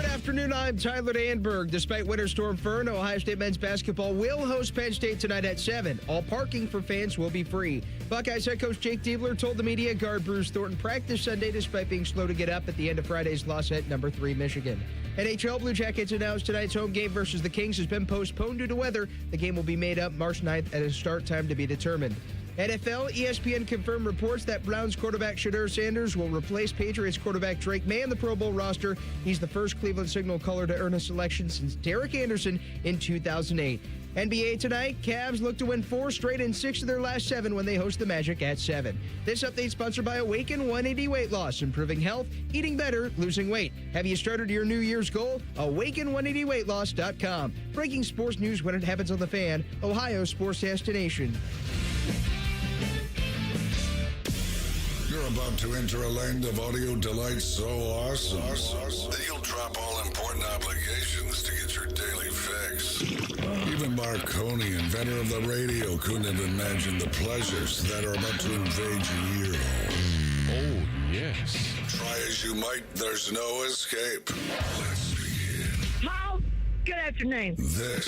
Good afternoon, I'm Tyler Danberg. Despite Winter Storm Fern, Ohio State men's basketball will host Penn State tonight at 7. All parking for fans will be free. Buckeyes head coach Jake Diebler told the media guard Bruce Thornton practiced Sunday despite being slow to get up at the end of Friday's loss at number 3 Michigan. NHL Blue Jackets announced tonight's home game versus the Kings has been postponed due to weather. The game will be made up March 9th at a start time to be determined. NFL, ESPN confirmed reports that Browns quarterback Shedeur Sanders will replace Patriots quarterback Drake May on the Pro Bowl roster. He's the first Cleveland Signal caller to earn a selection since Derek Anderson in 2008. NBA tonight, Cavs look to win 4 straight and 6 of their last 7 when they host the Magic at 7. This update sponsored by Awaken 180 Weight Loss, improving health, eating better, losing weight. Have you started your New Year's goal? Awaken180weightloss.com. Breaking sports news when it happens on The Fan, Ohio sports destination. You're about to enter a land of audio delight so awesome that you'll drop all important obligations to get your daily fix. Even Marconi, inventor of the radio, couldn't have imagined the pleasures that are about to invade your ear hole. Oh, yes. Try as you might, there's no escape. Let's begin. How? Good afternoon. This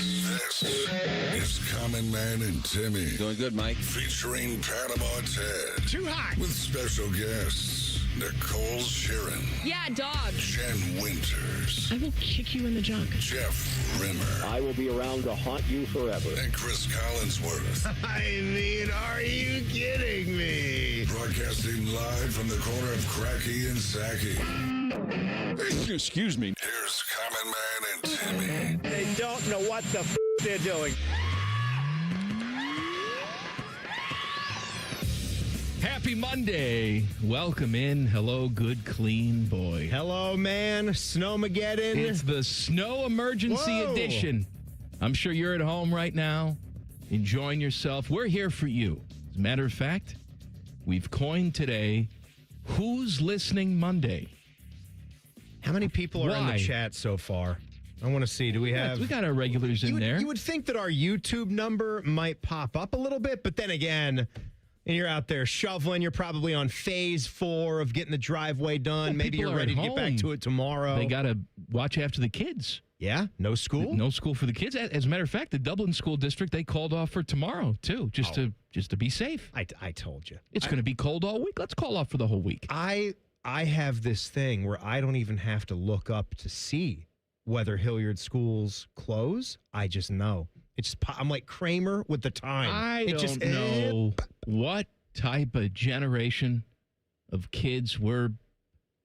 is Common Man and Timmy. Doing good, Mike. Featuring Panama Ted. Too hot. With special guests, Nicole Sheeran. Yeah, dog. Jen Winters. I will kick you in the junk. Jeff Rimmer. I will be around to haunt you forever. And Chris Collinsworth. I mean, are you kidding me? Broadcasting live from the corner of Cracky and Sacky. Excuse me. Here's Common Man and Timmy. They don't know what the they're doing. Happy Monday. Welcome in. Hello, good, clean boy. Hello, man. Snowmageddon. It's the snow emergency edition. I'm sure you're at home right now, enjoying yourself. We're here for you. As a matter of fact, we've coined today Who's Listening Monday. How many people are in Why? the chat so far? I want to see. Do we have... We got our regulars in there. You would think that our YouTube number might pop up a little bit, but then again, and you're out there shoveling. You're probably on phase 4 of getting the driveway done. Well, maybe people you're are ready at to get back home. to it tomorrow. They got to watch after the kids. Yeah? No school? No school for the kids. As a matter of fact, the Dublin School District, they called off for tomorrow, too, just to be safe. I told you. It's going to be cold all week. Let's call off for the whole week. I have this thing where I don't even have to look up to see whether Hilliard schools close. I just know. I'm like Kramer with the time. I don't know what type of generation of kids we're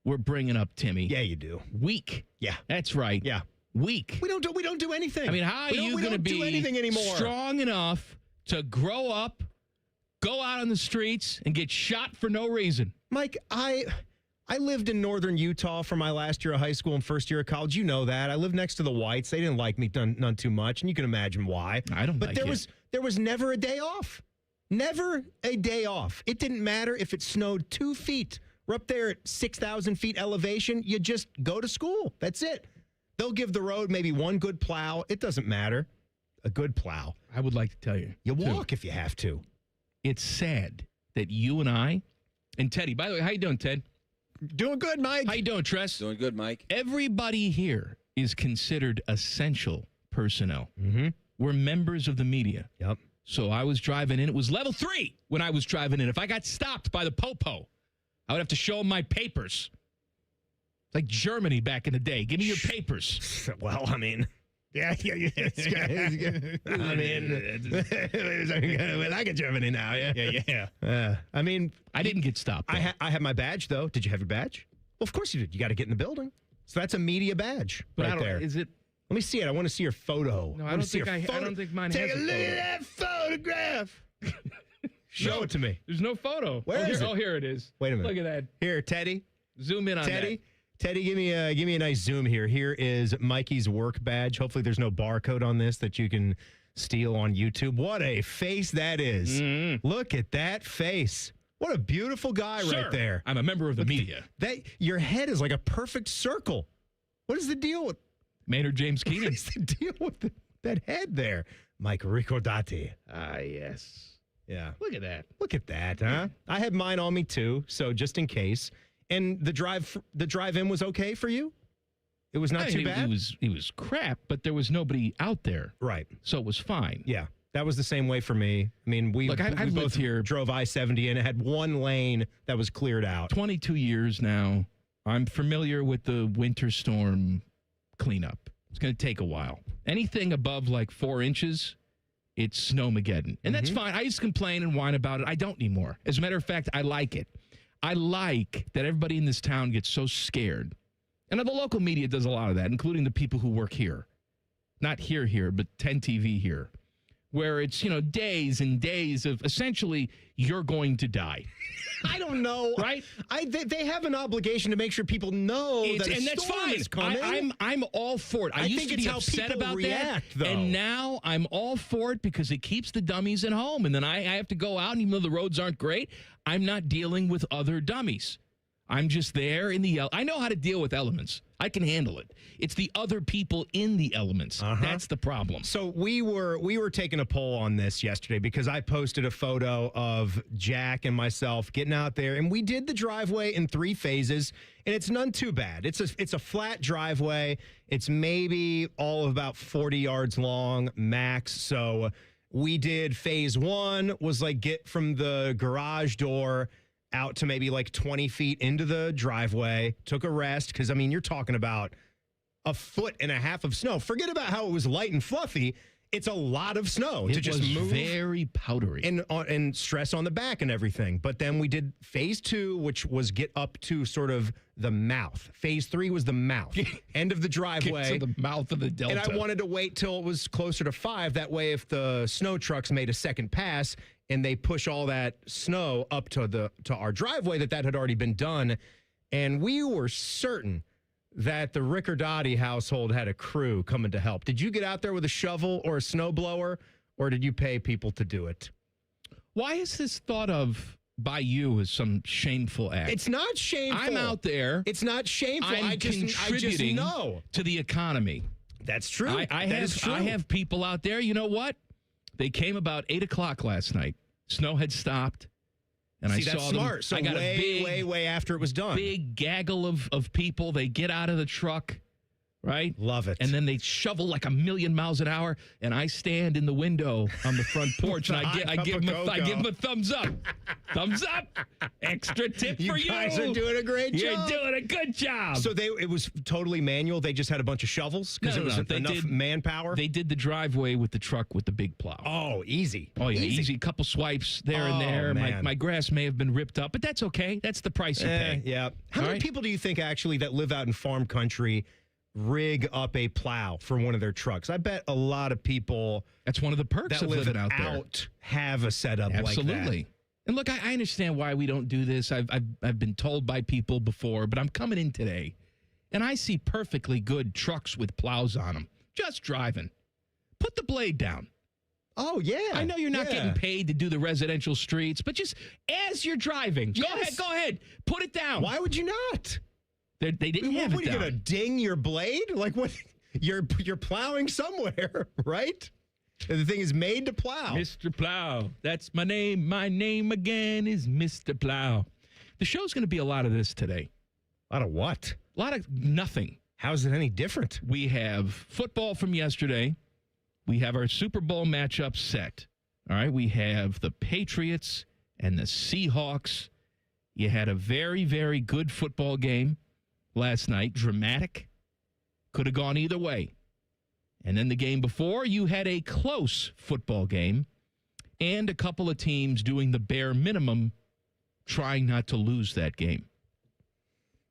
bringing up, Timmy. Yeah, you do. Weak. Yeah. That's right. Yeah. Weak. We don't do anything. I mean, how are you going to be anything anymore? Strong enough to grow up, go out on the streets, and get shot for no reason? Mike, I lived in northern Utah for my last year of high school and first year of college. You know that. I lived next to the Whites. They didn't like me none too much, and you can imagine why. I don't but like it. There was never a day off. Never a day off. It didn't matter if it snowed 2 feet. We're up there at 6,000 feet elevation. You just go to school. That's it. They'll give the road maybe one good plow. It doesn't matter. A good plow. I would like to tell you. You walk if you have to. It's sad that you and I, and Teddy, by the way, how you doing, Ted? Doing good, Mike. How you doing, Tress? Doing good, Mike. Everybody here is considered essential personnel. Mm-hmm. We're members of the media. Yep. So I was driving in. It was level 3 when I was driving in. If I got stopped by the popo, I would have to show them my papers. It's like Germany back in the day. Give me your papers. Well, I mean... Yeah. I mean, we like a Germany now, yeah. I mean, I didn't get stopped. I have my badge, though. Did you have your badge? Well, of course you did. You got to get in the building. So that's a media badge right there. Is it? Let me see it. I want to see your photo. No, I don't think mine Take has a a look photo. at that photograph. Show it to me. There's no photo. Where is it? Oh, here it is. Wait a minute. Look at that. Here, Teddy. Zoom in on that. Teddy, give me a nice zoom here. Here is Mikey's work badge. Hopefully there's no barcode on this that you can steal on YouTube. What a face that is. Mm-hmm. Look at that face. What a beautiful guy right there. I'm a member of the media. Your head is like a perfect circle. What is the deal with Maynard James what Keenan. is the deal with that head there? Mike Ricordati. Ah, yes. Yeah. Look at that. Look at that, huh? I had mine on me too, so just in case. And the drive in was okay for you? It was not too bad? It was crap, but there was nobody out there. Right. So it was fine. Yeah. That was the same way for me. I mean, we both here. Drove I-70 and it had one lane that was cleared out. 22 years now. I'm familiar with the winter storm cleanup. It's going to take a while. Anything above like 4 inches, it's snowmageddon. And that's fine. I used to complain and whine about it. I don't anymore. As a matter of fact, I like it. I like that everybody in this town gets so scared. And the local media does a lot of that, including the people who work here. Not here, but 10 TV here. Where it's, days and days of essentially you're going to die. I don't know. Right? They have an obligation to make sure people know that a and that's storm fine. is coming. I'm all for it. I used to be upset about that. Though. And now I'm all for it because it keeps the dummies at home. And then I have to go out, and even though the roads aren't great, I'm not dealing with other dummies. I'm just there in the I know how to deal with elements. I can handle it. It's the other people in the elements. That's the problem. So we were taking a poll on this yesterday because I posted a photo of Jack and myself getting out there, and we did the driveway in 3 phases, and it's none too bad. It's a flat driveway. It's maybe all of about 40 yards long max. So we did phase 1 was like get from the garage door out to maybe like 20 feet into the driveway, took a rest, because, I mean, you're talking about 1.5 foot of snow. Forget about how it was light and fluffy. It's a lot of snow to just move. Very powdery. And stress on the back and everything. But then we did phase 2, which was get up to sort of the mouth. Phase 3 was the mouth. End of the driveway. Get to the mouth of the Delta. And I wanted to wait till it was closer to 5. That way, if the snow trucks made a second pass and they push all that snow up to our driveway, that had already been done. And we were certain that the Riccardotti household had a crew coming to help. Did you get out there with a shovel or a snowblower, or did you pay people to do it? Why is this thought of by you as some shameful act? It's not shameful. I'm out there. It's not shameful. I'm I just know. To the economy. That's true. I true. have people out there. You know what? They came about 8 o'clock last night. Snow had stopped. And I saw that's smart. them. So I got way after it was done. Big gaggle of people. They get out of the truck, right? Love it. And then they shovel like 1,000,000 miles an hour. And I stand in the window on the front porch and I give them a thumbs up. Thumbs up. Extra tip for you. You guys are doing a great job. You're doing a good job. So it was totally manual. They just had a bunch of shovels because it was enough manpower. They did the driveway with the truck with the big plow. Oh, easy. Oh, yeah, easy. Couple swipes there and there. My grass may have been ripped up, but that's okay. That's the price you pay. Yeah. How many people do you think actually that live out in farm country rig up a plow for one of their trucks? I bet a lot of people that's one of the perks that of live living out there. Have a setup like that. Absolutely. And look, I understand why we don't do this. I've been told by people before, but I'm coming in today, and I see perfectly good trucks with plows on them, just driving. Put the blade down. Oh, yeah. I know you're not getting paid to do the residential streets, but just as you're driving, go ahead, put it down. Why would you not? They didn't have it down. What, are you going to ding your blade? Like, what? You're plowing somewhere, right? The thing is made to plow. Mr. Plow. That's my name. My name again is Mr. Plow. The show's going to be a lot of this today. A lot of what? A lot of nothing. How is it any different? We have football from yesterday. We have our Super Bowl matchup set. All right. We have the Patriots and the Seahawks. You had a very, very good football game last night. Dramatic. Could have gone either way. And then the game before, you had a close football game and a couple of teams doing the bare minimum, trying not to lose that game.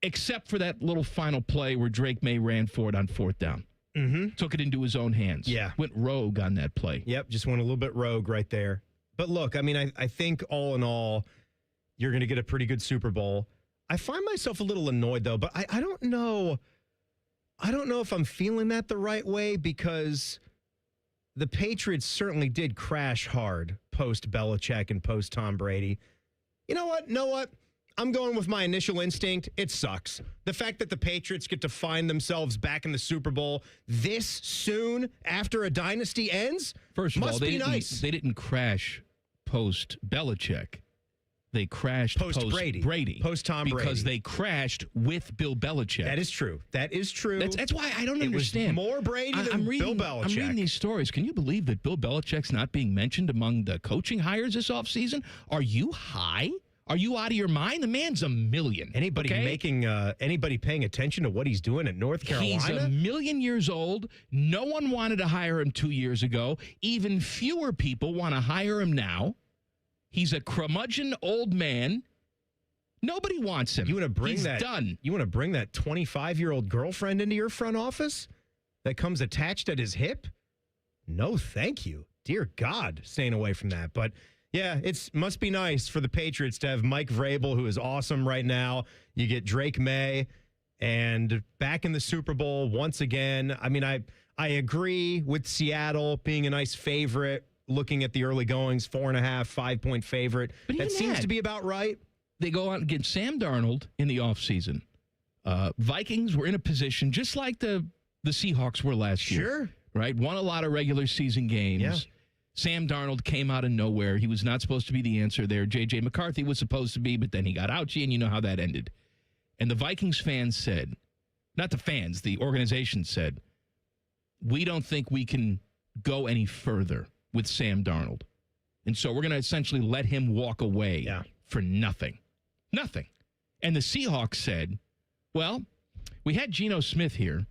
Except for that little final play where Drake May ran for it on 4th down. Mm-hmm. Took it into his own hands. Yeah. Went rogue on that play. Yep, just went a little bit rogue right there. But look, I mean, I think all in all, you're going to get a pretty good Super Bowl. I find myself a little annoyed, though, but I don't know. I don't know if I'm feeling that the right way, because the Patriots certainly did crash hard post Belichick and post Tom Brady. You know what? I'm going with my initial instinct. It sucks. The fact that the Patriots get to find themselves back in the Super Bowl this soon after a dynasty ends First of all, must be nice. They didn't crash post Belichick. they crashed Post Brady. Post Tom Brady. Because they crashed with Bill Belichick. That is true. That's why I don't understand. It was more Brady than Bill Belichick. I'm reading these stories. Can you believe that Bill Belichick's not being mentioned among the coaching hires this offseason? Are you high? Are you out of your mind? The man's a million. Anybody paying attention to what he's doing at North Carolina? He's a million years old. No one wanted to hire him 2 years ago. Even fewer people want to hire him now. He's a curmudgeon old man. Nobody wants him. He's done. You want to bring that 25-year-old girlfriend into your front office that comes attached at his hip? No, thank you. Dear God, staying away from that. But yeah, it must be nice for the Patriots to have Mike Vrabel, who is awesome right now. You get Drake May, and back in the Super Bowl once again. I mean, I agree with Seattle being a nice favorite. Looking at the early goings, 4.5, 5-point favorite. But that seems to be about right. They go out and get Sam Darnold in the offseason. Vikings were in a position just like the Seahawks were last year. Sure. Right? Won a lot of regular season games. Yeah. Sam Darnold came out of nowhere. He was not supposed to be the answer there. J.J. McCarthy was supposed to be, but then he got ouchy, and you know how that ended. And the Vikings fans said, not the fans, the organization said, we don't think we can go any further with Sam Darnold. And so we're going to essentially let him walk away for nothing. Nothing. And the Seahawks said, well, we had Geno Smith here.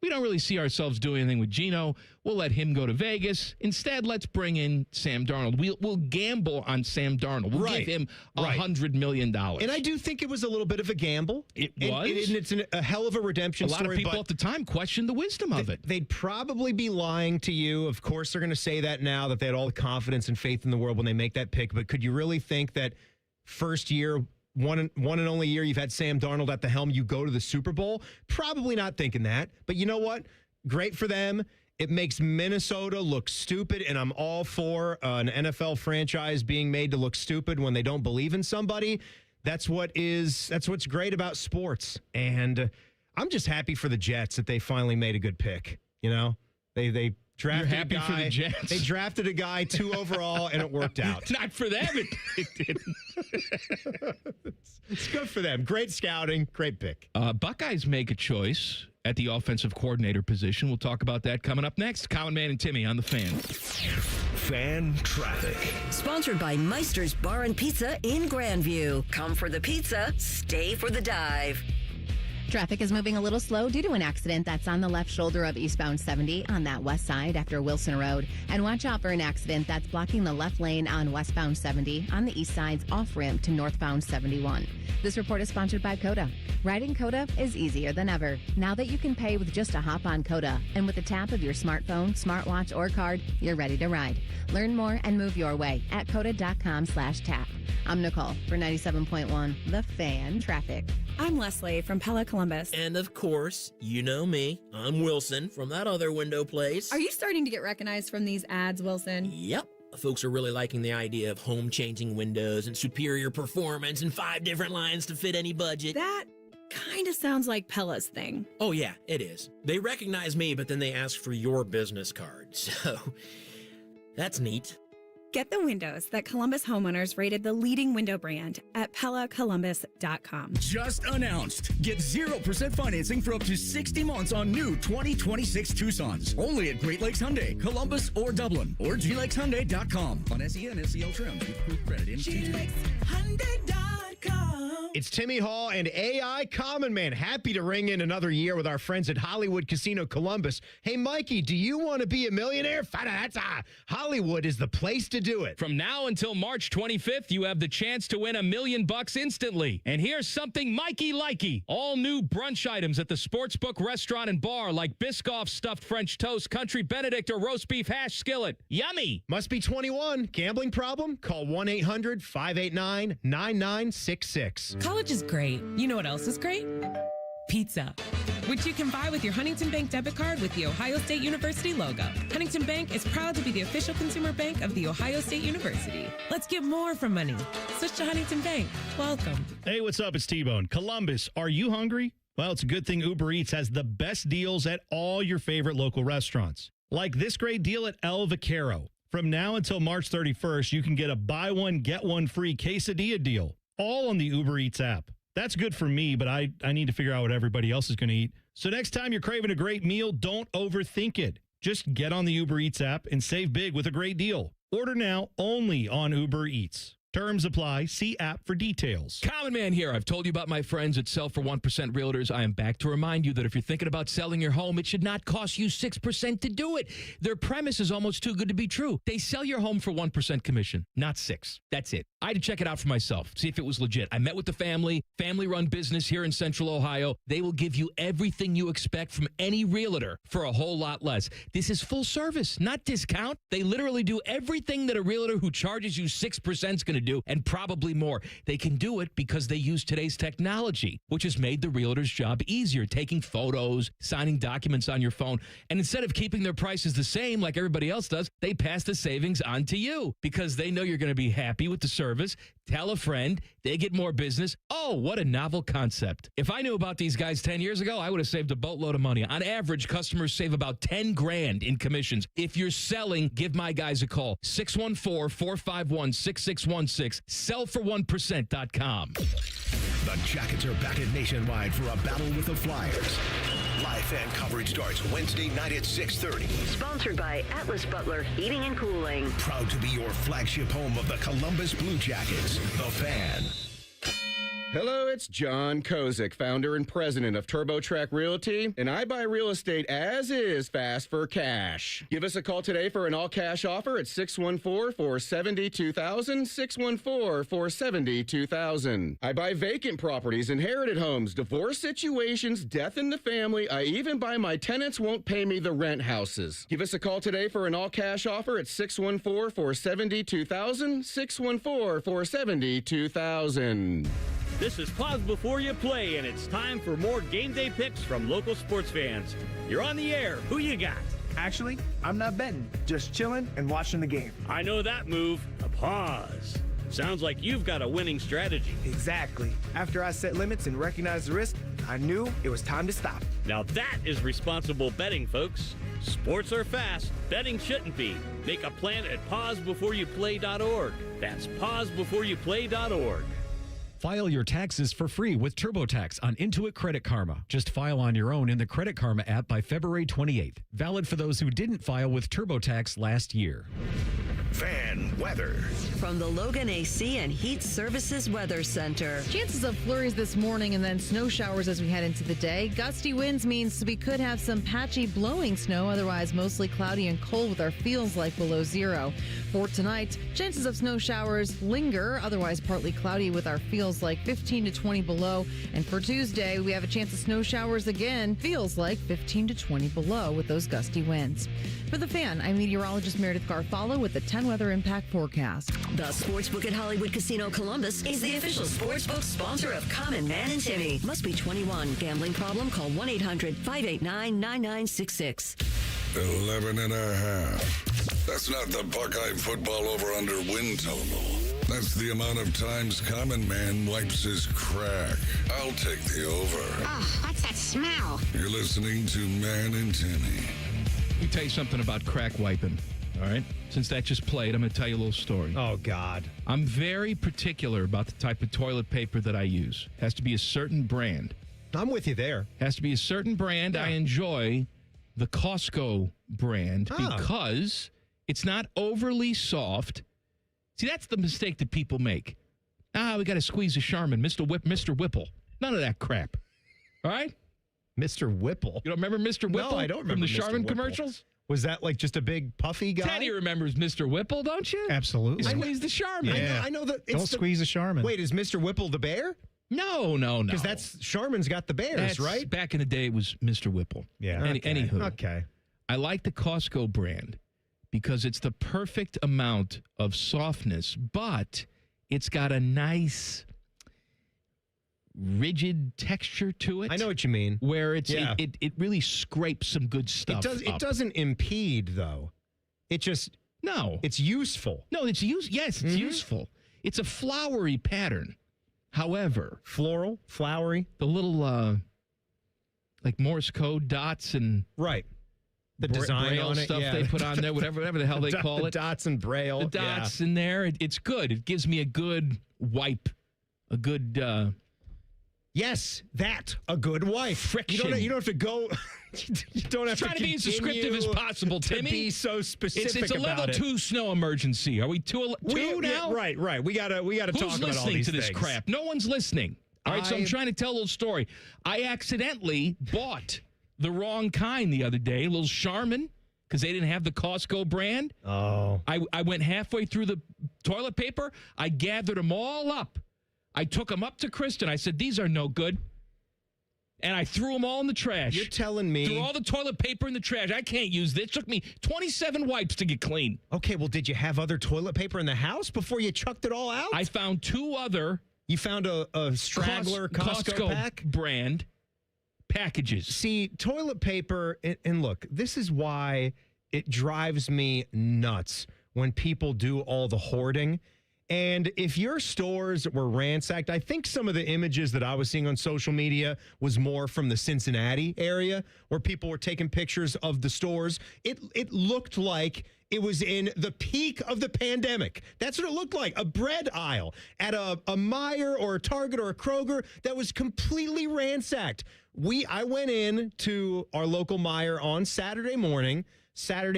We don't really see ourselves doing anything with Geno. We'll let him go to Vegas. Instead, let's bring in Sam Darnold. We'll gamble on Sam Darnold. We'll give him $100 million. And I do think it was a little bit of a gamble. It was. And it's a hell of a redemption story. A lot of people at the time questioned the wisdom of it. They'd probably be lying to you. Of course, they're going to say that now, that they had all the confidence and faith in the world when they make that pick. But could you really think that first year, one and only year you've had Sam Darnold at the helm, you go to the Super Bowl? Probably not thinking that. But you know what? Great for them. It makes Minnesota look stupid, and I'm all for an NFL franchise being made to look stupid when they don't believe in somebody. That's what's great about sports. And I'm just happy for the Jets that they finally made a good pick. You know, they drafted You're happy a guy, for the Jets? They drafted a guy 2 overall, and it worked out. Not for them. It didn't. It's good for them. Great scouting. Great pick. Buckeyes make a choice at the offensive coordinator position. We'll talk about that coming up next. Common Man and Timmy on the Fan. Fan Traffic. Sponsored by Meister's Bar and Pizza in Grandview. Come for the pizza, stay for the dive. Traffic is moving a little slow due to an accident that's on the left shoulder of eastbound 70 on that west side after Wilson Road. And watch out for an accident that's blocking the left lane on westbound 70 on the east side's off-ramp to northbound 71. This report is sponsored by Coda. Riding Coda is easier than ever. Now that you can pay with just a hop on Coda, and with the tap of your smartphone, smartwatch, or card, you're ready to ride. Learn more and move your way at coda.com/tap. I'm Nicole for 97.1 The Fan Traffic. I'm Leslie from Pella Columbus. And of course, you know me. I'm Wilson from that other window place. Are you starting to get recognized from these ads, Wilson? Yep. Folks are really liking the idea of home-changing windows and superior performance and 5 different lines to fit any budget. That kind of sounds like Pella's thing. Oh, yeah, it is. They recognize me, but then they ask for your business card. So, that's neat. Get the windows that Columbus homeowners rated the leading window brand at PellaColumbus.com. Just announced. Get 0% financing for up to 60 months on new 2026 Tucsons. Only at Great Lakes Hyundai, Columbus, or Dublin, or GLakesHyundai.com. On SEN and SEL trims with approved credit in GLakesHyundai.com. It's Timmy Hall and AI Common Man. Happy to ring in another year with our friends at Hollywood Casino Columbus. Hey, Mikey, do you want to be a millionaire? Hollywood is the place to do it. From now until March 25th, you have the chance to win $1 million instantly. And here's something Mikey likey. All new brunch items at the Sportsbook restaurant and bar like Biscoff stuffed French toast, country Benedict, or roast beef hash skillet. Yummy. Must be 21. Gambling problem? Call 1-800-589-9966. College is great. You know what else is great? Pizza, which you can buy with your Huntington Bank debit card with the Ohio State University logo. Huntington Bank is proud to be the official consumer bank of the Ohio State University. Let's get more from money. Switch to Huntington Bank. Welcome. Hey, what's up? It's T-Bone. Columbus, are you hungry? Well, it's a good thing Uber Eats has the best deals at all your favorite local restaurants. Like this great deal at El Vaquero. From now until March 31st, you can get a buy one, get one free quesadilla deal, all on the Uber Eats app. That's good for me, but I need to figure out what everybody else is going to eat. So next time you're craving a great meal, don't overthink it. Just get on the Uber Eats app and save big with a great deal. Order now only on Uber Eats. Terms apply. See app for details. Common Man here. I've told you about my friends at Sell for 1% Realtors. I am back to remind you that if you're thinking about selling your home, it should not cost you 6% to do it. Their premise is almost too good to be true. They sell your home for 1% commission, not 6%. That's it. I had to check it out for myself, see if it was legit. I met with the family-run business here in Central Ohio. They will give you everything you expect from any realtor for a whole lot less. This is full service, not discount. They literally do everything that a realtor who charges you 6% is going to do, and probably more. They can do it because they use today's technology, which has made the realtor's job easier, taking photos, signing documents on your phone. And instead of keeping their prices the same like everybody else does, they pass the savings on to you because they know you're going to be happy with the service. Tell a friend, they get more business. Oh, what a novel concept. If I knew about these guys 10 years ago, I would have saved a boatload of money. On average, customers save about 10 grand in commissions. If you're selling, give my guys a call. 614-451-6616. Sellfor1%.com. The Jackets are back at Nationwide for a battle with the Flyers. Live fan coverage starts Wednesday night at 6:30. Sponsored by Atlas Butler Heating and Cooling. Proud to be your flagship home of the Columbus Blue Jackets. The Fan. Hello, it's John Kozik, founder and president of TurboTrack Realty, and I buy real estate as is fast for cash. Give us a call today for an all-cash offer at 614-470-2000, 614-470-2000. I buy vacant properties, inherited homes, divorce situations, death in the family. I even buy my tenants won't pay me the rent houses. Give us a call today for an all-cash offer at 614-470-2000, 614-470-2000. This is Pause Before You Play, and it's time for more game day picks from local sports fans. You're on the air. Who you got? Actually, I'm not betting, just chilling and watching the game. I know that move. A pause. Sounds like you've got a winning strategy. Exactly. After I set limits and recognized the risk, I knew it was time to stop. Now that is responsible betting, folks. Sports are fast. Betting shouldn't be. Make a plan at pausebeforeyouplay.org. That's pausebeforeyouplay.org. File your taxes for free with TurboTax on Intuit Credit Karma. Just file on your own in the Credit Karma app by February 28th. Valid for those who didn't file with TurboTax last year. Fan weather. From the Logan AC and Heat Services Weather Center. Chances of flurries this morning and then snow showers as we head into the day. Gusty winds means we could have some patchy blowing snow, otherwise mostly cloudy and cold with our feels like below zero. For tonight, chances of snow showers linger, otherwise partly cloudy with our feels like 15 to 20 below. And for Tuesday, we have a chance of snow showers again, feels like 15 to 20 below with those gusty winds. For the Fan, I'm meteorologist Meredith Garfalo with the 10 weather impact forecast. The Sportsbook at Hollywood Casino Columbus is the official sportsbook sponsor of Common Man and Timmy. Must be 21. Gambling problem? Call 1-800-589-9966. 11 and a half. That's not the Buckeye football over-under win total. That's the amount of times Common Man wipes his crack. I'll take the over. Oh, what's that smell? You're listening to Man and Timmy. Let me tell you something about crack wiping, all right? Since that just played, I'm going to tell you a little story. Oh, God. I'm very particular about the type of toilet paper that I use. Has to be a certain brand. I'm with you there. Has to be a certain brand. Yeah. I enjoy the Costco brand because it's not overly soft. See, that's the mistake that people make. We got to squeeze a Charmin, Mr. Whipple. None of that crap. All right? Mr. Whipple. You don't remember Mr. Whipple? No, I don't remember from the Mr. Charmin Whipple. commercials? Was that like just a big puffy guy? Teddy remembers Mr. Whipple, don't you? Absolutely. You squeeze the Charmin. Yeah. I know that. Don't squeeze a Charmin. Wait, is Mr. Whipple the bear? No. Because that's Charmin's got the bears, right? Back in the day, it was Mr. Whipple. Yeah. Anywho. Okay. I like the Costco brand because it's the perfect amount of softness, but it's got a nice rigid texture to it. I know what you mean. Where it really scrapes some good stuff. It doesn't impede though. It just it's useful. No, it's useful. It's a flowery pattern. However, flowery, the little like Morse code dots and right. The design Braille on it, stuff yeah. they put on there, whatever the hell they call the it. dots and Braille. The dots in there. It's good. It gives me a good wipe. A good... Yes, a good wife. Friction. You don't have to go. You don't have trying to be as descriptive as possible, Timmy. To be so specific It's a level about 2 snow emergency. Are we two now? Right. We gotta talk about all Who's listening these to this things. crap? No one's listening. All right, so I'm trying to tell a little story. I accidentally bought the wrong kind the other day, a little Charmin, because they didn't have the Costco brand. Oh. I went halfway through the toilet paper. I gathered them all up. I took them up to Kristen. I said, these are no good. And I threw them all in the trash. You're telling me. Threw all the toilet paper in the trash. I can't use this. It took me 27 wipes to get clean. Okay, well, did you have other toilet paper in the house before you chucked it all out? I found 2 other. You found a straggler Costco pack? Brand packages. See, toilet paper, and look, this is why it drives me nuts when people do all the hoarding. And if your stores were ransacked, I think some of the images that I was seeing on social media was more from the Cincinnati area where people were taking pictures of the stores. It looked like it was in the peak of the pandemic. That's what it looked like, a bread aisle at a Meijer or a Target or a Kroger that was completely ransacked. I went in to our local Meijer on Saturday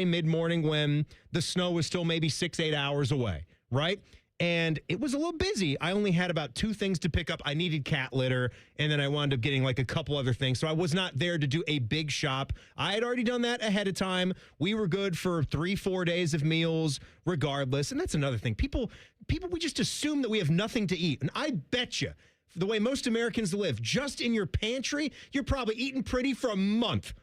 mid-morning when the snow was still maybe 6-8 hours away, right? And it was a little busy. I only had about 2 things to pick up. I needed cat litter, and then I wound up getting like a couple other things. So I was not there to do a big shop. I had already done that ahead of time. We were good for 3-4 days of meals regardless. And that's another thing. People, we just assume that we have nothing to eat. And I bet you, the way most Americans live, just in your pantry, you're probably eating pretty for a month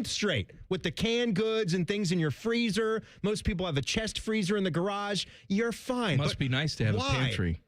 straight with the canned goods and things in your freezer. Most people have a chest freezer in the garage. You're fine. Must be nice to have a pantry.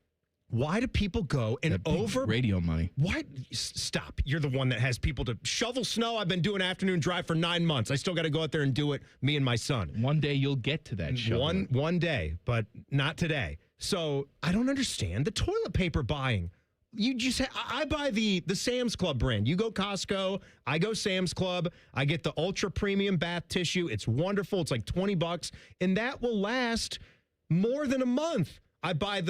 Why do people go and radio money? Why? Stop. You're the one that has people to shovel snow. I've been doing afternoon drive for 9 months. I still got to go out there and do it, me and my son. One day you'll get to that shovel. One day, but not today. So I don't understand the toilet paper buying. You just I buy the Sam's Club brand. You go Costco, I go Sam's Club. I get the ultra premium bath tissue. It's wonderful. It's like $20, and that will last more than a month. I buy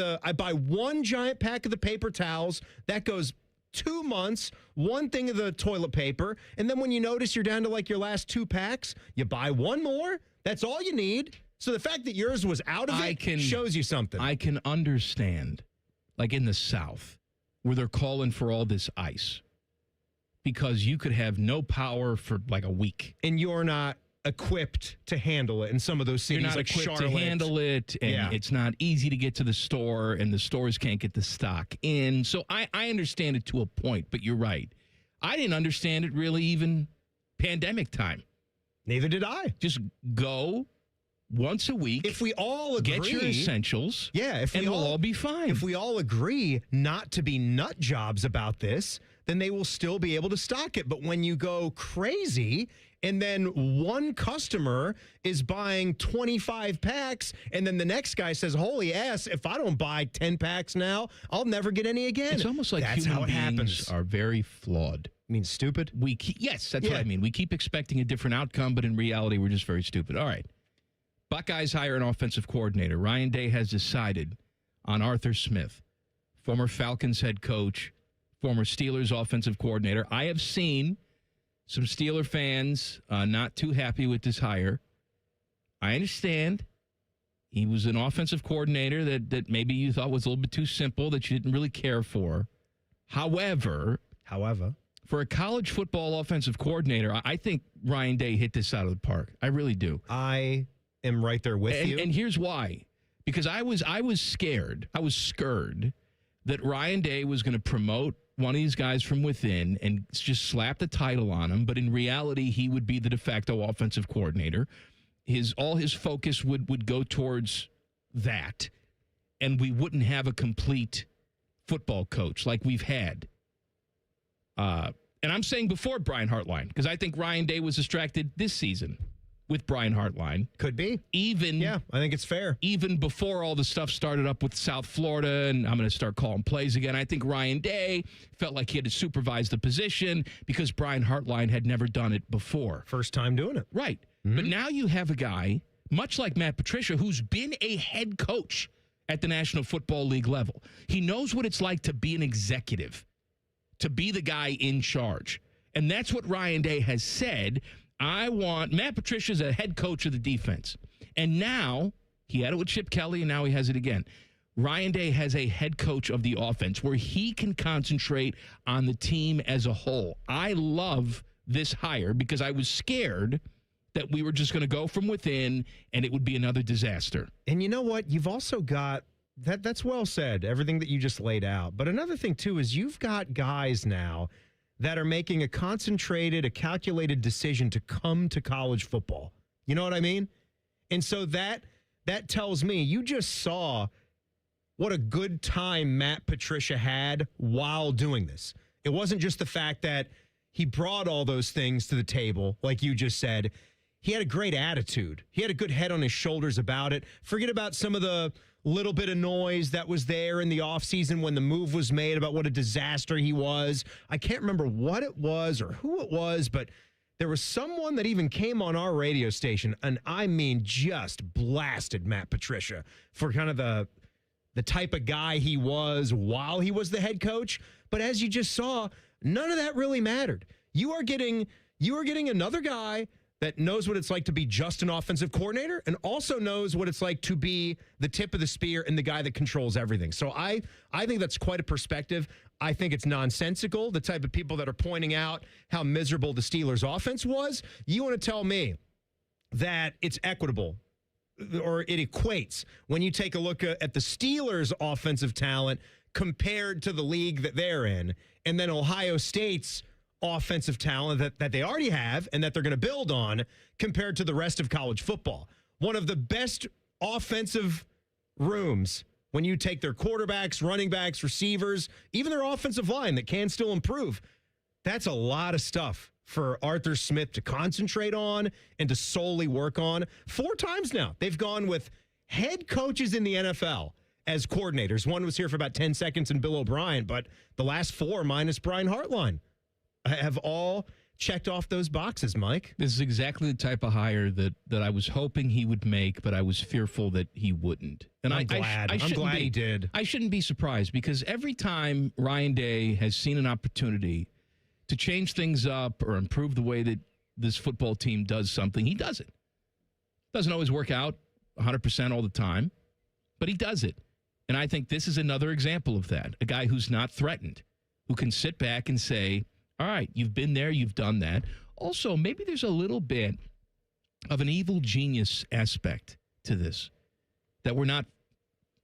one giant pack of the paper towels. That goes 2 months, one thing of the toilet paper, and then when you notice you're down to like your last 2 packs, you buy one more. That's all you need. So the fact that yours was out of it shows you something. I can understand, like in the South, where they're calling for all this ice because you could have no power for like a week. And you're not equipped to handle it in some of those cities. You're not like equipped Charlotte. to handle it, and it's not easy to get to the store, and the stores can't get the stock in. So I understand it to a point, but you're right. I didn't understand it really even pandemic time. Neither did I. Just go once a week. If we all agree, get your essentials. Yeah, we'll all be fine. If we all agree not to be nut jobs about this, then they will still be able to stock it. But when you go crazy and then one customer is buying 25 packs and then the next guy says, holy ass, if I don't buy 10 packs now, I'll never get any again. It's almost like that's human how it beings happens. Are very flawed. You mean stupid? Yes, that's what I mean. We keep expecting a different outcome, but in reality, we're just very stupid. All right. Buckeyes hire an offensive coordinator. Ryan Day has decided on Arthur Smith, former Falcons head coach, former Steelers offensive coordinator. I have seen some Steeler fans not too happy with this hire. I understand. He was an offensive coordinator that maybe you thought was a little bit too simple, that you didn't really care for. However, for a college football offensive coordinator, I think Ryan Day hit this out of the park. I really do. I am right there with you. And here's why. Because I was scared. I was scared that Ryan Day was going to promote one of these guys from within and just slap the title on him. But in reality, he would be the de facto offensive coordinator. All his focus would go towards that. And we wouldn't have a complete football coach like we've had. And I'm saying before Brian Hartline, because I think Ryan Day was distracted this season. with Brian Hartline. Could be. Yeah, I think it's fair. Even before all the stuff started up with South Florida, and I'm going to start calling plays again, I think Ryan Day felt like he had to supervise the position because Brian Hartline had never done it before. First time doing it. Right. But now you have a guy, much like Matt Patricia, who's been a head coach at the National Football League level. He knows what it's like to be an executive, to be the guy in charge. And that's what Ryan Day has said. Matt Patricia's a head coach of the defense. And now, he had it with Chip Kelly, and now he has it again. Ryan Day has a head coach of the offense where he can concentrate on the team as a whole. I love this hire because I was scared that we were just going to go from within and it would be another disaster. And you know what? You've also got, that's well said, everything that you just laid out. But another thing, too, is you've got guys now that are making a concentrated, a calculated decision to come to college football. You know what I mean? And so that tells me you just saw what a good time Matt Patricia had while doing this. It wasn't just the fact that he brought all those things to the table, like you just said. He had a great attitude. He had a good head on his shoulders about it. Forget about some of the little bit of noise that was there in the offseason when the move was made about what a disaster he was. I can't remember what it was or who it was, but there was someone that even came on our radio station, and I mean just blasted Matt Patricia for kind of the type of guy he was while he was the head coach. But as you just saw, none of that really mattered. You are getting another guy that knows what it's like to be just an offensive coordinator and also knows what it's like to be the tip of the spear and the guy that controls everything. So I think that's quite a perspective. I think it's nonsensical, the type of people that are pointing out how miserable the Steelers' offense was. You want to tell me that it's equitable or it equates when you take a look at the Steelers' offensive talent compared to the league that they're in, and then Ohio State's offensive talent that they already have and that they're going to build on compared to the rest of college football. One of the best offensive rooms when you take their quarterbacks, running backs, receivers, even their offensive line that can still improve. That's a lot of stuff for Arthur Smith to concentrate on and to solely work on. 4 times now, they've gone with head coaches in the NFL as coordinators. One was here for about 10 seconds in Bill O'Brien, but the last 4 minus Brian Hartline have all checked off those boxes, Mike. This is exactly the type of hire that I was hoping he would make, but I was fearful that he wouldn't. And I'm glad he did. I shouldn't be surprised because every time Ryan Day has seen an opportunity to change things up or improve the way that this football team does something, he does it. Doesn't always work out 100% all the time, but he does it. And I think this is another example of that. A guy who's not threatened, who can sit back and say, all right, you've been there, you've done that. Also, maybe there's a little bit of an evil genius aspect to this that we're not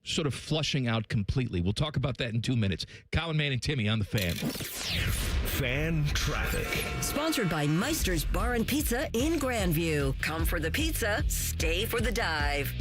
sort of flushing out completely. We'll talk about that in 2 minutes. Colin, Man, and Timmy on the Fan. Fan traffic. Sponsored by Meister's Bar and Pizza in Grandview. Come for the pizza, stay for the dive.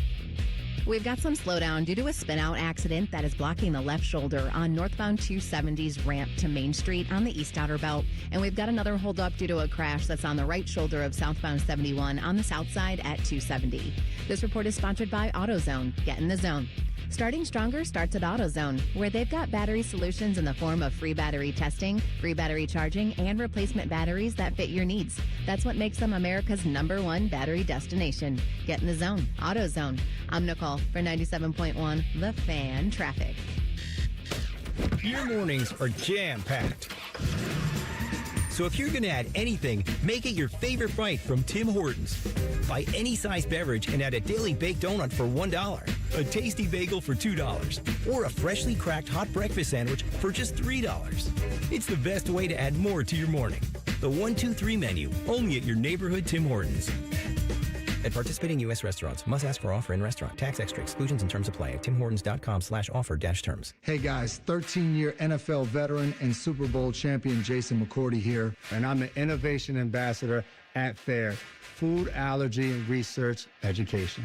We've got some slowdown due to a spin-out accident that is blocking the left shoulder on northbound 270's ramp to Main Street on the East Outer Belt. And we've got another holdup due to a crash that's on the right shoulder of southbound 71 on the south side at 270. This report is sponsored by AutoZone. Get in the zone. Starting Stronger starts at AutoZone, where they've got battery solutions in the form of free battery testing, free battery charging, and replacement batteries that fit your needs. That's what makes them America's #1 battery destination. Get in the zone. AutoZone. I'm Nicole for 97.1 The Fan Traffic. Your mornings are jam-packed. So if you're going to add anything, make it your favorite bite from Tim Hortons. Buy any size beverage and add a daily baked donut for $1, a tasty bagel for $2, or a freshly cracked hot breakfast sandwich for just $3. It's the best way to add more to your morning. The 1-2-3 menu, only at your neighborhood Tim Hortons. At participating U.S. restaurants, must ask for offer in restaurant. Tax extra exclusions and terms apply at timhortons.com/offer-terms. Hey guys, 13-year NFL veteran and Super Bowl champion Jason McCourty here, and I'm an innovation ambassador at FAIR, Food Allergy and Research Education.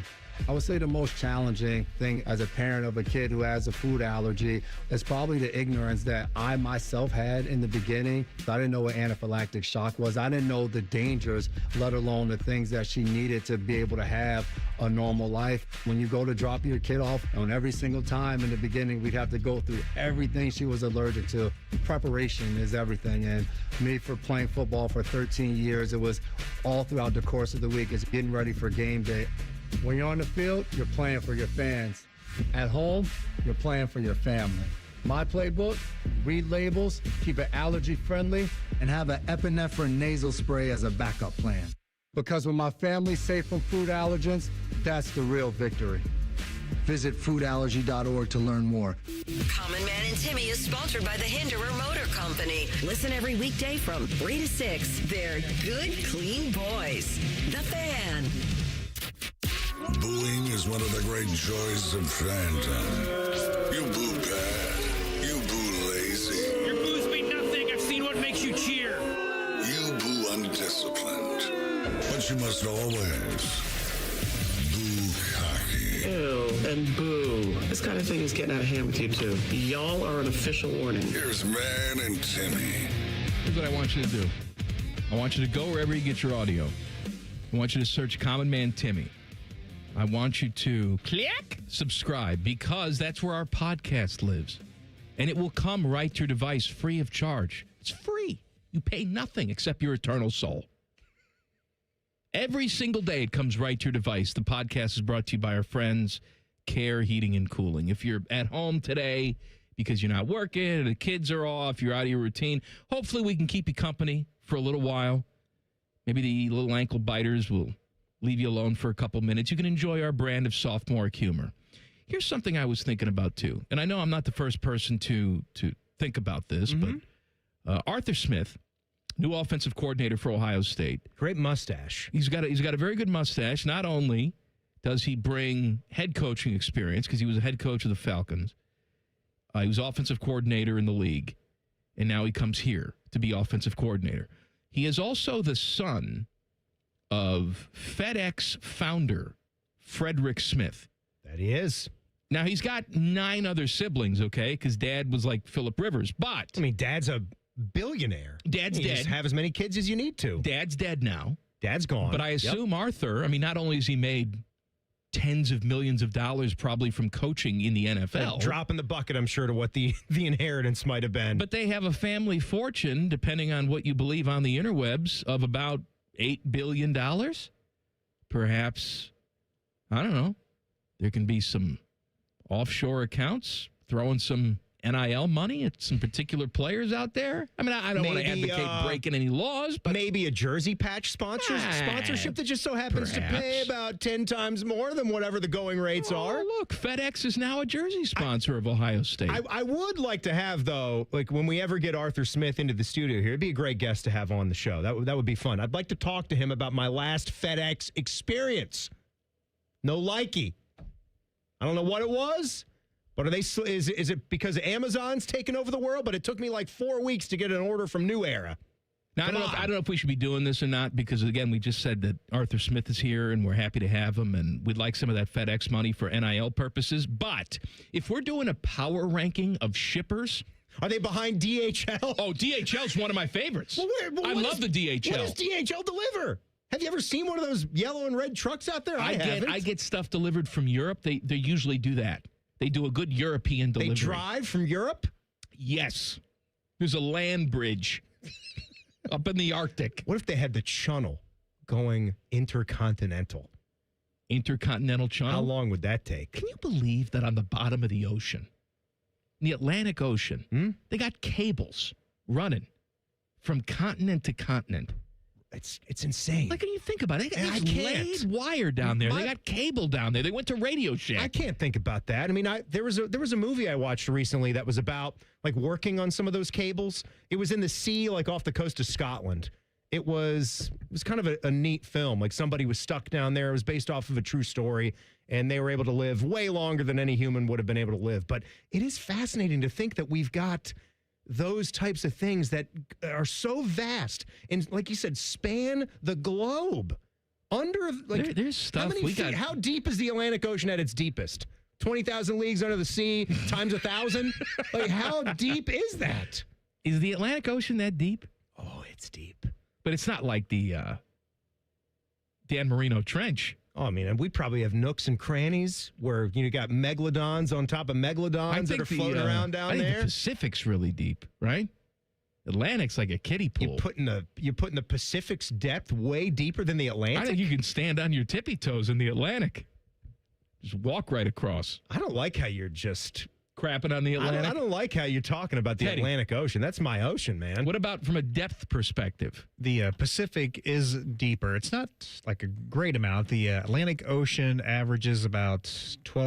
I would say the most challenging thing as a parent of a kid who has a food allergy is probably the ignorance that I myself had in the beginning. I didn't know what anaphylactic shock was. I didn't know the dangers, let alone the things that she needed to be able to have a normal life. When you go to drop your kid off, on every single time in the beginning, we'd have to go through everything she was allergic to. Preparation is everything. And me, for playing football for 13 years, it was all throughout the course of the week. It's getting ready for game day. When you're on the field, you're playing for your fans. At home, you're playing for your family. My playbook, read labels, keep it allergy friendly, and have an epinephrine nasal spray as a backup plan. Because when my family's safe from food allergens, that's the real victory. Visit foodallergy.org to learn more. Common Man and Timmy is sponsored by the Hinderer Motor Company. Listen every weekday from 3 to 6. They're good, clean boys. The Fan. Booing is one of the great joys of fandom. You boo bad. You boo lazy. Your boos mean nothing. I've seen what makes you cheer. You boo undisciplined. But you must always boo cocky. Ew, and boo. This kind of thing is getting out of hand with you two. Y'all are an official warning. Here's Man and Timmy. Here's what I want you to do. I want you to go wherever you get your audio. I want you to search Common Man Timmy. I want you to click subscribe because that's where our podcast lives. And it will come right to your device free of charge. It's free. You pay nothing except your eternal soul. Every single day it comes right to your device. The podcast is brought to you by our friends, Care Heating and Cooling. If you're at home today because you're not working, the kids are off, you're out of your routine, hopefully we can keep you company for a little while. Maybe the little ankle biters will leave you alone for a couple minutes. You can enjoy our brand of sophomoric humor. Here's something I was thinking about, too. And I know I'm not the first person to think about this, but Arthur Smith, new offensive coordinator for Ohio State. Great mustache. He's got a very good mustache. Not only does he bring head coaching experience, because he was a head coach of the Falcons, he was offensive coordinator in the league, and now he comes here to be offensive coordinator. He is also the son of FedEx founder Frederick Smith. That he is. Now, he's got 9 other siblings, okay, because Dad was like Phillip Rivers, but... I mean, Dad's a billionaire. Dad's you dead. Just have as many kids as you need to. Dad's dead now. Dad's gone. But I assume Arthur, I mean, not only has he made tens of millions of dollars probably from coaching in the NFL. Drop in the bucket, I'm sure, to what the inheritance might have been. But they have a family fortune, depending on what you believe on the interwebs, of about $8 billion. Perhaps, I don't know, there can be some offshore accounts throwing some NIL money at some particular players out there. I mean, I don't want to advocate breaking any laws, but maybe a jersey patch sponsorship that just so happens to pay about 10 times more than whatever the going rates are. Look, FedEx is now a jersey sponsor of Ohio State. I would like to have, though, like when we ever get Arthur Smith into the studio here, it'd be a great guest to have on the show. That would be fun. I'd like to talk to him about my last FedEx experience. No likey. I don't know what it was. But are they? Is it because Amazon's taken over the world? But it took me like 4 weeks to get an order from New Era. Now, I don't know if we should be doing this or not, because, again, we just said that Arthur Smith is here, and we're happy to have him, and we'd like some of that FedEx money for NIL purposes. But if we're doing a power ranking of shippers... Are they behind DHL? Oh, DHL's one of my favorites. I love the DHL. What does DHL deliver? Have you ever seen one of those yellow and red trucks out there? I get stuff delivered from Europe. They usually do that. They do a good European delivery. They drive from Europe? Yes. There's a land bridge up in the Arctic. What if they had the channel going intercontinental? Intercontinental channel? How long would that take? Can you believe that on the bottom of the ocean, in the Atlantic Ocean, they got cables running from continent to continent? It's insane. Like, when you think about it, they got laid wire down there. They got cable down there. They went to Radio Shack. I can't think about that. I mean, there was a movie I watched recently that was about like working on some of those cables. It was in the sea, like off the coast of Scotland. It was kind of a neat film. Like, somebody was stuck down there. It was based off of a true story, and they were able to live way longer than any human would have been able to live. But it is fascinating to think that we've got those types of things that are so vast and, like you said, span the globe. there's stuff we got. How deep is the Atlantic Ocean at its deepest? 20,000 leagues under the sea times 1,000? Like, how deep is that? Is the Atlantic Ocean that deep? Oh, it's deep. But it's not like the Dan Marino Trench. Oh, I mean, we probably have nooks and crannies where you got megalodons on top of megalodons that are floating around down I think there. The Pacific's really deep, right? Atlantic's like a kiddie pool. You're putting the Pacific's depth way deeper than the Atlantic. I think you can stand on your tippy toes in the Atlantic. Just walk right across. I don't like how you're just crapping on the Atlantic. I don't like how you're talking about the Teddy. Atlantic Ocean. That's my ocean, man. What about from a depth perspective? The Pacific is deeper. It's not like a great amount. The Atlantic Ocean averages about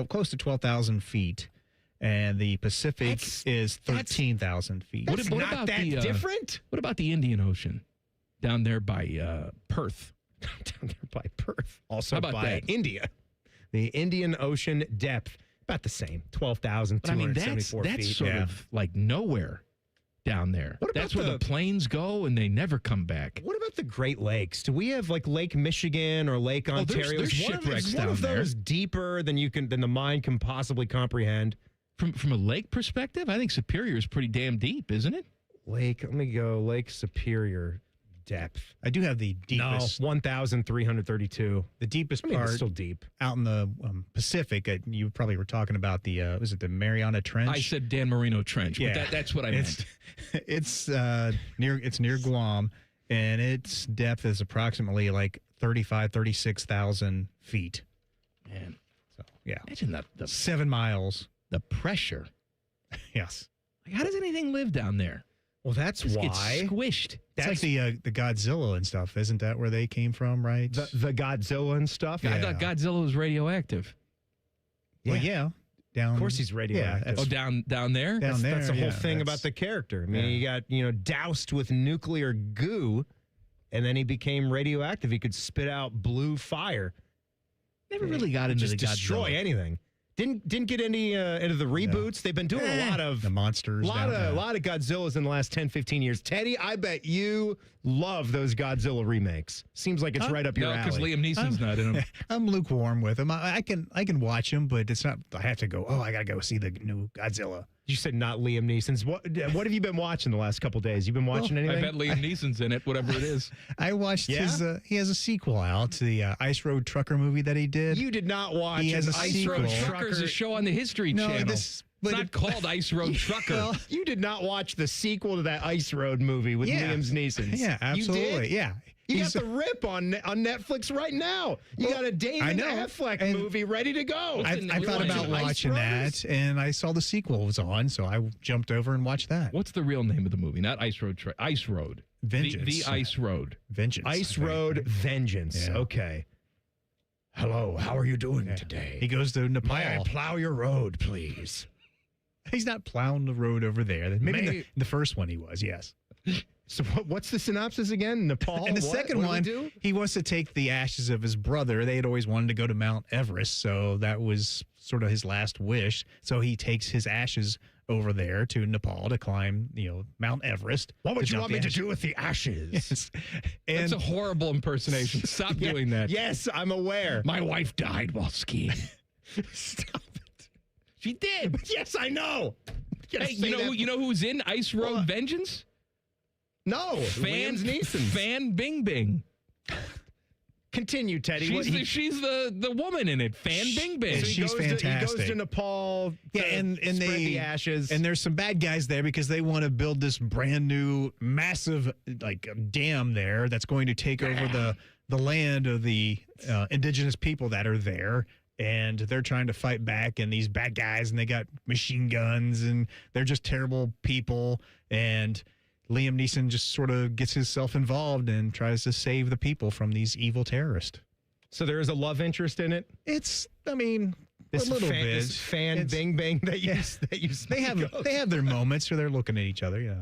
close to 12,000 feet, and the Pacific is 13,000 feet. That's not about that different? What about the Indian Ocean down there by Perth? Down there by Perth. Also How about by that? India. The Indian Ocean depth, about the same, 12,274 But I mean, that's feet. sort of like nowhere down there. That's where the planes go, and they never come back. What about the Great Lakes? Do we have like Lake Michigan or Lake Ontario? there's Is one of- shipwrecks is one down of there. those deeper than the mind can possibly comprehend? From a lake perspective, I think Superior is pretty damn deep, isn't it? Let me go. Lake Superior depth. I do have the deepest. No, 1,332. The deepest I mean, part it's still deep. out in the Pacific. You probably were talking about the was it the Mariana Trench? I said Dan Marino Trench, Yeah. but that's what I meant. It's near Guam, and its depth is approximately like 36,000 feet. Man, so yeah, imagine the 7 miles. The pressure. Yes. Like, how does anything live down there? Well, that's Just why. gets squished. That's like the Godzilla and stuff. Isn't that where they came from, right? The Godzilla and stuff? I thought Godzilla was radioactive. Well, yeah. Down, Of course he's radioactive. Oh, down there? Down there, That's the whole yeah, thing that's- about the character. I mean, he got, doused with nuclear goo, and then he became radioactive. He could spit out blue fire. Never really got into Just the destroy Godzilla. anything. Didn't get any into the reboots. They've been doing a lot of the monsters. a lot of Godzillas in the last 10, 15 years. Teddy, I bet you love those Godzilla remakes. Seems like it's right up your No, because alley. Liam Neeson's not in them. I'm lukewarm with them. I can watch them, but it's not. I have to go. Oh, I gotta go see the new Godzilla. You said not Liam Neeson's. What have you been watching the last couple days? You been watching anything? I bet Liam Neeson's in it, whatever it is. I watched his. He has a sequel out to the Ice Road Trucker movie that he did. You did not watch He has an a Ice sequel. Road Truckers, a show on the History Channel. It's not called Ice Road Trucker. Well, You did not watch the sequel to that Ice Road movie with Yeah. Liam Neeson. Yeah, absolutely. You did? Yeah. You He's- got the rip on Netflix right now. You got a David I know. Affleck And movie ready to go. I thought about watching that, and I saw the sequel was on, so I jumped over and watched that. What's the real name of the movie? Not Ice Road. Ice Road. Vengeance. The Ice Road. Vengeance. Ice Road Vengeance. Yeah. Okay. Hello, how are you doing today? He goes to Nepal. May I plow your road, please? He's not plowing the road over there. Maybe the first one he was, yes. So what's the synopsis again? Nepal? And the What? second What do we one, do? he wants to take the ashes of his brother. They had always wanted to go to Mount Everest, so that was sort of his last wish. So he takes his ashes over there to Nepal to climb, Mount Everest. What would to you dump want the me to ashes. do with the ashes? Yes. That's And a horrible impersonation. Stop doing that. Yes, I'm aware. My wife died while skiing. Stop it. She did. Yes, I know. Hey, you know who's in Ice Road Vengeance? No, Fan Liam Neeson. Fan Bing Bing. Continue, Teddy. She's the woman in it. Fan Bing Bing. And she's He goes fantastic. to Nepal. Yeah, to and spread they the ashes. and there's some bad guys there because they want to build this brand new massive dam there that's going to take over the land of the indigenous people that are there. And they're trying to fight back, and these bad guys, and they got machine guns, and they're just terrible people. And Liam Neeson just sort of gets himself involved and tries to save the people from these evil terrorists. So there is a love interest in it. It's, I mean, This a little fan, bit. This fan It's- Bing Bang that you They have their moments where they're looking at each other,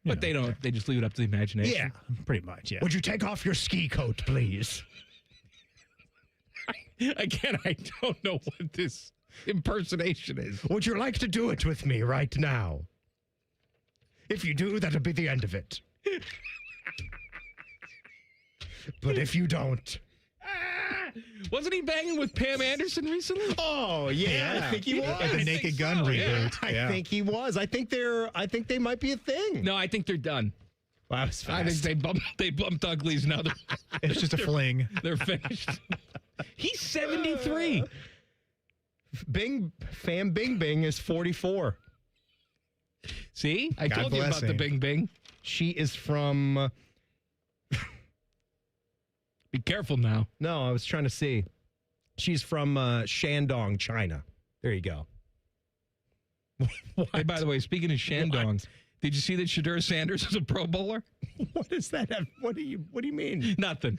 But they don't. They just leave it up to the imagination. Yeah, pretty much. Yeah. Would you take off your ski coat, please? Again, I don't know what this impersonation is. Would you like to do it with me right now? If you do, that'll be the end of it. But if you don't, Wasn't he banging with Pam Anderson recently? Oh, yeah. I think he was. At the Naked Gun reboot. I think he was. I think they might be a thing. No, I think they're done. Wow, that was fast. I think they bumped Uglies now. It's just a fling. They're finished. He's 73. Bing Bing is 44. See? I God told you about the Bing Bing. She is from... Be careful now. No, I was trying to see. She's from Shandong, China. There you go. Hey, by the way, speaking of Shandong, did you see that Shadur Sanders is a Pro Bowler? What does that have? What do you mean? Nothing.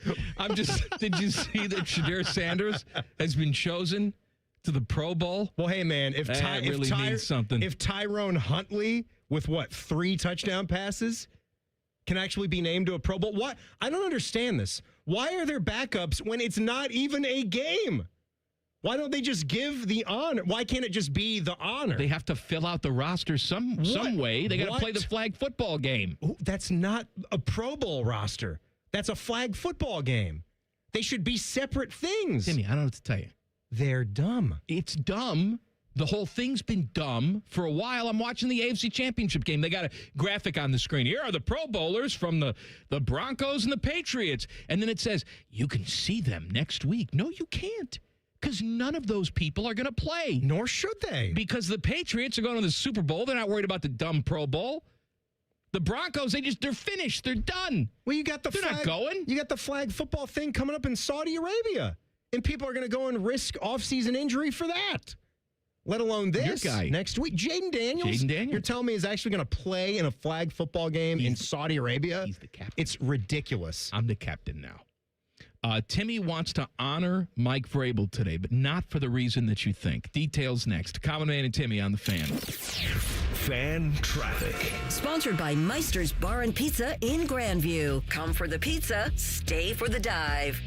Did you see that Shadur Sanders has been chosen to the Pro Bowl? Well, hey, man, if means something. If Tyrone Huntley, with 3 touchdown passes, can actually be named to a Pro Bowl, what? I don't understand this. Why are there backups when it's not even a game? Why don't they just give the honor? Why can't it just be the honor? They have to fill out the roster some way. They got to play the flag football game. That's not a Pro Bowl roster. That's a flag football game. They should be separate things. Timmy, I don't know what to tell you. They're dumb. It's dumb. The whole thing's been dumb for a while. I'm watching the AFC Championship game. They got a graphic on the screen. Here are the Pro Bowlers from the Broncos and the Patriots. And then it says, you can see them next week. No, you can't. Because none of those people are going to play. Nor should they. Because the Patriots are going to the Super Bowl. They're not worried about the dumb Pro Bowl. The Broncos, they're finished. They're done. Well, you got They're not going. You got the flag football thing coming up in Saudi Arabia. And people are going to go and risk off-season injury for that. Let alone this Your guy. next week. Jaden Daniels, you're telling me is actually going to play in a flag football game in Saudi Arabia? He's the captain. It's ridiculous. I'm the captain now. Timmy wants to honor Mike Vrabel today, but not for the reason that you think. Details next. Common Man and Timmy on the Fan. Fan traffic. Sponsored by Meister's Bar and Pizza in Grandview. Come for the pizza, stay for the dive.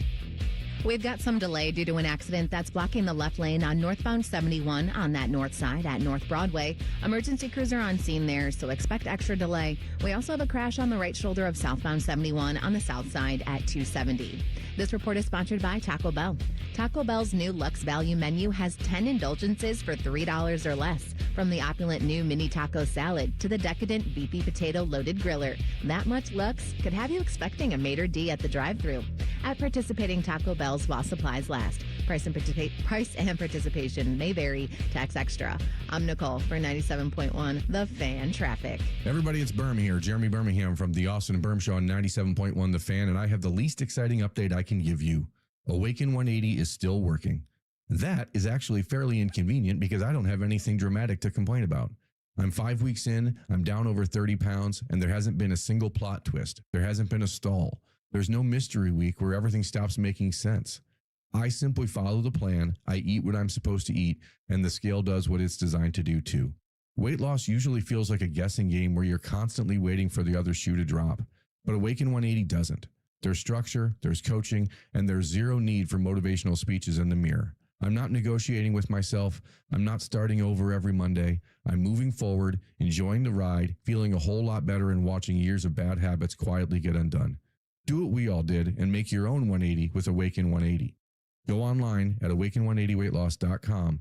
We've got some delay due to an accident that's blocking the left lane on northbound 71 on that north side at North Broadway. Emergency crews are on scene there, so expect extra delay. We also have a crash on the right shoulder of southbound 71 on the south side at 270. This report is sponsored by Taco Bell. Taco Bell's new Lux Value menu has 10 indulgences for $3 or less, from the opulent new mini taco salad to the decadent beefy potato loaded griller. That much Lux could have you expecting a maitre d' at the drive-thru. At participating Taco Bells while supplies last. Price and participation may vary. Tax extra. I'm Nicole for 97.1 The Fan Traffic. Everybody, it's Berm here. Jeremy Birmingham from the Austin and Berm Show on 97.1 The Fan, and I have the least exciting update I can give you. Awaken 180 is still working. That is actually fairly inconvenient because I don't have anything dramatic to complain about. I'm 5 weeks in, I'm down over 30 pounds, and there hasn't been a single plot twist. There hasn't been a stall. There's no mystery week where everything stops making sense. I simply follow the plan, I eat what I'm supposed to eat, and the scale does what it's designed to do too. Weight loss usually feels like a guessing game where you're constantly waiting for the other shoe to drop, but Awaken 180 doesn't. There's structure, there's coaching, and there's zero need for motivational speeches in the mirror. I'm not negotiating with myself. I'm not starting over every Monday. I'm moving forward, enjoying the ride, feeling a whole lot better, and watching years of bad habits quietly get undone. Do what we all did and make your own 180 with Awaken 180. Go online at awaken180weightloss.com,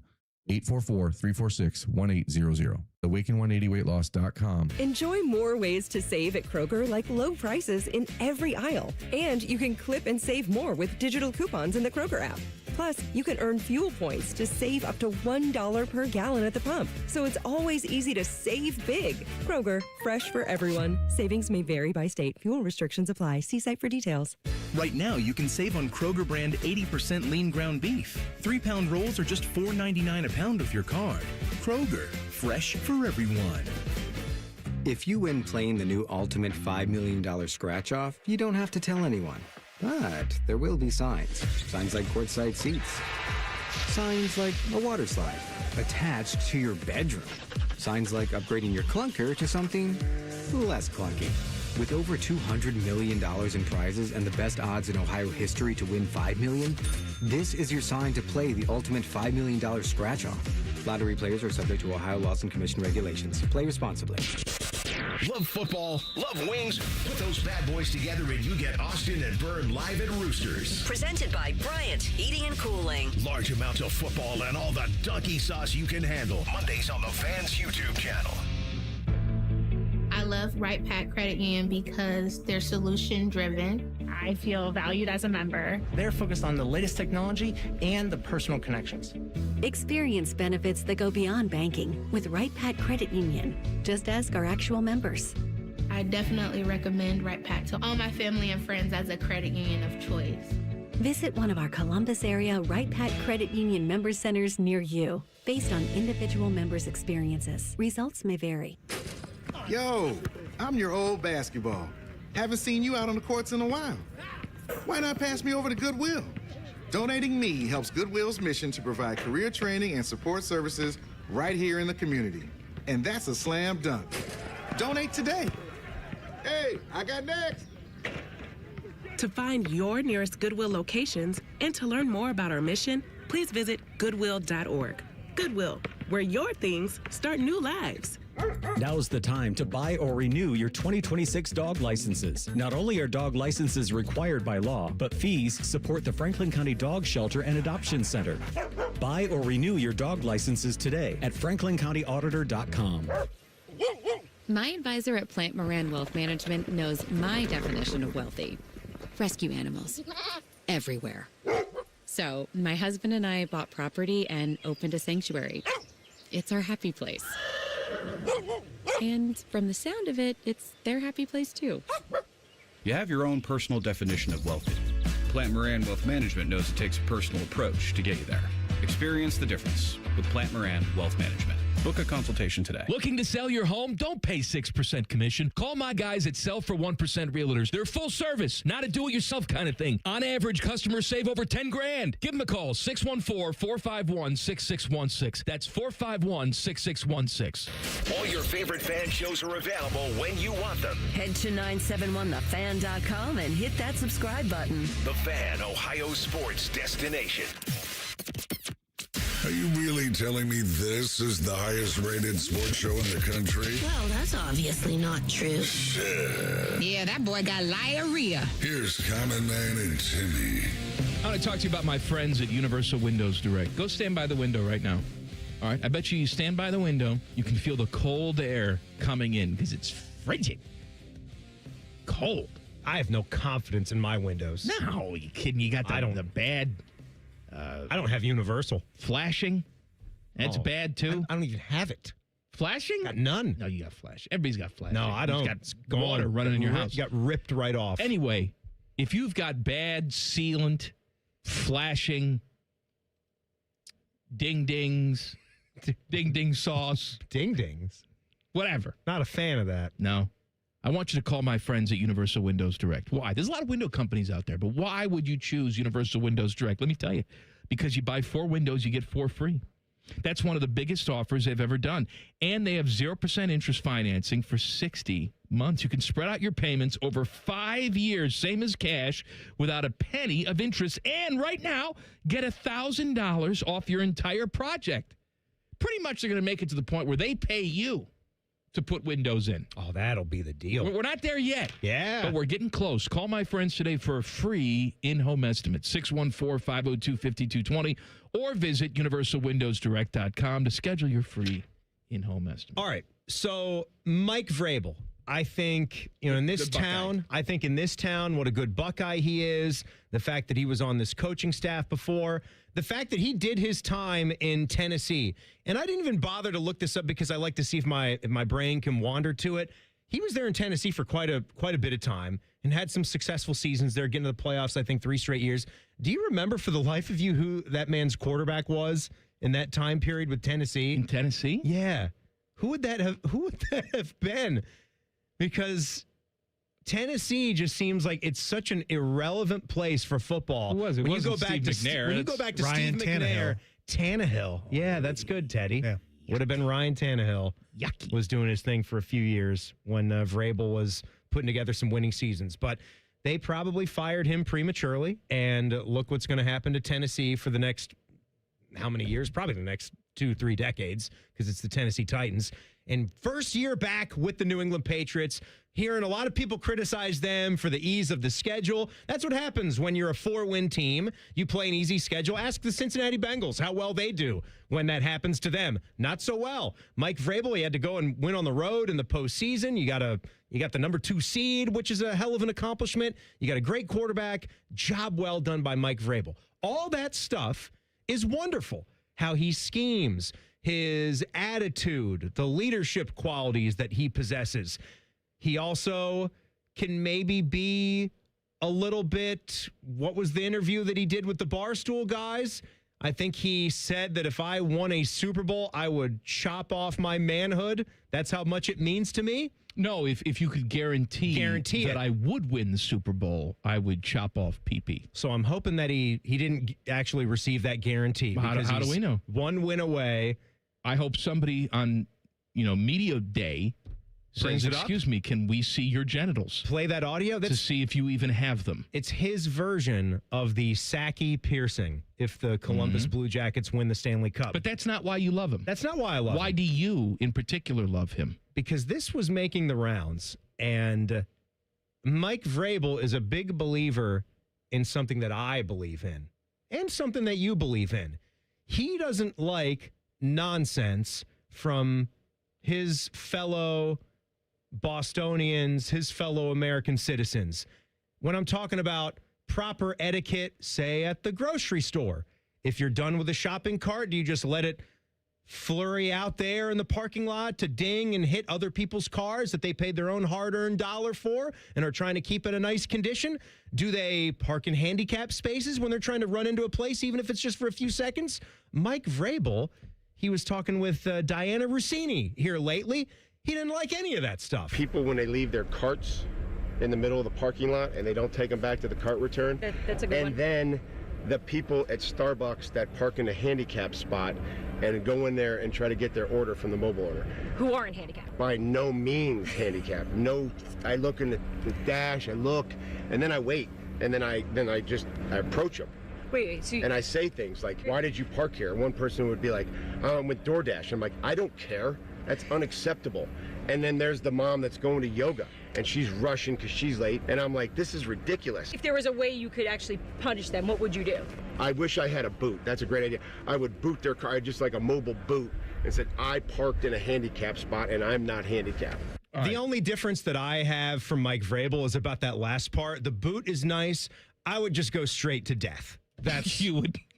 844-346-1800. Awaken180weightloss.com. Enjoy more ways to save at Kroger, like low prices in every aisle. And you can clip and save more with digital coupons in the Kroger app. Plus, you can earn fuel points to save up to $1 per gallon at the pump. So it's always easy to save big. Kroger, fresh for everyone. Savings may vary by state. Fuel restrictions apply. See site for details. Right now, you can save on Kroger brand 80% lean ground beef. 3-pound rolls are just $4.99 a pound with your card. Kroger, fresh for everyone. If you win playing the new Ultimate $5 million scratch-off, you don't have to tell anyone. But there will be signs. Signs like courtside seats. Signs like a water slide attached to your bedroom. Signs like upgrading your clunker to something less clunky. With over $200 million in prizes and the best odds in Ohio history to win $5 million, this is your sign to play the Ultimate $5 million scratch-off. Lottery players are subject to Ohio laws and commission regulations. Play responsibly. Love football, love wings. Put those bad boys together and you get Austin and Byrne live at Roosters. Presented by Bryant Heating and Cooling. Large amounts of football and all the donkey sauce you can handle. Mondays on the Fans YouTube channel. I love Right Pack Credit Union because they're solution driven. I feel valued as a member. They're focused on the latest technology and the personal connections. Experience benefits that go beyond banking with Right Pack Credit Union. Just ask our actual members. I definitely recommend Right Pack to all my family and friends as a credit union of choice. Visit one of our Columbus area Right Pack Credit Union member centers near you. Based on individual members' experiences, results may vary. Yo, I'm your old basketball. Haven't seen you out on the courts in a while. Why not pass me over to Goodwill? Donating me helps Goodwill's mission to provide career training and support services right here in the community. And that's a slam dunk. Donate today. Hey, I got next. To find your nearest Goodwill locations and to learn more about our mission, please visit goodwill.org. Goodwill, where your things start new lives. Now's the time to buy or renew your 2026 dog licenses. Not only are dog licenses required by law, but fees support the Franklin County Dog Shelter and Adoption Center. Buy or renew your dog licenses today at franklincountyauditor.com. My advisor at Plant Moran Wealth Management knows my definition of wealthy. Rescue animals. Everywhere. So, my husband and I bought property and opened a sanctuary. It's our happy place. And from the sound of it, it's their happy place too. You have your own personal definition of wealthy. Plant Moran Wealth Management knows it takes a personal approach to get you there. Experience the difference with Plant Moran Wealth Management. Book a consultation today. Looking to sell your home? Don't pay 6% commission. Call my guys at Sell for 1% Realtors. They're full service, not a do-it-yourself kind of thing. On average, customers save over $10,000. Give them a call, 614-451-6616. That's 451-6616. All your favorite fan shows are available when you want them. Head to 971thefan.com and hit that subscribe button. The Fan, Ohio sports destination. Are you really telling me this is the highest rated sports show in the country? Well, that's obviously not true. Shit. Yeah, that boy got diarrhea. Here's Common Man and Timmy. I want to talk to you about my friends at Universal Windows Direct. Go stand by the window right now. All right, I bet you stand by the window, you can feel the cold air coming in because it's frigid. Cold. I have no confidence in my windows. No, you kidding? You got the bad... I don't have Universal. Flashing? That's bad, too? I don't even have it. Flashing? Got none. No, you got flash. Everybody's got flash. No, I don't. Got water running in your house. Got ripped right off. Anyway, if you've got bad sealant, flashing, ding-dings, ding-ding sauce. Ding-dings? Whatever. Not a fan of that. No. I want you to call my friends at Universal Windows Direct. Why? There's a lot of window companies out there, but why would you choose Universal Windows Direct? Let me tell you. Because you buy 4 windows, you get 4 free. That's one of the biggest offers they've ever done. And they have 0% interest financing for 60 months. You can spread out your payments over 5 years, same as cash, without a penny of interest. And right now, get $1,000 off your entire project. Pretty much they're going to make it to the point where they pay you to put windows in. Oh, that'll be the deal. We're not there yet. Yeah. But we're getting close. Call my friends today for a free in-home estimate, 614-502-5220, or visit universalwindowsdirect.com to schedule your free in-home estimate. All right. So Mike Vrabel, I think, in this town, what a good Buckeye he is, the fact that he was on this coaching staff before, the fact that he did his time in Tennessee. And I didn't even bother to look this up because I like to see if my brain can wander to it. He was there in Tennessee for quite a bit of time and had some successful seasons there, getting to the playoffs, I think 3 straight years. Do you remember for the life of you who that man's quarterback was in that time period with Tennessee? In Tennessee? Yeah. Who would that have been? Because Tennessee just seems like it's such an irrelevant place for football. It was. It wasn't Steve McNair. When you go back to Ryan Steve McNair, Tannehill. Yeah, that's good, Teddy. Yeah. Would have been Ryan Tannehill. Yucky. Was doing his thing for a few years when Vrabel was putting together some winning seasons. But they probably fired him prematurely, and look what's going to happen to Tennessee for the next how many years? Probably the next 2-3 decades, because it's the Tennessee Titans. And first year back with the New England Patriots, hearing a lot of people criticize them for the ease of the schedule. That's what happens when you're a 4-win team. You play an easy schedule. Ask the Cincinnati Bengals how well they do when that happens to them. Not so well. Mike Vrabel, he had to go and win on the road in the postseason. You got the number 2 seed, which is a hell of an accomplishment. You got a great quarterback. Job well done by Mike Vrabel. All that stuff is wonderful. How he schemes, his attitude, the leadership qualities that he possesses. He also can maybe be a little bit, what was the interview that he did with the Barstool guys? I think he said that if I won a Super Bowl, I would chop off my manhood. That's how much it means to me. No, if you could guarantee that I would win the Super Bowl, I would chop off PP. So I'm hoping that he didn't actually receive that guarantee. How do we know? One win away. I hope somebody on, media day says, excuse me, can we see your genitals? Play that audio to see if you even have them. It's his version of the Sackey piercing if the Columbus Blue Jackets win the Stanley Cup. But that's not why you love him. That's not why I love him. Why do you, in particular, love him? Because this was making the rounds, and Mike Vrabel is a big believer in something that I believe in and something that you believe in. He doesn't like nonsense from his fellow Bostonians, his fellow American citizens. When I'm talking about proper etiquette, say at the grocery store, if you're done with a shopping cart, do you just let it flurry out there in the parking lot to ding and hit other people's cars that they paid their own hard-earned dollar for and are trying to keep in a nice condition? Do they park in handicap spaces when they're trying to run into a place, even if it's just for a few seconds? Mike Vrabel, he was talking with Diana Rossini here lately. He didn't like any of that stuff. People, when they leave their carts in the middle of the parking lot and they don't take them back to the cart return. That's a good one. And then the people at Starbucks that park in a handicap spot and go in there and try to get their order from the mobile order. Who aren't handicapped? By no means handicapped. No, I look in the dash, I look, and then I wait. And then I approach them. Wait, so and I say things like, why did you park here? And one person would be like, oh, I'm with DoorDash. I'm like, I don't care. That's unacceptable. And then there's the mom that's going to yoga and she's rushing because she's late. And I'm like, this is ridiculous. if there was a way you could actually punish them, what would you do? I wish I had a boot. That's a great idea. I would boot their car, just like a mobile boot, and said, I parked in a handicap spot and I'm not handicapped. The only difference that I have from Mike Vrabel is about that last part. The boot is nice. I would just go straight to death.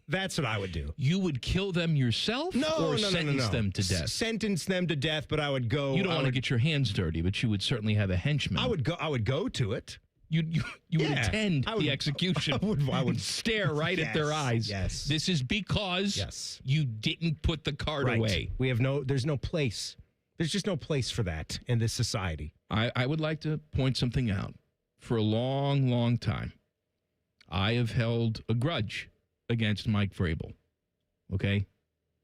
That's what I would do. You would kill them yourself? No, sentence them to death? Sentence them to death, but I would go. You don't want to get your hands dirty, but you would certainly have a henchman. I would go to it. You would attend the execution. I would stare right at their eyes. Yes. This is because you didn't put the card away. There's no place. There's just no place for that in this society. I would like to point something out. For a long, long time, I have held a grudge against Mike Vrabel. Okay?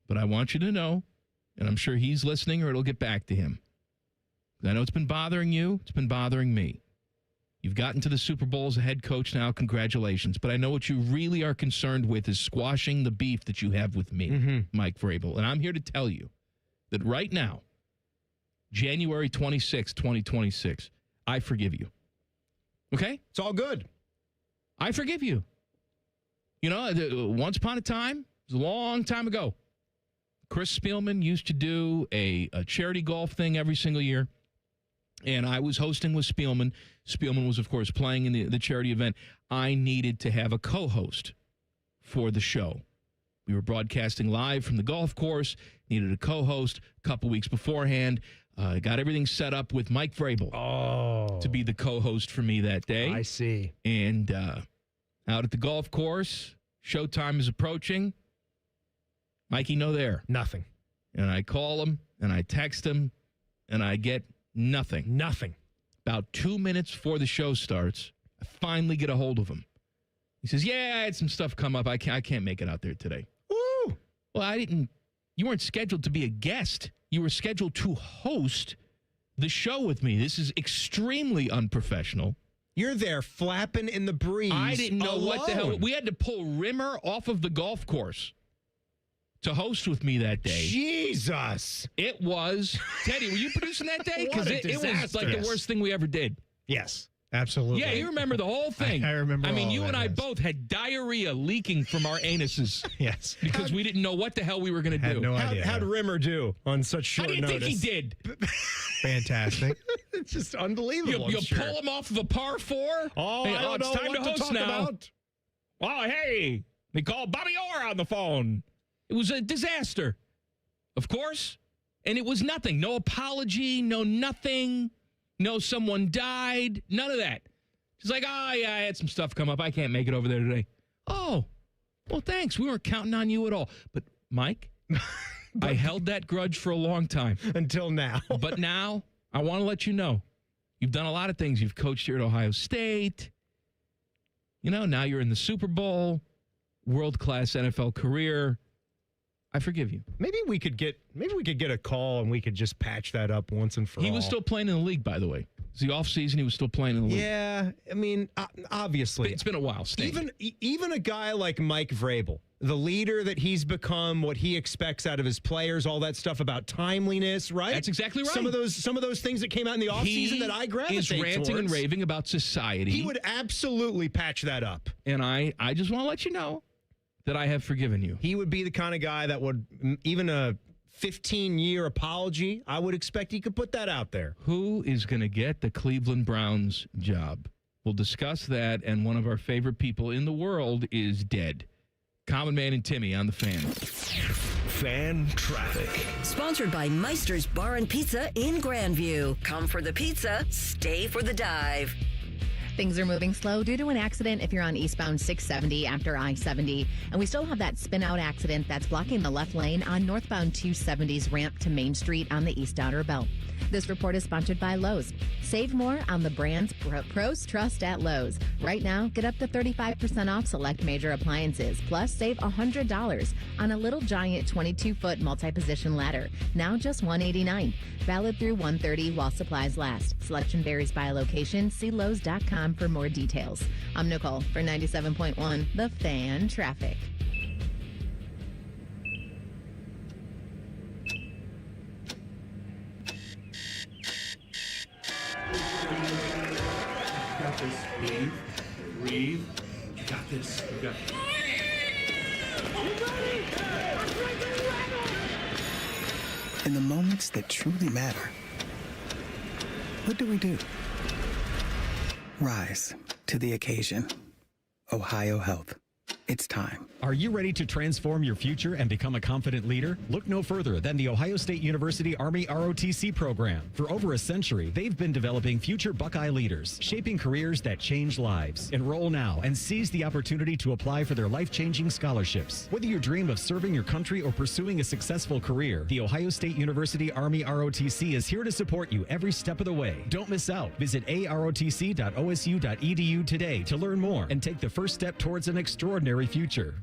But I want you to know, and I'm sure he's listening or it'll get back to him. I know it's been bothering you. It's been bothering me. You've gotten to the Super Bowl as a head coach now. Congratulations. But I know what you really are concerned with is squashing the beef that you have with me, Mike Vrabel. And I'm here to tell you that right now, January 26, 2026, I forgive you. Okay? It's all good. I forgive you. You know, once upon a time, it was a long time ago, Chris Spielman used to do a charity golf thing every single year. And I was hosting with Spielman. Spielman was, of course, playing in the charity event. I needed to have a co-host for the show. We were broadcasting live from the golf course, needed a co-host a couple weeks beforehand. Got everything set up with Mike Vrabel to be the co-host for me that day. I see. And out at the golf course, showtime is approaching. Mikey, no there. Nothing. And I call him, and I text him, and I get nothing. Nothing. About 2 minutes before the show starts, I finally get a hold of him. He says, yeah, I had some stuff come up. I can't make it out there today. Woo! Well, you weren't scheduled to be a guest. You were scheduled to host the show with me. This is extremely unprofessional. You're there flapping in the breeze. I didn't know alone. what the hell. We had to pull Rimmer off of the golf course. to host with me that day. Jesus. It was, Teddy, were you producing that day? What a it was disaster. like the worst thing we ever did. Yes, absolutely. Yeah, you remember the whole thing. I remember I mean, all you of and it, I yes. both had diarrhea leaking from our anuses. Yes. Because we didn't know what the hell we were going to do. Had no idea. How'd Rimmer do on such How short do you notice? think he did? Fantastic. It's just unbelievable. You pull him off of a par 4? Oh, Hey, I don't it's know time what to to host talk now. about. Oh, hey, they called Bobby Orr on the phone. It was a disaster, of course. And it was nothing. No apology, no nothing. No someone died. None of that. She's like, oh, yeah, I had some stuff come up. I can't make it over there today. Oh, well, thanks. We weren't counting on you at all. But, Mike, I held that grudge for a long time. Until now. But now, I want to let you know, you've done a lot of things. You've coached here at Ohio State. You know, now you're in the Super Bowl, world-class NFL career. I forgive you. Maybe we could get a call and we could just patch that up once and for all. He was still playing in the league, by the way. It's the off season. He was still playing in the league. Yeah, I mean, obviously. It's been a while. Stan. Even a guy like Mike Vrabel, the leader that he's become, what he expects out of his players, all that stuff about timeliness, right? That's exactly right. Some of those things that came out in the offseason that I gravitate He's ranting towards. and raving about society. He would absolutely patch that up. And I just want to let you know that I have forgiven you. He would be the kind of guy that would, even a 15-year apology, I would expect he could put that out there. Who is going to get the Cleveland Browns job? We'll discuss that, and one of our favorite people in the world is dead. Common Man and Timmy on the Fan. Fan traffic. Sponsored by Meister's Bar and Pizza in Grandview. Come for the pizza, stay for the dive. Things are moving slow due to an accident if you're on eastbound 670 after I-70. And we still have that spin-out accident that's blocking the left lane on northbound 270's ramp to Main Street on the East Outer Belt. This report is sponsored by Lowe's. Save more on the brands pros trust at Lowe's. Right now, get up to 35% off select major appliances. Plus, save $100 on a Little Giant 22-foot multi-position ladder. Now just $189. Valid through 1/30 while supplies last. Selection varies by location. See Lowe's.com for more details. I'm Nicole for 97.1 The Fan Traffic. Got this. Breathe. You got this. You got this. In the moments that truly matter, what do? Rise to the occasion. Ohio Health. It's time. Are you ready to transform your future and become a confident leader? Look no further than the Ohio State University Army ROTC program. For over a century, they've been developing future Buckeye leaders, shaping careers that change lives. Enroll now and seize the opportunity to apply for their life-changing scholarships. Whether you dream of serving your country or pursuing a successful career, the Ohio State University Army ROTC is here to support you every step of the way. Don't miss out. Visit arotc.osu.edu today to learn more and take the first step towards an extraordinary future.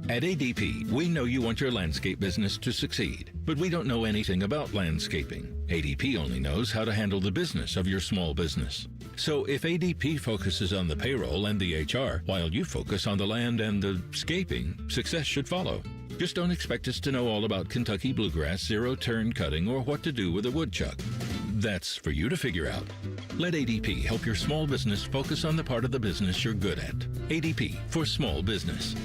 At ADP, we know you want your landscape business to succeed, but we don't know anything about landscaping. ADP only knows how to handle the business of your small business. So if ADP focuses on the payroll and the HR, while you focus on the land and the scaping, success should follow. Just don't expect us to know all about Kentucky bluegrass, zero-turn cutting, or what to do with a woodchuck. That's for you to figure out. Let ADP help your small business focus on the part of the business you're good at. ADP for small business.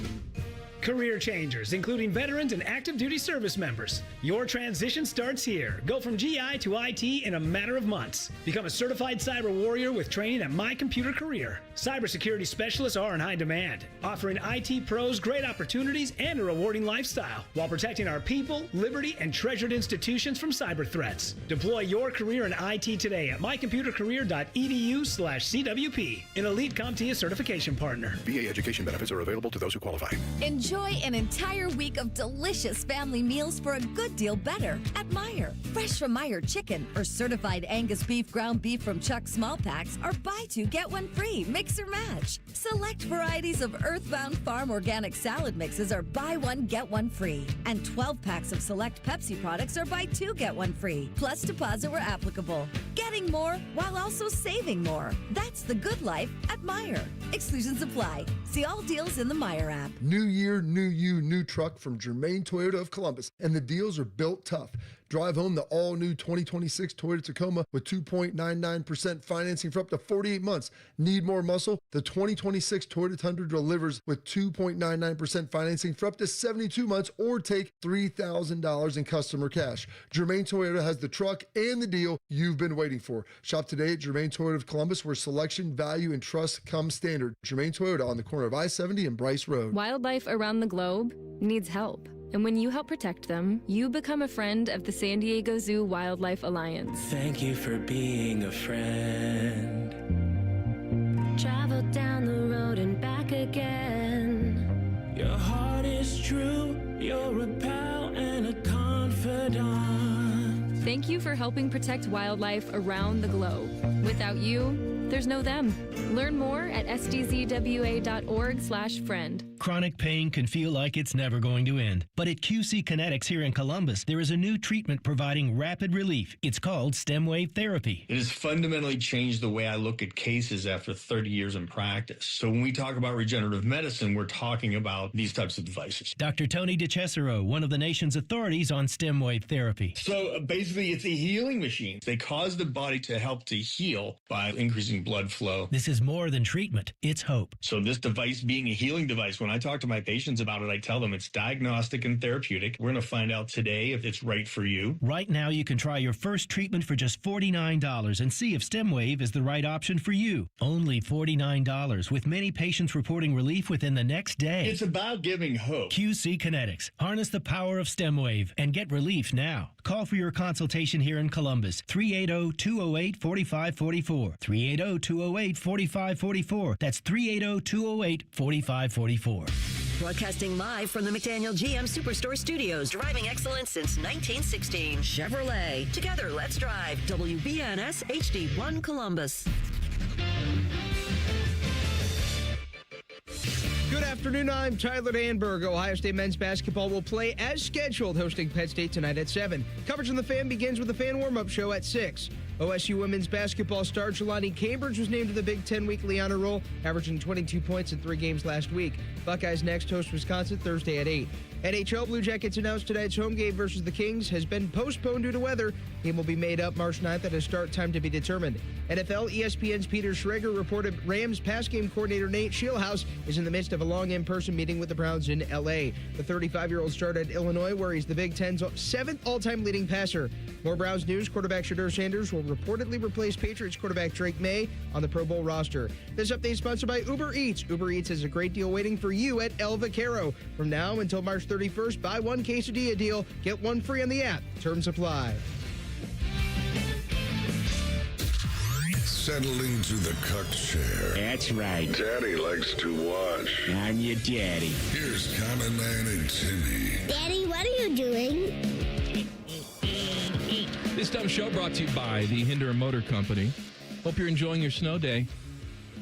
Career changers, including veterans and active duty service members. Your transition starts here. Go from GI to IT in a matter of months. Become a certified cyber warrior with training at My Computer Career. Cybersecurity specialists are in high demand, offering IT pros great opportunities and a rewarding lifestyle while protecting our people, liberty, and treasured institutions from cyber threats. Deploy your career in IT today at mycomputercareer.edu/CWP, an elite CompTIA certification partner. VA education benefits are available to those who qualify. Enjoy an entire week of delicious family meals for a good deal better at Meijer. Fresh from Meijer chicken or certified Angus beef ground beef from Chuck small packs are buy two, get one free, mix or match. Select varieties of Earthbound Farm organic salad mixes are buy one, get one free. And 12 packs of select Pepsi products are buy two, get one free. Plus deposit where applicable. Getting more while also saving more. That's the good life at Meijer. Exclusions apply. See all deals in the Meijer app. New Year, your new truck from Germain Toyota of Columbus, and the deals are built tough. Drive home the all-new 2026 Toyota Tacoma with 2.99% financing for up to 48 months. Need more muscle? The 2026 Toyota Tundra delivers with 2.99% financing for up to 72 months, or take $3,000 in customer cash. Germain Toyota has the truck and the deal you've been waiting for. Shop today at Germain Toyota of Columbus, where selection, value, and trust come standard. Germain Toyota on the corner of I-70 and Bryce Road. Wildlife around the globe needs help. And when you help protect them, you become a friend of the San Diego Zoo Wildlife Alliance. Thank you for being a friend. Travel down the road and back again. Your heart is true, you're a pal and a confidant. Thank you for helping protect wildlife around the globe. Without you, there's no them. Learn more at sdzwa.org/friend. Chronic pain can feel like it's never going to end. But at QC Kinetics here in Columbus, there is a new treatment providing rapid relief. It's called stem wave therapy. It has fundamentally changed the way I look at cases after 30 years in practice. So when we talk about regenerative medicine, we're talking about these types of devices. Dr. Tony DeCesaro, one of the nation's authorities on stem wave therapy. So basically, it's a healing machine. They cause the body to help to heal by increasing blood flow. This is more than treatment. It's hope. So this device being a healing device, when I talk to my patients about it, I tell them it's diagnostic and therapeutic. We're going to find out today if it's right for you. Right now, you can try your first treatment for just $49 and see if StemWave is the right option for you. Only $49, with many patients reporting relief within the next day. It's about giving hope. QC Kinetics. Harness the power of StemWave and get relief now. Call for your consultation here in Columbus. 380-208-4544. 380-208-4544. That's 380-208-4544. Broadcasting live from the McDaniel GM Superstore Studios. Driving excellence since 1916. Chevrolet. Together, let's drive. WBNS HD1 Columbus. Good afternoon, I'm Tyler Danberg. Ohio State men's basketball will play as scheduled, hosting Penn State tonight at 7. Coverage on the Fan begins with the Fan warm-up show at 6. OSU women's basketball star Jelani Cambridge was named to the Big Ten Weekly Honor Roll, averaging 22 points in 3 games last week. Buckeyes next host Wisconsin Thursday at 8. NHL Blue Jackets announced tonight's home game versus the Kings has been postponed due to weather. Game will be made up March 9th at a start time to be determined. NFL, ESPN's Peter Schrager reported Rams pass game coordinator Nate Scheelhaus is in the midst of a long in-person meeting with the Browns in L.A. The 35-year-old started at Illinois, where he's the Big Ten's 7th all-time leading passer. More Browns news, quarterback Shedeur Sanders will reportedly replace Patriots quarterback Drake May on the Pro Bowl roster. This update is sponsored by Uber Eats. Uber Eats has a great deal waiting for you at El Vaquero. From now until March 31st, buy one quesadilla deal, get one free on the app. Terms apply. Settle into the cuck chair. That's right. Daddy likes to watch. I'm your daddy. Here's Common Man and Timmy. Daddy, what are you doing? This dumb show brought to you by the Hinder Motor Company. Hope you're enjoying your snow day.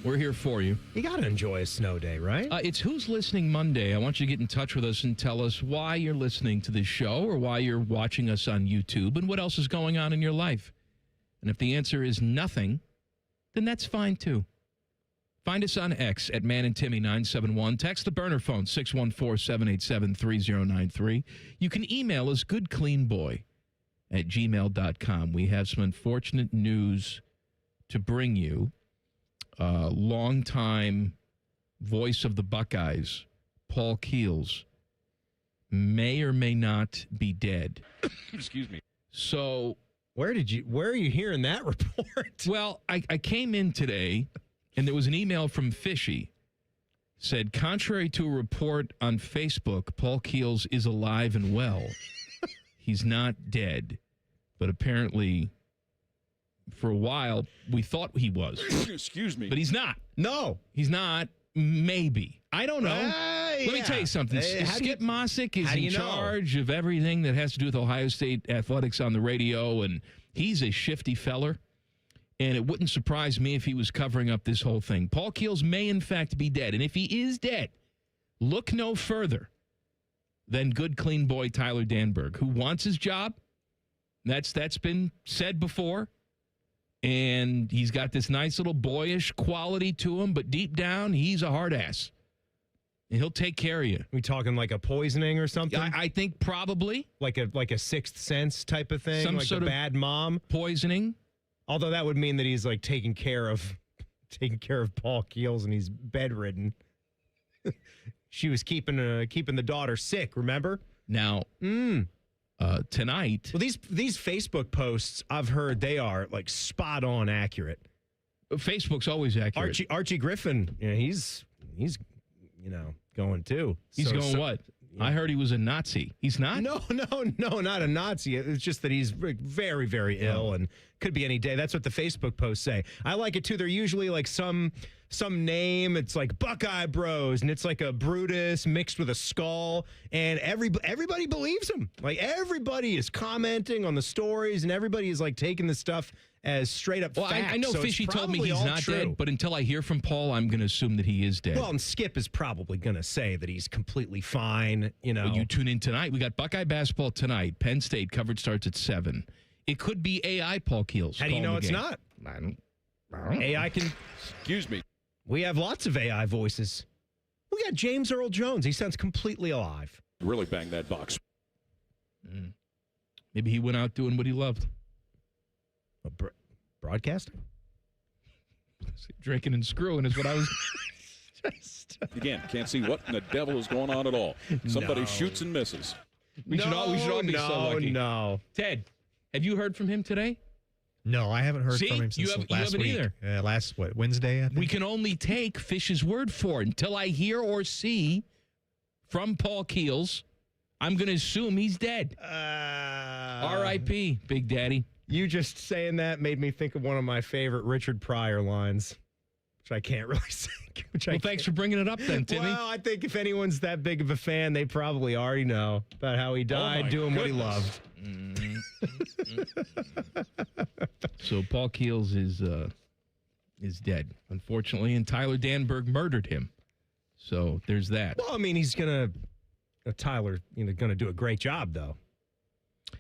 We're here for you. You got to enjoy a snow day, right? It's Who's Listening Monday. I want you to get in touch with us and tell us why you're listening to this show or why you're watching us on YouTube and what else is going on in your life. And if the answer is nothing, then that's fine too. Find us on X at Man and Timmy 971. Text the burner phone 614-787-3093. You can email us goodcleanboy@gmail.com. We have some unfortunate news to bring you. Longtime voice of the Buckeyes, Paul Keels, may or may not be dead. Excuse me. So where are you hearing that report? Well, I came in today and there was an email from Fishy. Said, contrary to a report on Facebook, Paul Keels is alive and well. He's not dead, but apparently for a while, we thought he was. Excuse me. But he's not. No. He's not. Maybe. I don't know. Let me tell you something. Skip Mossick is in charge of everything that has to do with Ohio State athletics on the radio, and he's a shifty feller. And it wouldn't surprise me if he was covering up this whole thing. Paul Keels may, in fact, be dead. And if he is dead, look no further than good, clean boy Tyler Danberg, who wants his job. That's been said before. And he's got this nice little boyish quality to him, but deep down, he's a hard ass. And he'll take care of you. We talking like a poisoning or something? I think probably. Like a Sixth Sense type of thing? Some like sort the of bad mom? Poisoning. Although that would mean that he's like taking care of Paul Keels and he's bedridden. She was keeping the daughter sick, remember? Now, tonight. Well, these Facebook posts, I've heard they are like spot on accurate. Facebook's always accurate. Archie Griffin, he's going too. He's going what? Yeah. I heard he was a Nazi. He's not? No, not a Nazi. It's just that he's very, very ill and could be any day. That's what the Facebook posts say. I like it, too. They're usually like some name. It's like Buckeye Bros, and it's like a Brutus mixed with a skull, and everybody believes him. Like, everybody is commenting on the stories, and everybody is like taking the stuff as straight up facts. I know Fishy told me he's not dead, but until I hear from Paul, I'm going to assume that he is dead. Well, and Skip is probably going to say that he's completely fine, Well, you tune in tonight. We got Buckeye basketball tonight. Penn State coverage starts at 7. It could be AI Paul Keels. How do you know it's not? I don't know. AI can... Excuse me. We have lots of AI voices. We got James Earl Jones. He sounds completely alive. Really bang that box. Maybe he went out doing what he loved. Broadcasting? Drinking and screwing is what I was... Again, can't see what in the devil is going on at all. Somebody shoots and misses. We should all be so lucky. No. Ted, have you heard from him today? No, I haven't heard from him since last week. Either. Last Wednesday, I think. We can only take Fish's word for it. Until I hear or see from Paul Keels, I'm going to assume he's dead. R.I.P., Big Daddy. You just saying that made me think of one of my favorite Richard Pryor lines, which I can't really say. Thanks for bringing it up then, Timmy. Well, I think if anyone's that big of a fan, they probably already know about how he died doing what he loved. So Paul Keels is dead, unfortunately, and Tyler Danberg murdered him. So there's that. Well, I mean, Tyler, gonna do a great job, though.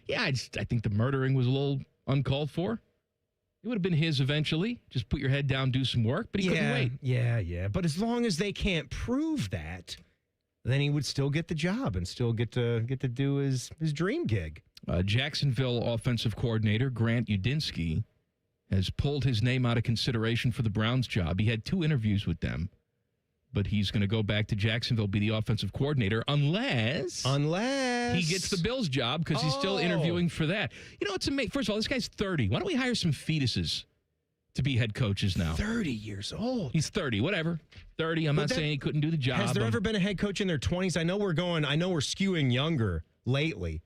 Yeah, I think the murdering was a little uncalled for. It would have been his eventually. Just put your head down, do some work, but he couldn't wait. Yeah. But as long as they can't prove that, then he would still get the job and still get to do his dream gig. Jacksonville offensive coordinator Grant Udinski has pulled his name out of consideration for the Browns job. He had 2 interviews with them, but he's going to go back to Jacksonville, be the offensive coordinator, unless he gets the Bills job, because he's still interviewing for that. It's amazing. First of all, this guy's 30. Why don't we hire some fetuses to be head coaches now? 30 years old. He's 30, whatever. 30. I'm not saying he couldn't do the job. Has there ever been a head coach in their 20s? I know we're skewing younger lately.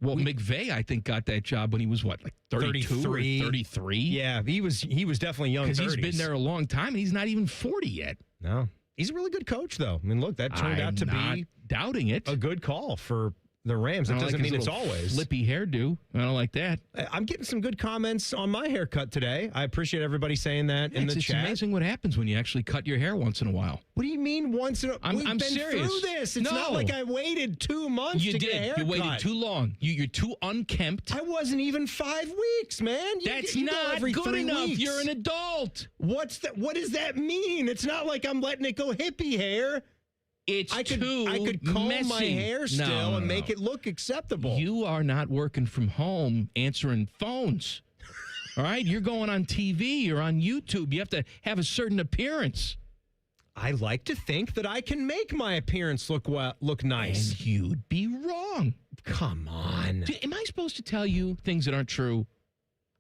Well, McVay, I think, got that job when he was, 32 or 33? Yeah, he was definitely young 30s. Because he's been there a long time, and he's not even 40 yet. No. He's a really good coach, though. I mean, look, that turned out to be doubting it. A good call for the Rams. That doesn't mean it's always. Flippy hairdo. I don't like that. I'm getting some good comments on my haircut today. I appreciate everybody saying that in the chat. It's amazing what happens when you actually cut your hair once in a while. What do you mean once in a while? We've been serious. through this. It's not like I waited 2 months to get a haircut. You waited too long. You're too unkempt. I wasn't even 5 weeks, man. That's not good enough. Weeks. You're an adult. What does that mean? It's not like I'm letting it go hippie hair. I could comb messy. my hair still and make it look acceptable. You are not working from home answering phones. All right? You're going on TV. You're on YouTube. You have to have a certain appearance. I like to think that I can make my appearance look nice. And you'd be wrong. Come on. Am I supposed to tell you things that aren't true?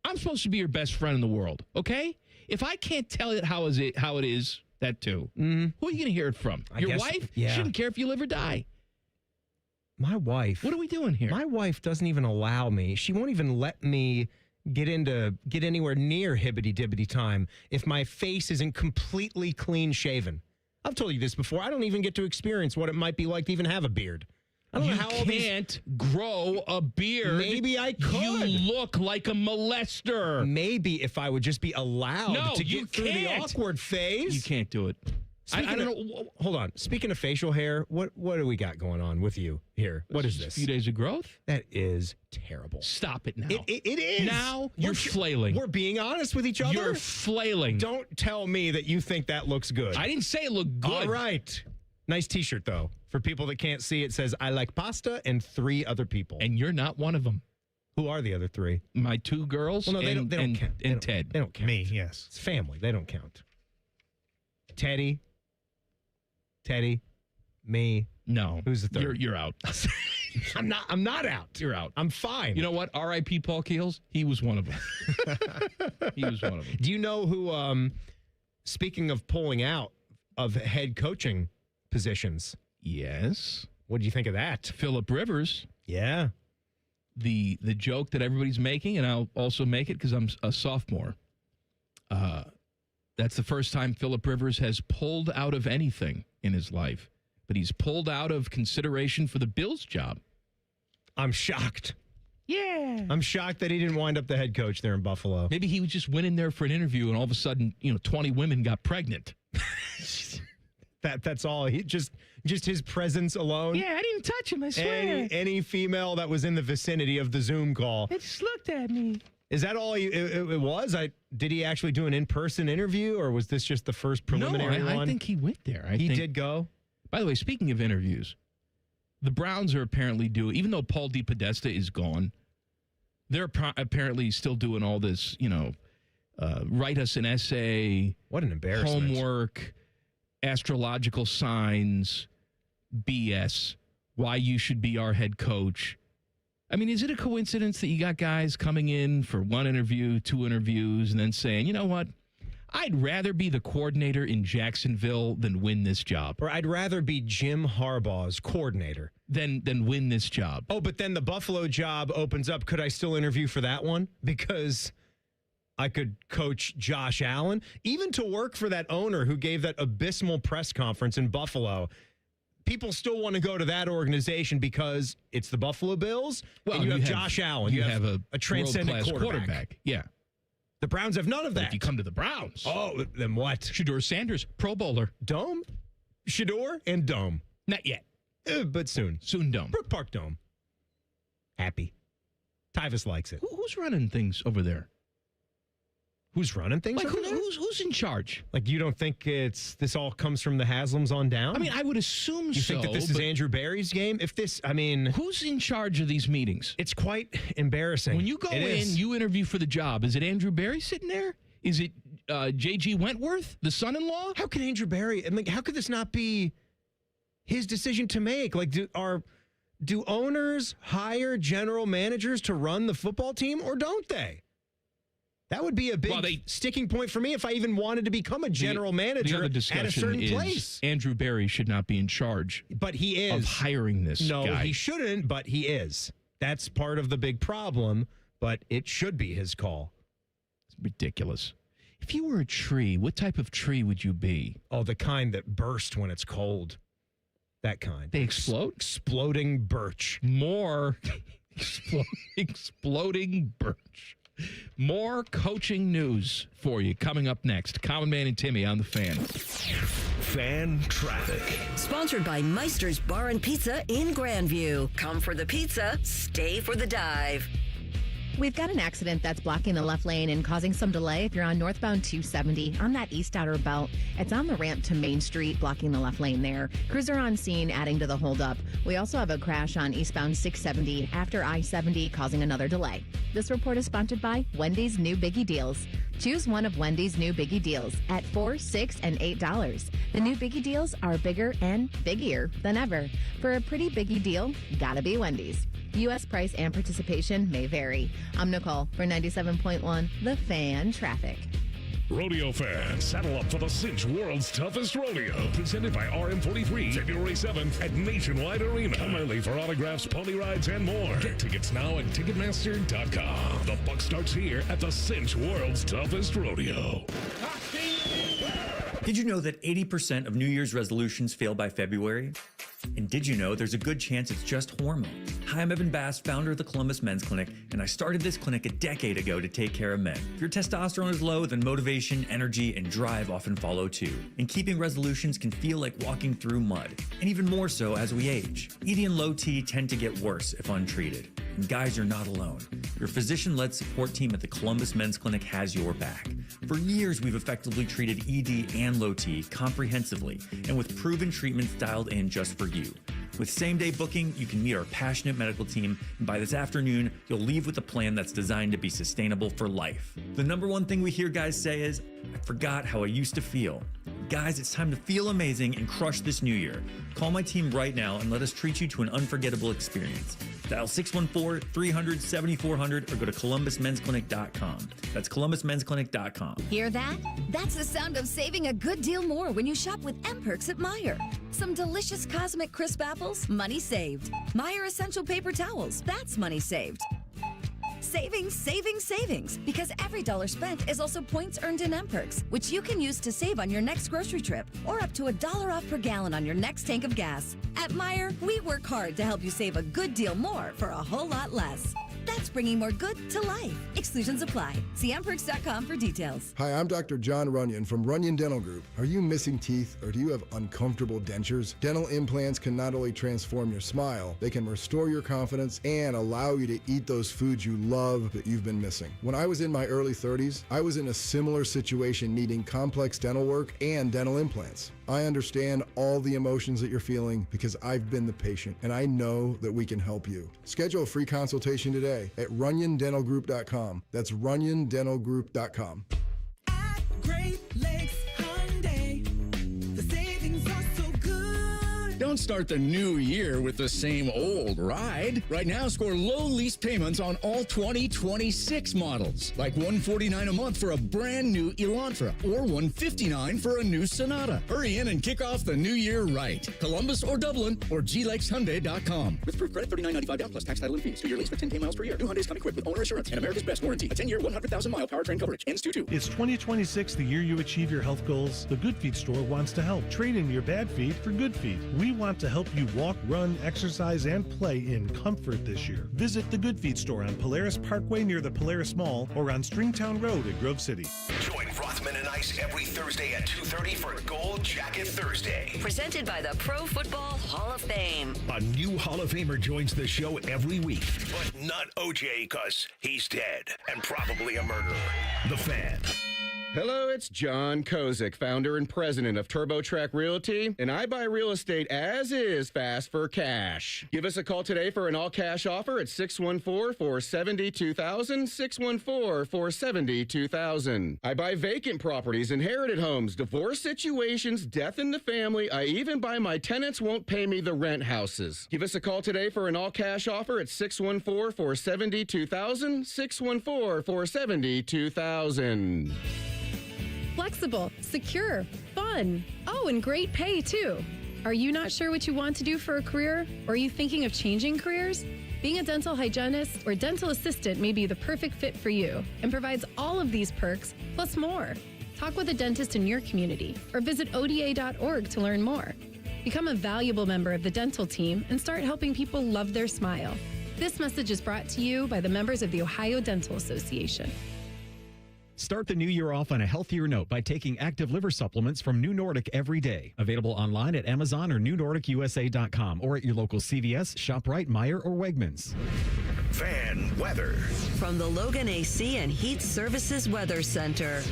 I'm supposed to be your best friend in the world, okay? If I can't tell it how it is, that too. Mm-hmm. Who are you going to hear it from? Your wife? Yeah. She shouldn't care if you live or die. My wife. What are we doing here? My wife doesn't even allow me. She won't even let me get anywhere near hibbity-dibbity time if my face isn't completely clean shaven. I've told you this before. I don't even get to experience what it might be like to even have a beard. I don't know how you can't grow a beard. Maybe I could. You look like a molester. Maybe if I would just be allowed to get through the awkward phase. You can't do it. I don't know. Hold on. Speaking of facial hair, what do we got going on with you here? What is this? A few days of growth? That is terrible. Stop it now. It is. Now you're flailing. We're being honest with each other. You're flailing. Don't tell me that you think that looks good. I didn't say it looked good. All right. Nice T-shirt, though. For people that can't see, it says, I like pasta and 3 other people. And you're not one of them. Who are the other 3? My 2 girls well, no, they don't count. And Ted. They don't count. Me, yes. It's family. They don't count. Teddy, me. No. Who's the third? You're out. I'm not out. You're out. I'm fine. You know what? R.I.P. Paul Keels. He was one of them. He was one of them. Do you know who, speaking of pulling out of head coaching positions? Yes. What do you think of that? Phillip Rivers. Yeah. The joke that everybody's making, and I'll also make it because I'm a sophomore. That's the first time Phillip Rivers has pulled out of anything in his life. But he's pulled out of consideration for the Bills job. I'm shocked. Yeah. I'm shocked that he didn't wind up the head coach there in Buffalo. Maybe he was just went in there for an interview and all of a sudden, 20 women got pregnant. That's all. He just his presence alone. Yeah, I didn't touch him, I swear. Any female that was in the vicinity of the Zoom call. They just looked at me. Is that all it was? Did he actually do an in-person interview, or was this just the first preliminary one? I think he went there. He did go? By the way, speaking of interviews, the Browns are apparently even though Paul DePodesta is gone, they're apparently still doing all this, write us an essay. What an embarrassment. Homework, astrological signs, BS, why you should be our head coach. I mean, is it a coincidence that you got guys coming in for 1 interview, 2 interviews, and then saying, you know what? I'd rather be the coordinator in Jacksonville than win this job. Or I'd rather be Jim Harbaugh's coordinator. Than win this job. Oh, but then the Buffalo job opens up. Could I still interview for that one? Because I could coach Josh Allen. Even to work for that owner who gave that abysmal press conference in Buffalo. People still want to go to that organization because it's the Buffalo Bills. Well, and you have Josh Allen. You have a transcendent quarterback. Yeah. The Browns have none of that. But if you come to the Browns. Oh, then what? Shedeur Sanders, Pro Bowler. Dome? Shedeur and Dome. Not yet. But soon. Soon Dome. Brook Park Dome. Happy. Tyvus likes it. Who's running things over there? Who's running things? Like who's in charge? Like, you don't think this all comes from the Haslams on down? I mean, I would assume you think that this is Andrew Berry's game? Who's in charge of these meetings? It's quite embarrassing. When you go you interview for the job. Is it Andrew Berry sitting there? Is it J.G. Wentworth, the son-in-law? How can Andrew Berry? I mean, how could this not be his decision to make? Like, do owners hire general managers to run the football team, or don't they? That would be a big sticking point for me if I even wanted to become a general manager at a certain place. Andrew Berry should not be in charge. But he is. Of hiring this guy. No, he shouldn't, but he is. That's part of the big problem, but it should be his call. It's ridiculous. If you were a tree, what type of tree would you be? Oh, the kind that burst when it's cold. That kind. They explode? Exploding birch. More exploding birch. More coaching news for you coming up next. Common Man and Timmy on the Fan. Fan Traffic. Sponsored by Meister's Bar and Pizza in Grandview. Come for the pizza, stay for the dive. We've got an accident that's blocking the left lane and causing some delay if you're on northbound 270 on that east outer belt. It's on the ramp to Main Street, blocking the left lane there. Crews are on scene, adding to the holdup. We also have a crash on eastbound 670 after I-70, causing another delay. This report is sponsored by Wendy's New Biggie Deals. Choose one of Wendy's new Biggie Deals at $4, $6, and $8. The new Biggie Deals are bigger and biggier than ever. For a pretty Biggie deal, gotta be Wendy's. U.S. price and participation may vary. I'm Nicole for 97.1 The Fan Traffic. Rodeo fans, saddle up for the Cinch World's Toughest Rodeo, presented by RM43, February 7th at Nationwide Arena. Come early for autographs, pony rides, and more. Get tickets now at Ticketmaster.com. The buck starts here at the Cinch World's Toughest Rodeo. Did you know that 80% of New Year's resolutions fail by February? And did you know there's a good chance it's just hormones? Hi, I'm Evan Bass, founder of the Columbus Men's Clinic, and I started this clinic a decade ago to take care of men. If your testosterone is low, then motivation, energy, and drive often follow too. And keeping resolutions can feel like walking through mud, and even more so as we age. ED and low T tend to get worse if untreated. And guys, you're not alone. Your physician-led support team at the Columbus Men's Clinic has your back. For years, we've effectively treated ED and low T comprehensively and with proven treatments dialed in just for you. With same-day booking, you can meet our passionate medical team, and by this afternoon, you'll leave with a plan that's designed to be sustainable for life. The number one thing we hear guys say is, I forgot how I used to feel. Guys, it's time to feel amazing and crush this new year. Call my team right now and let us treat you to an unforgettable experience. Dial 614-300-7400 or go to columbusmensclinic.com. That's columbusmensclinic.com. Hear that? That's the sound of saving a good deal more when you shop with M-Perks at Meijer. Some delicious Cosmic Crisp apples, money saved. Meijer Essential Paper Towels, that's money saved. Savings, savings, savings. Because every dollar spent is also points earned in M-Perks, which you can use to save on your next grocery trip or up to $1 off per gallon on your next tank of gas. At Meijer, we work hard to help you save a good deal more for a whole lot less. That's bringing more good to life. Exclusions apply. See mperks.com for details. Hi, I'm Dr. John Runyon from Runyon Dental Group. Are you missing teeth or do you have uncomfortable dentures? Dental implants can not only transform your smile, they can restore your confidence and allow you to eat those foods you love that you've been missing. When I was in my early 30s, I was in a similar situation needing complex dental work and dental implants. I understand all the emotions that you're feeling because I've been the patient and I know that we can help you. Schedule a free consultation today at runyondentalgroup.com. That's runyondentalgroup.com. At Great Lakes Hyundai, the savings are so good. Don't start the new year with the same old ride. Right now, score low lease payments on all 2026 models, like $149 a month for a brand new Elantra or $159 for a new Sonata. Hurry in and kick off the new year right. Columbus or Dublin or glakeshyundai.com. With proof credit $39.95 down plus tax, title, and fees. 2-year lease with 10K miles per year. New Hyundais come equipped with owner assurance and America's best warranty. A 10-year, 100,000-mile powertrain coverage. Ends 2-2. Is 2026 the year you achieve your health goals? The Good Feet store wants to help. Trade in your bad feet for good feet. We want to help you walk, run, exercise, and play in comfort this year. Visit the Good Feet store on Polaris Parkway near the Polaris Mall or on Stringtown Road in Grove City. Join Rothman and Ice every Thursday at 2:30 for Gold Jacket Thursday. Presented by the Pro Football Hall of Fame. A new Hall of Famer joins the show every week, but not OJ because he's dead and probably a murderer. The Fan. Hello, it's John Kozik, founder and president of TurboTrack Realty, and I buy real estate as is fast for cash. Give us a call today for an all-cash offer at 614-470-2000, 614-470-2000. I buy vacant properties, inherited homes, divorce situations, death in the family. I even buy my tenants won't pay me the rent houses. Give us a call today for an all-cash offer at 614-470-2000, 614-470-2000. Flexible, secure, fun. Oh, and great pay, too. Are you not sure what you want to do for a career? Or are you thinking of changing careers? Being a dental hygienist or dental assistant may be the perfect fit for you and provides all of these perks, plus more. Talk with a dentist in your community or visit ODA.org to learn more. Become a valuable member of the dental team and start helping people love their smile. This message is brought to you by the members of the Ohio Dental Association. Start the new year off on a healthier note by taking active liver supplements from New Nordic every day. Available online at Amazon or NewNordicUSA.com or at your local CVS, ShopRite, Meijer, or Wegmans. Fan weather. From the Logan AC and Heat Services Weather Center.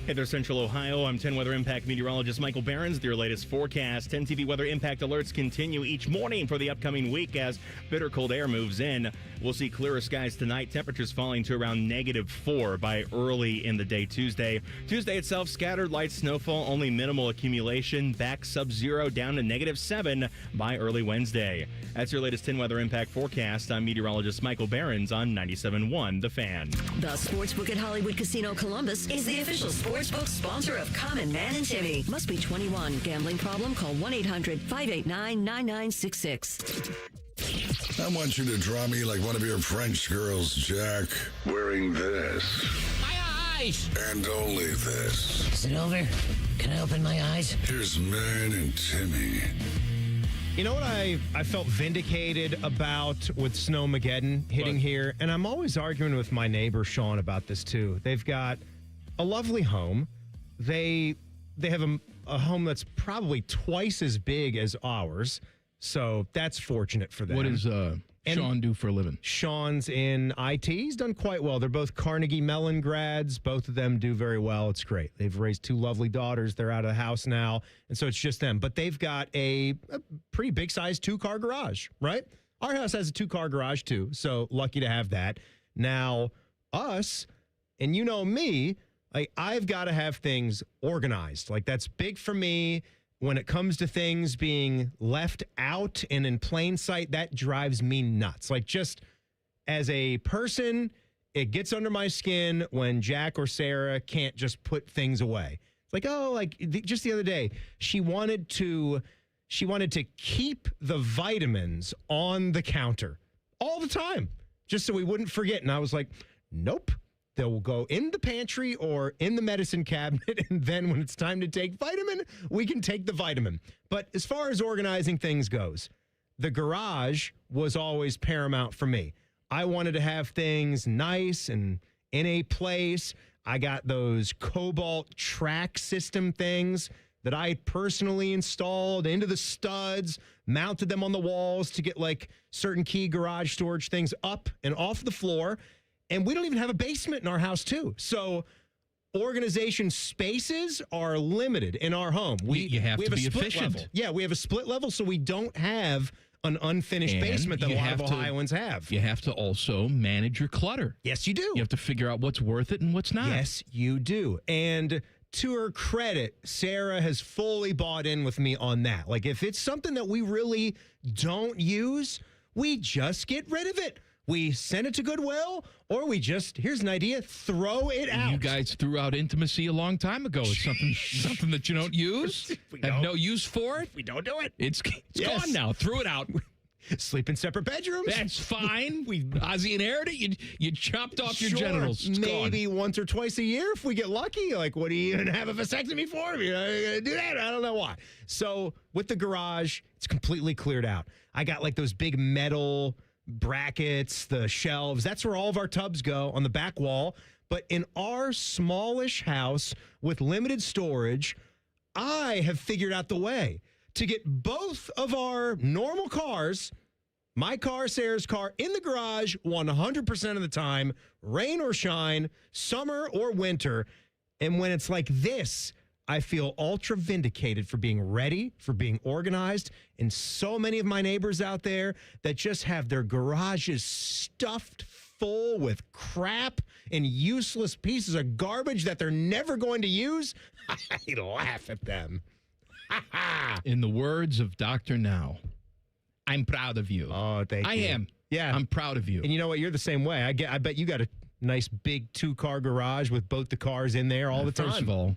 Hey there, Central Ohio. I'm 10 Weather Impact meteorologist Michael Behrens with your latest forecast. 10 TV weather impact alerts continue each morning for the upcoming week as bitter cold air moves in. We'll see clearer skies tonight, temperatures falling to around -4 by early in the day Tuesday. Tuesday itself, scattered light snowfall, only minimal accumulation, back sub-zero down to -7 by early Wednesday. That's your latest 10 Weather Impact forecast. I'm meteorologist Michael Behrens on 97.1 The Fan. The Sportsbook at Hollywood Casino Columbus is the official sportsbook sponsor of Common Man and Timmy. Must be 21. Gambling problem? Call 1-800-589-9966. I want you to draw me like one of your French girls, Jack, wearing this. My eyes! And only this. Is it over? Can I open my eyes? Here's Man and Timmy. You know what I felt vindicated about with Snowmageddon hitting here? And I'm always arguing with my neighbor, Sean, about this, too. They've got a lovely home. They have a home that's probably twice as big as ours. So that's fortunate for them. What is Sean do for a living? Sean's in IT. He's done quite well. They're both Carnegie Mellon grads. Both of them do very well. It's great. They've raised 2 lovely daughters. They're out of the house now, and so it's just them. But they've got a pretty big-sized 2-car garage, right? Our house has a 2-car garage, too, so lucky to have that. Now, us, and you know me, like I've got to have things organized. Like that's big for me. When it comes to things being left out and in plain sight, that drives me nuts. Like just as a person, it gets under my skin when Jack or Sarah can't just put things away. It's like, just the other day, she wanted to keep the vitamins on the counter all the time, just so we wouldn't forget. And I was like, nope. They'll go in the pantry or in the medicine cabinet, and then when it's time to take vitamin, we can take the vitamin. But as far as organizing things goes, the garage was always paramount for me. I wanted to have things nice and in a place. I got those Cobalt track system things that I personally installed into the studs, mounted them on the walls to get like certain key garage storage things up and off the floor. And we don't even have a basement in our house, too. So organization spaces are limited in our home. You have to be efficient. Level. Yeah, we have a split level, so we don't have an unfinished basement that a lot of Ohioans have. You have to also manage your clutter. Yes, you do. You have to figure out what's worth it and what's not. Yes, you do. And to her credit, Sarah has fully bought in with me on that. Like, if it's something that we really don't use, we just get rid of it. We send it to Goodwill, or we just, here's an idea, throw it out. You guys threw out intimacy a long time ago. It's something that you don't use, have no use for it. We don't do it. It's gone now. Threw it out. Sleep in separate bedrooms. That's fine. Ozzy inherited it. You chopped off your genitals. It's maybe gone. Once or twice a year if we get lucky. Like, what do you even have a vasectomy for? If you're gonna do that, I don't know why. So with the garage, it's completely cleared out. I got like those big metal brackets, the shelves. That's where all of our tubs go on the back wall. But in our smallish house with limited storage, I have figured out the way to get both of our normal cars, my car, Sarah's car, in the garage 100% of the time, rain or shine, summer or winter. And when it's like this, I feel ultra vindicated for being ready, for being organized. And so many of my neighbors out there that just have their garages stuffed full with crap and useless pieces of garbage that they're never going to use, I laugh at them. In the words of Dr. Now, I'm proud of you. Oh, thank you. I am. Yeah. I'm proud of you. And you know what? You're the same way. I bet you got a nice big 2-car garage with both the cars in there all the time. First of all,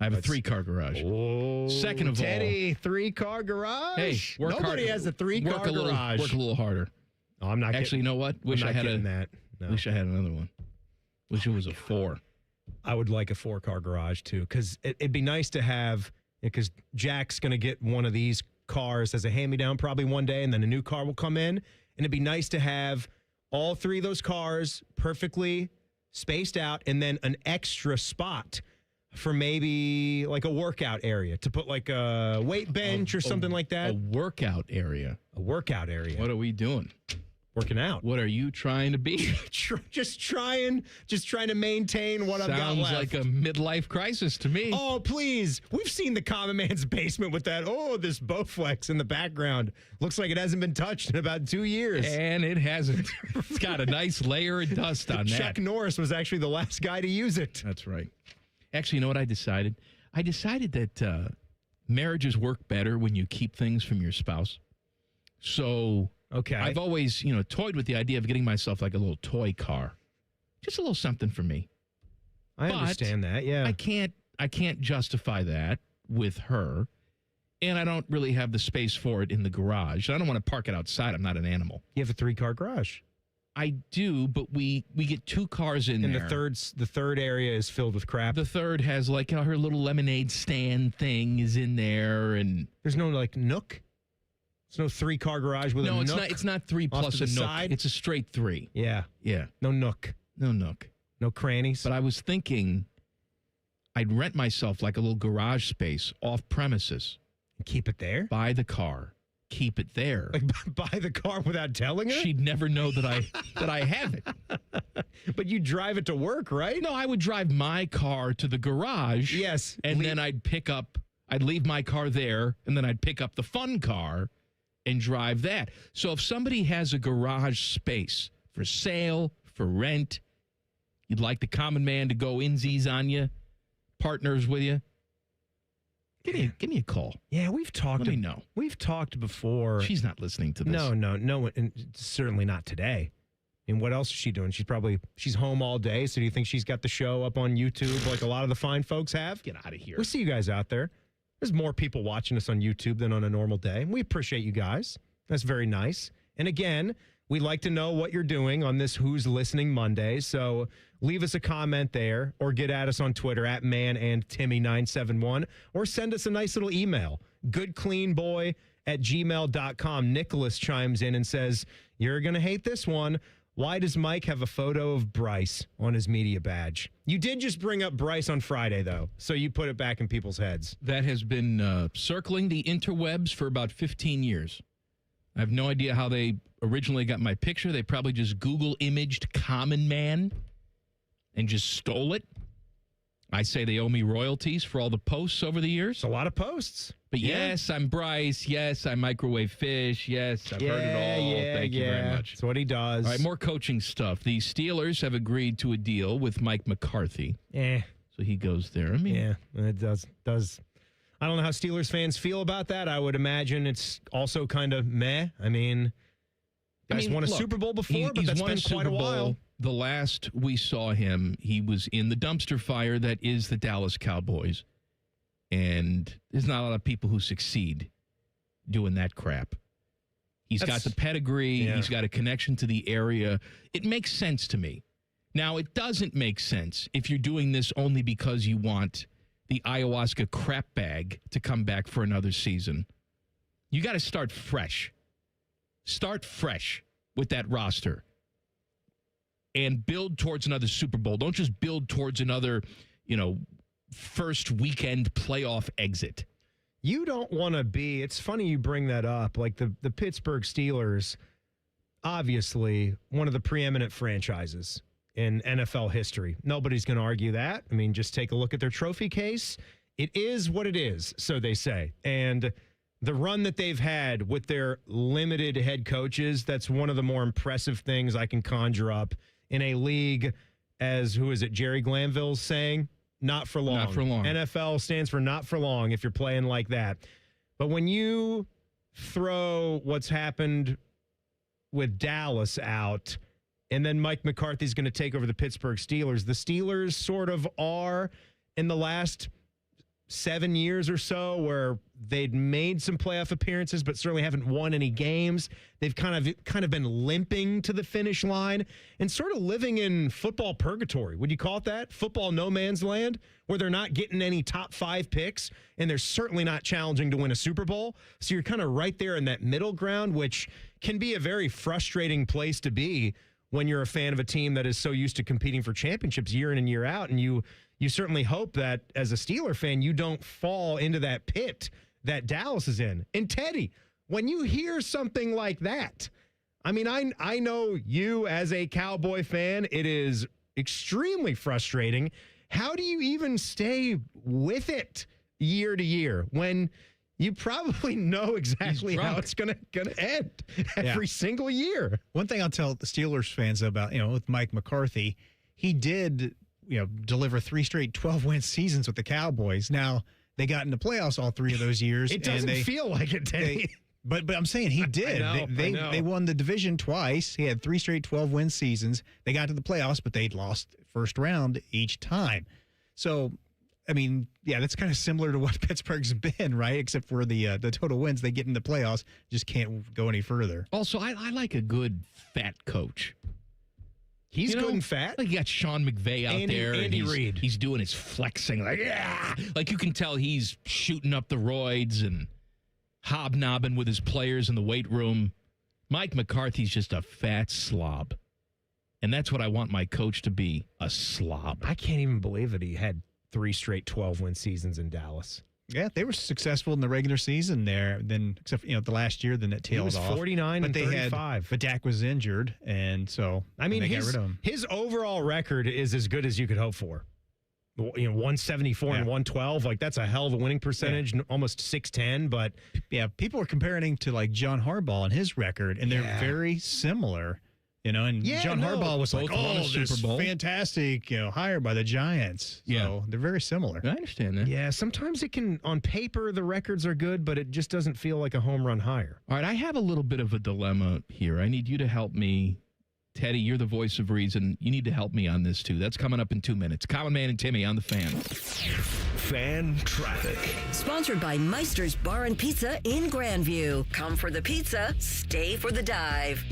I have a 3-car garage. Oh, second of Teddy, 3-car garage? Hey, nobody has a 3-car garage. Work a little harder. Oh, I'm not Actually, you know what? Wish I had that. No. Wish I had another one. Wish it was a 4. I would like a 4-car garage, too, because it'd be nice to have, because Jack's going to get one of these cars as a hand-me-down probably one day, and then a new car will come in, and it'd be nice to have all 3 of those cars perfectly spaced out, and then an extra spot for maybe like a workout area to put like a weight bench or something like that. A workout area. A workout area. What are we doing? Working out. What are you trying to be? just trying to maintain what I've got left. Sounds like a midlife crisis to me. Oh, please. We've seen the common man's basement with that. Oh, this Bowflex in the background. Looks like it hasn't been touched in about 2 years. And it hasn't. It's got a nice layer of dust on that. Chuck Norris was actually the last guy to use it. That's right. Actually, you know what I decided? I decided that marriages work better when you keep things from your spouse. So okay, I've always, toyed with the idea of getting myself like a little toy car. Just a little something for me. I understand that, yeah. I can't justify that with her. And I don't really have the space for it in the garage. I don't want to park it outside. I'm not an animal. You have a 3-car garage. I do, but we get 2 cars in there. And the third area is filled with crap. The third has like her little lemonade stand thing is in there, and there's no like nook. It's no 3-car garage with a nook. No, it's not 3 plus a nook. Side? It's a straight 3. Yeah. No nook. No crannies. But I was thinking I'd rent myself like a little garage space off premises. And keep it there? Buy the car. keep it there. Like buy the car without telling her? She'd never know that I have it. But you drive it to work, right? No, I would drive my car to the garage. Yes. And then I'd leave my car there, and then I'd pick up the fun car and drive that. So if somebody has a garage space for sale, for rent, you'd like the common man to go insies on you, partners with you, give me a call. Yeah, we've talked. Let me know. We've talked before. She's not listening to this. No, and certainly not today. And what else is she doing? She's home all day. So do you think she's got the show up on YouTube like a lot of the fine folks have? Get out of here. We see you guys out there. There's more people watching us on YouTube than on a normal day. We appreciate you guys. That's very nice. And again, we'd like to know what you're doing on this Who's Listening Monday. So leave us a comment there or get at us on Twitter at manandtimmy971 or send us a nice little email, goodcleanboy@gmail.com. Nicholas chimes in and says, you're going to hate this one. Why does Mike have a photo of Bryce on his media badge? You did just bring up Bryce on Friday, though, so you put it back in people's heads. That has been circling the interwebs for about 15 years. I have no idea how they originally got my picture. They probably just Google imaged Common Man and just stole it. I say they owe me royalties for all the posts over the years. It's a lot of posts. But yes, I'm Bryce. Yes, I microwave fish. Yes, I've heard it all. Thank you very much. That's what he does. All right, more coaching stuff. The Steelers have agreed to a deal with Mike McCarthy. So he goes there. It does. I don't know how Steelers fans feel about that. I would imagine it's also kind of meh. I mean, guys won a Super Bowl before, but that's been quite a while. The last we saw him, he was in the dumpster fire that is the Dallas Cowboys. And there's not a lot of people who succeed doing that crap. He's got the pedigree. Yeah. He's got a connection to the area. It makes sense to me. Now, it doesn't make sense if you're doing this only because you want the ayahuasca crap bag to come back for another season. You got to start fresh. Start fresh with that roster. And build towards another Super Bowl. Don't just build towards another, first weekend playoff exit. You don't want to be, it's funny you bring that up, like the Pittsburgh Steelers, obviously one of the preeminent franchises in NFL history. Nobody's going to argue that. I mean, just take a look at their trophy case. It is what it is, so they say. And the run that they've had with their limited head coaches, that's one of the more impressive things I can conjure up in a league as, who is it, Jerry Glanville's saying? Not for long. Not for long. NFL stands for not for long if you're playing like that. But when you throw what's happened with Dallas out, and then Mike McCarthy's going to take over the Pittsburgh Steelers, the Steelers sort of are in the last 7 years or so where they'd made some playoff appearances but certainly haven't won any games. They've kind of been limping to the finish line and sort of living in football purgatory. Would you call it that? Football no man's land, where they're not getting any top 5 picks and they're certainly not challenging to win a Super Bowl. So you're kind of right there in that middle ground, which can be a very frustrating place to be when you're a fan of a team that is so used to competing for championships year in and year out. And you certainly hope that as a Steeler fan, you don't fall into that pit that Dallas is in. And Teddy, when you hear something like that, I mean, I know you as a Cowboy fan, it is extremely frustrating. How do you even stay with it year to year when you probably know exactly how it's going to end every single year? One thing I'll tell the Steelers fans about, with Mike McCarthy, he did deliver 3 straight 12-win seasons with the Cowboys. Now, they got into playoffs all 3 of those years. It doesn't feel like it, Teddy. But I'm saying he did. I know. They won the division twice. He had 3 straight 12-win seasons. They got to the playoffs, but they'd lost first round each time. So, I mean, yeah, that's kind of similar to what Pittsburgh's been, right? Except for the total wins. They get into playoffs, just can't go any further. Also, I like a good fat coach. He's good and fat. Like you got Sean McVay out there. Andy and Reid. He's doing his flexing. Like you can tell he's shooting up the roids and hobnobbing with his players in the weight room. Mike McCarthy's just a fat slob. And that's what I want my coach to be, a slob. I can't even believe that he had 3 straight 12-win seasons in Dallas. Yeah, they were successful in the regular season there. Then, except the last year, then it tailed off. 49 and 35. But Dak was injured, and so I mean, they got rid of him. His overall record is as good as you could hope for. 174 and 112, like that's a hell of a winning percentage, almost 610. But people are comparing him to like John Harbaugh and his record, and they're very similar. And John Harbaugh was like, this fantastic, hired by the Giants. So they're very similar. I understand that. Yeah, sometimes it can, on paper, the records are good, but it just doesn't feel like a home run hire. All right, I have a little bit of a dilemma here. I need you to help me. Teddy, you're the voice of reason. You need to help me on this, too. That's coming up in 2 minutes. Common Man and Timmy on the Fan. Fan Traffic. Sponsored by Meister's Bar and Pizza in Grandview. Come for the pizza, stay for the dive.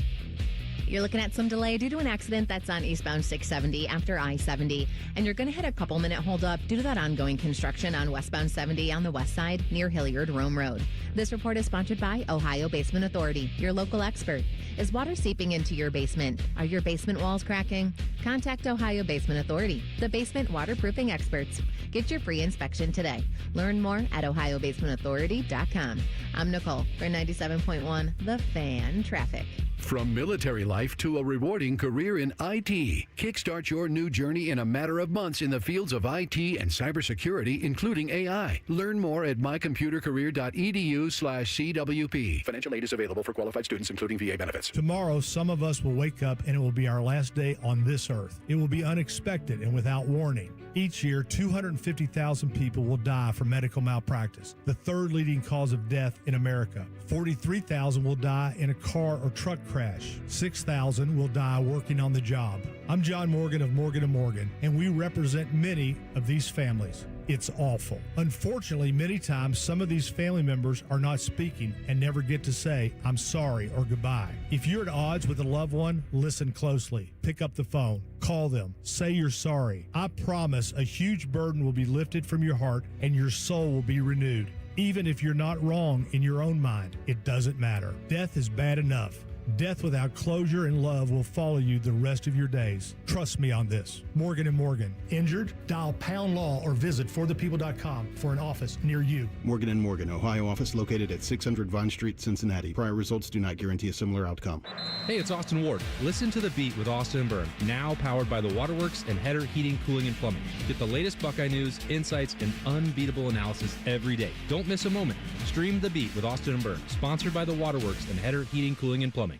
You're looking at some delay due to an accident that's on eastbound 670 after I-70. And you're going to hit a couple-minute holdup due to that ongoing construction on westbound 70 on the west side near Hilliard Rome Road. This report is sponsored by Ohio Basement Authority, your local expert. Is water seeping into your basement? Are your basement walls cracking? Contact Ohio Basement Authority, the basement waterproofing experts. Get your free inspection today. Learn more at ohiobasementauthority.com. I'm Nicole for 97.1 The Fan Traffic. From military life to a rewarding career in IT, kickstart your new journey in a matter of months in the fields of IT and cybersecurity, including AI. Learn more at mycomputercareer.edu/CWP. Financial aid is available for qualified students, including VA benefits. Tomorrow, some of us will wake up and it will be our last day on this earth. It will be unexpected and without warning. Each year, 250,000 people will die from medical malpractice, the third leading cause of death in America. 43,000 will die in a car or truck crash. 6,000 will die working on the job. I'm John Morgan of Morgan & Morgan, and we represent many of these families. It's awful. Unfortunately, many times some of these family members are not speaking and never get to say, I'm sorry or goodbye. If you're at odds with a loved one, listen closely. Pick up the phone. Call them. Say you're sorry. I promise a huge burden will be lifted from your heart and your soul will be renewed. Even if you're not wrong in your own mind, it doesn't matter. Death is bad enough. Death without closure and love will follow you the rest of your days. Trust me on this. Morgan & Morgan. Injured? Dial Pound Law or visit forthepeople.com for an office near you. Morgan & Morgan, Ohio office located at 600 Vine Street, Cincinnati. Prior results do not guarantee a similar outcome. Hey, it's Austin Ward. Listen to The Beat with Austin and Byrne, now powered by the Waterworks and Header Heating, Cooling, and Plumbing. Get the latest Buckeye news, insights, and unbeatable analysis every day. Don't miss a moment. Stream The Beat with Austin and Byrne, sponsored by the Waterworks and Header Heating, Cooling, and Plumbing.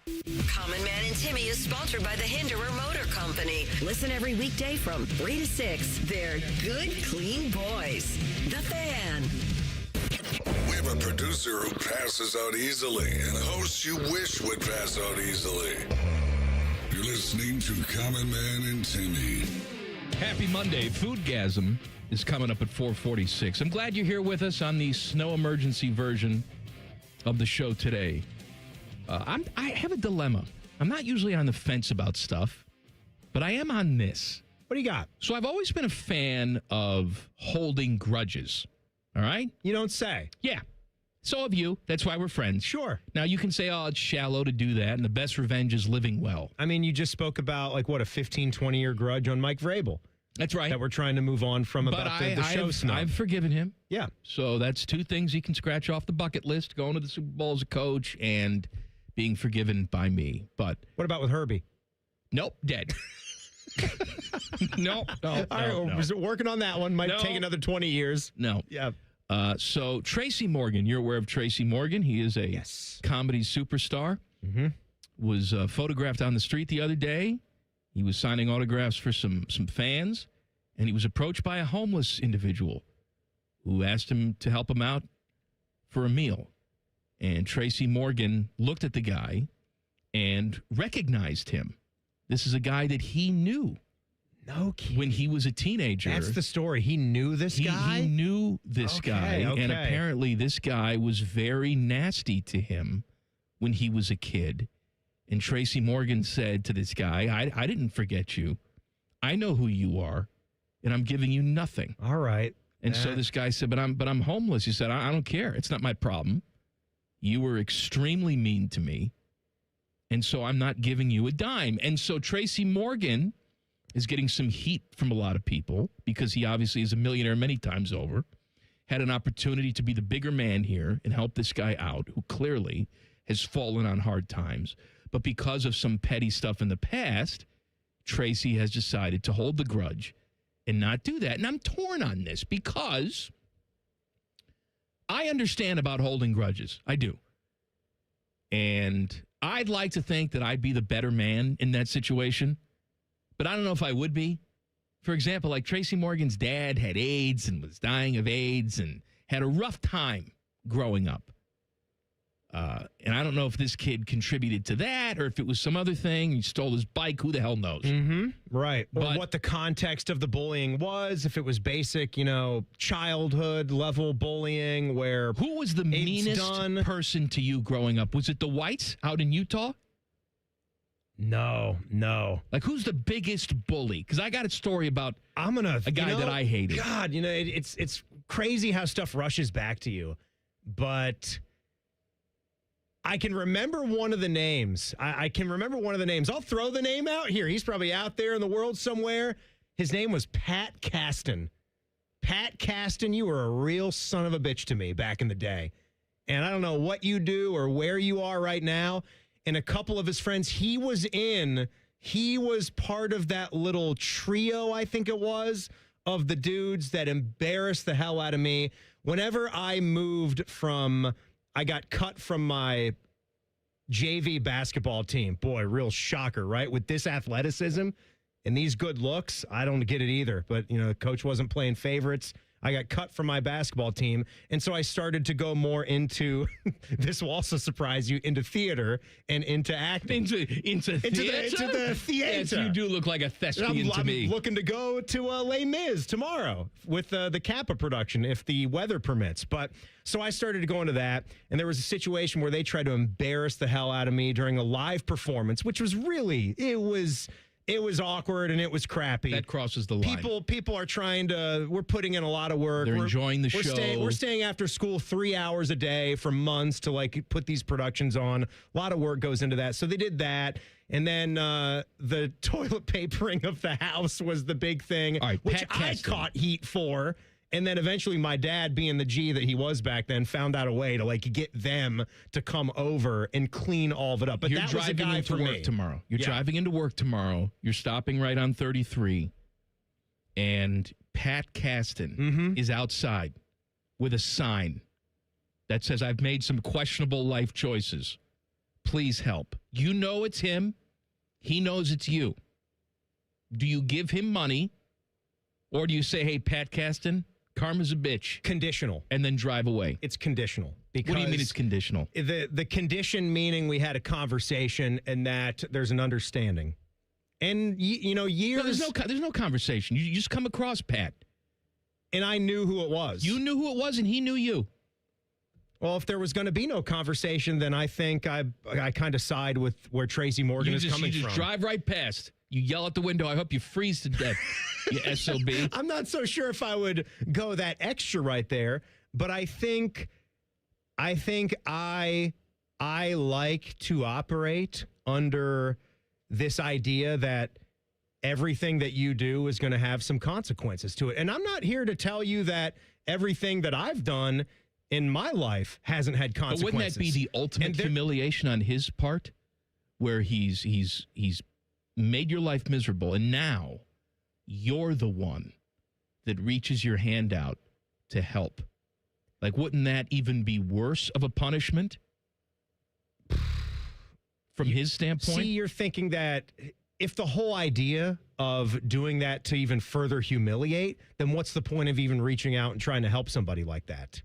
Common Man and Timmy is sponsored by the Hinderer Motor Company. Listen every weekday from 3 to 6. They're good, clean boys. The Fan. We have a producer who passes out easily and hosts you wish would pass out easily. You're listening to Common Man and Timmy. Happy Monday. Foodgasm is coming up at 4:46. I'm glad you're here with us on the snow emergency version of the show today. I have a dilemma. I'm not usually on the fence about stuff, but I am on this. What do you got? So I've always been a fan of holding grudges. All right? You don't say. Yeah. So have you. That's why we're friends. Sure. Now, you can say, it's shallow to do that, and the best revenge is living well. I mean, you just spoke about, a 15, 20-year grudge on Mike Vrabel. That's right. That we're trying to move on from about the show snub. I've forgiven him. Yeah. So that's two things he can scratch off the bucket list, going to the Super Bowl as a coach and being forgiven by me. But what about with Herbie? Nope, dead. No. All right, we're working on that one. Might take another 20 years. No. Yeah. So Tracy Morgan, you're aware of Tracy Morgan. He is a comedy superstar. Mm-hmm. Was photographed on the street the other day. He was signing autographs for some fans, and he was approached by a homeless individual who asked him to help him out for a meal. And Tracy Morgan looked at the guy and recognized him. This is a guy that he knew. No kidding. When he was a teenager. That's the story. He knew this guy? He knew this guy. Okay. And apparently this guy was very nasty to him when he was a kid. And Tracy Morgan said to this guy, I didn't forget you. I know who you are, and I'm giving you nothing. All right. And so this guy said, but I'm homeless. He said, I don't care. It's not my problem. You were extremely mean to me, and so I'm not giving you a dime. And so Tracy Morgan is getting some heat from a lot of people because he obviously is a millionaire many times over. had an opportunity to be the bigger man here and help this guy out who clearly has fallen on hard times. But because of some petty stuff in the past, Tracy has decided to hold the grudge and not do that. And I'm torn on this because I understand about holding grudges. I do. And I'd like to think that I'd be the better man in that situation, but I don't know if I would be. For example, like Tracy Morgan's dad had AIDS and was dying of AIDS and had a rough time growing up. And I don't know if this kid contributed to that or if it was some other thing. He stole his bike. Who the hell knows? Mm-hmm. Right. Or But- what the context of the bullying was, if it was basic, childhood level bullying where Who was the meanest person to you growing up? Was it the whites out in Utah? No. Like, who's the biggest bully? Because I got a story about a guy that I hated. God, it's crazy how stuff rushes back to you. But I can remember one of the names. I can remember one of the names. I'll throw the name out here. He's probably out there in the world somewhere. His name was Pat Caston. Pat Caston, you were a real son of a bitch to me back in the day. And I don't know what you do or where you are right now. And a couple of his friends, he was part of that little trio, I think it was, of the dudes that embarrassed the hell out of me. Whenever I got cut from my JV basketball team. Boy, real shocker, right? With this athleticism and these good looks, I don't get it either. But, the coach wasn't playing favorites. I got cut from my basketball team. And so I started to go more into, this will also surprise you, into theater and into acting. Into theater? Into the theater. Yes, you do look like a thespian to me. I'm looking to go to Les Mis tomorrow with the Kappa production, if the weather permits. But so I started to go into that, and there was a situation where they tried to embarrass the hell out of me during a live performance, which was really, it was awkward and it was crappy. That crosses the line. People are we're putting in a lot of work. They're enjoying the show. We're staying after school 3 hours a day for months to put these productions on. A lot of work goes into that. So they did that. And then the toilet papering of the house was the big thing, which I caught heat for. And then eventually my dad, being the G that he was back then, found out a way to get them to come over and clean all of it up. But You're that was a driving guy into for work me. tomorrow. You're Yeah. driving into work tomorrow. You're stopping right on 33. And Pat Caston is outside with a sign that says, "I've made some questionable life choices. Please help." You know it's him. He knows it's you. Do you give him money? Or do you say, "Hey, Pat Caston, karma's a bitch"? Conditional. And then drive away. It's conditional. Because What do you mean it's conditional? The condition meaning we had a conversation and that there's an understanding. And, years... No, there's no conversation. You just come across Pat. And I knew who it was. You knew who it was, and he knew you. Well, if there was going to be no conversation, then I think I kind of side with where Tracy Morgan is coming from. You just drive right past. You yell out the window, "I hope you freeze to death," you SOB. I'm not so sure if I would go that extra right there, but I think I like to operate under this idea that everything that you do is going to have some consequences to it. And I'm not here to tell you that everything that I've done in my life hasn't had consequences. But wouldn't that be the ultimate humiliation on his part, where he's made your life miserable, and now you're the one that reaches your hand out to help? Like, wouldn't that even be worse of a punishment from his standpoint? See, you're thinking that if the whole idea of doing that to even further humiliate, then what's the point of even reaching out and trying to help somebody like that?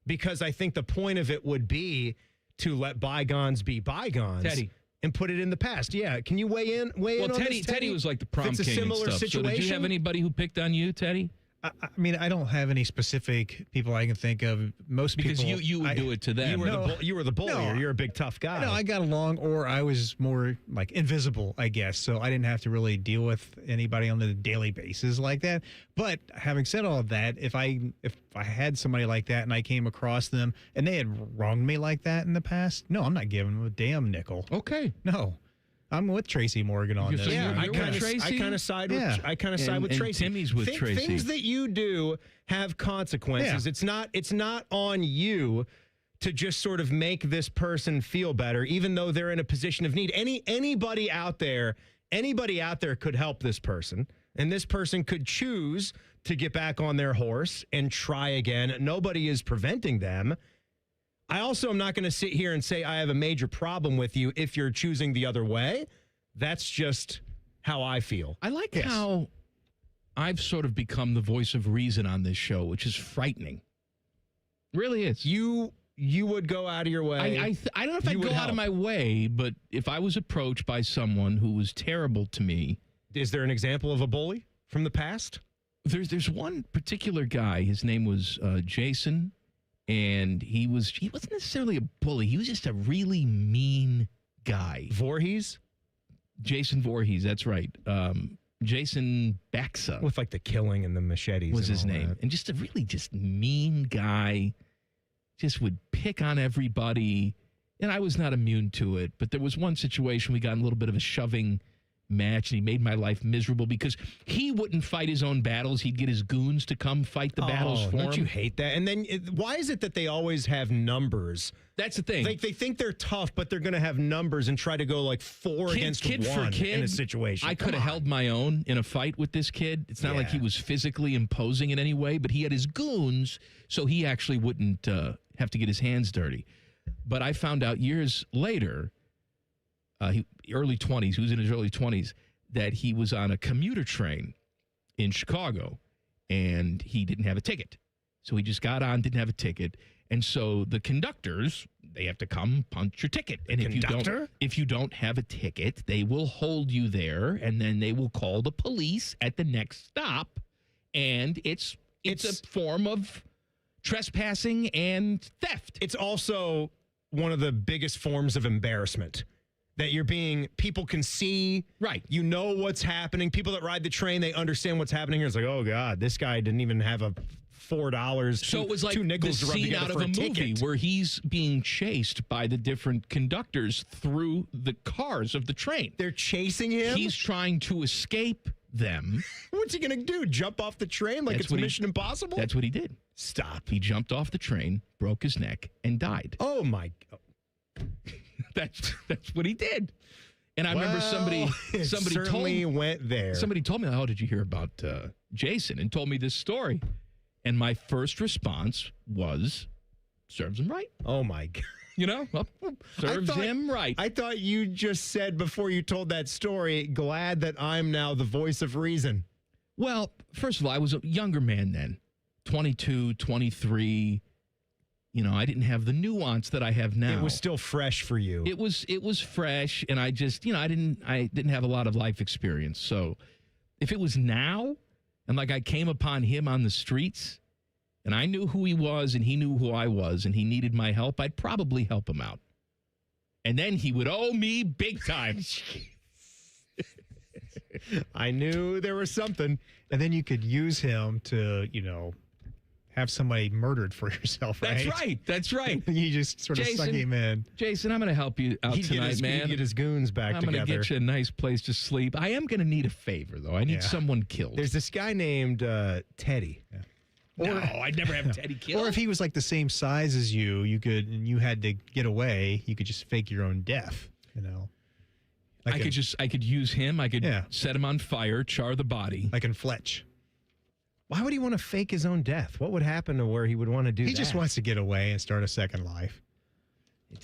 Because I think the point of it would be to let bygones be bygones. Teddy. And put it in the past. Yeah. Can you weigh in on this, Teddy was like the prom if it's king a similar and stuff. situation? So did you have anybody who picked on you, Teddy? I mean, I don't have any specific people I can think of. Most Because people, you would do it to them. You were the bully. No. You're a big tough guy. No, I got along, or I was more invisible, I guess. So I didn't have to really deal with anybody on a daily basis like that. But having said all of that, if I had somebody like that and I came across them and they had wronged me like that in the past, no, I'm not giving them a damn nickel. Okay. No. I'm with Tracy Morgan on this. Yeah, I You're kind with of Tracy? side Yeah. with I kind of side with And Tracy. Timmy's with Tracy. Things that you do have consequences. Yeah. It's not on you to just sort of make this person feel better, even though they're in a position of need. Anybody out there could help this person, and this person could choose to get back on their horse and try again. Nobody is preventing them. I also am not going to sit here and say I have a major problem with you if you're choosing the other way. That's just how I feel. I like how I've sort of become the voice of reason on this show, which is frightening. Really is. You would go out of your way. I don't know if I'd go out of my way, but if I was approached by someone who was terrible to me. Is there an example of a bully from the past? There's one particular guy. His name was Jason, and he wasn't necessarily a bully. He was just a really mean guy. Voorhees? Jason Voorhees, that's right. Jason Baxa. With like the killing and the machetes. Was and his all name. that. And just a really just mean guy. Just would pick on everybody. And I was not immune to it. But there was one situation we got in a little bit of a shoving match, and he made my life miserable because he wouldn't fight his own battles. He'd get his goons to come fight the battles for him. Don't you hate that? And then why is it that they always have numbers? That's the thing. They think they're tough, but they're going to have numbers and try to go like four against one in a situation. I could have held my own in a fight with this kid. It's not like he was physically imposing in any way, but he had his goons, so he actually wouldn't have to get his hands dirty. But I found out years later, early 20s, he was in his early 20s, that he was on a commuter train in Chicago, and he didn't have a ticket. So he just got on, didn't have a ticket. And so the conductors, they have to come punch your ticket. And if you don't have a ticket, they will hold you there, and then they will call the police at the next stop. And it's a form of trespassing and theft. It's also one of the biggest forms of embarrassment. That people can see, right? You know what's happening. People that ride the train, they understand what's happening here. It's like, oh God, this guy didn't even have a $4. So it was like two nickels the to rub scene together out of for a movie ticket. where he's being chased by the different conductors through the cars of the train. They're chasing him. He's trying to escape them. What's he going to do? Jump off the train like it's Mission Impossible? That's what he did. Stop. He jumped off the train, broke his neck, and died. Oh my! That's what he did. And I remember somebody certainly went there. Somebody told me, "Oh, did you hear about Jason?" and told me this story. And my first response was, "Serves him right." Oh my God! You know, serves him right. I thought you just said before you told that story, glad that I'm now the voice of reason. Well, first of all, I was a younger man then, 22, 23. You know, I didn't have the nuance that I have now. It was still fresh for you. It was fresh, and I just, I didn't have a lot of life experience. So if it was now, and like I came upon him on the streets, and I knew who he was, and he knew who I was, and he needed my help, I'd probably help him out. And then he would owe me big time. I knew there was something. And then you could use him to, have somebody murdered for yourself, right? That's right. You just sort of suck him in. Jason, I'm going to help you out tonight, man. He'd get his goons back I'm together. going to get you a nice place to sleep. I am going to need a favor, though. I need someone killed. There's this guy named Teddy. Yeah. No, I'd never have Teddy killed. Or if he was like the same size as you, and you had to get away, you could just fake your own death, I could use him. I could set him on fire, char the body. Like in Fletch. Why would he want to fake his own death? What would happen to where he would want to do that? He just wants to get away and start a second life.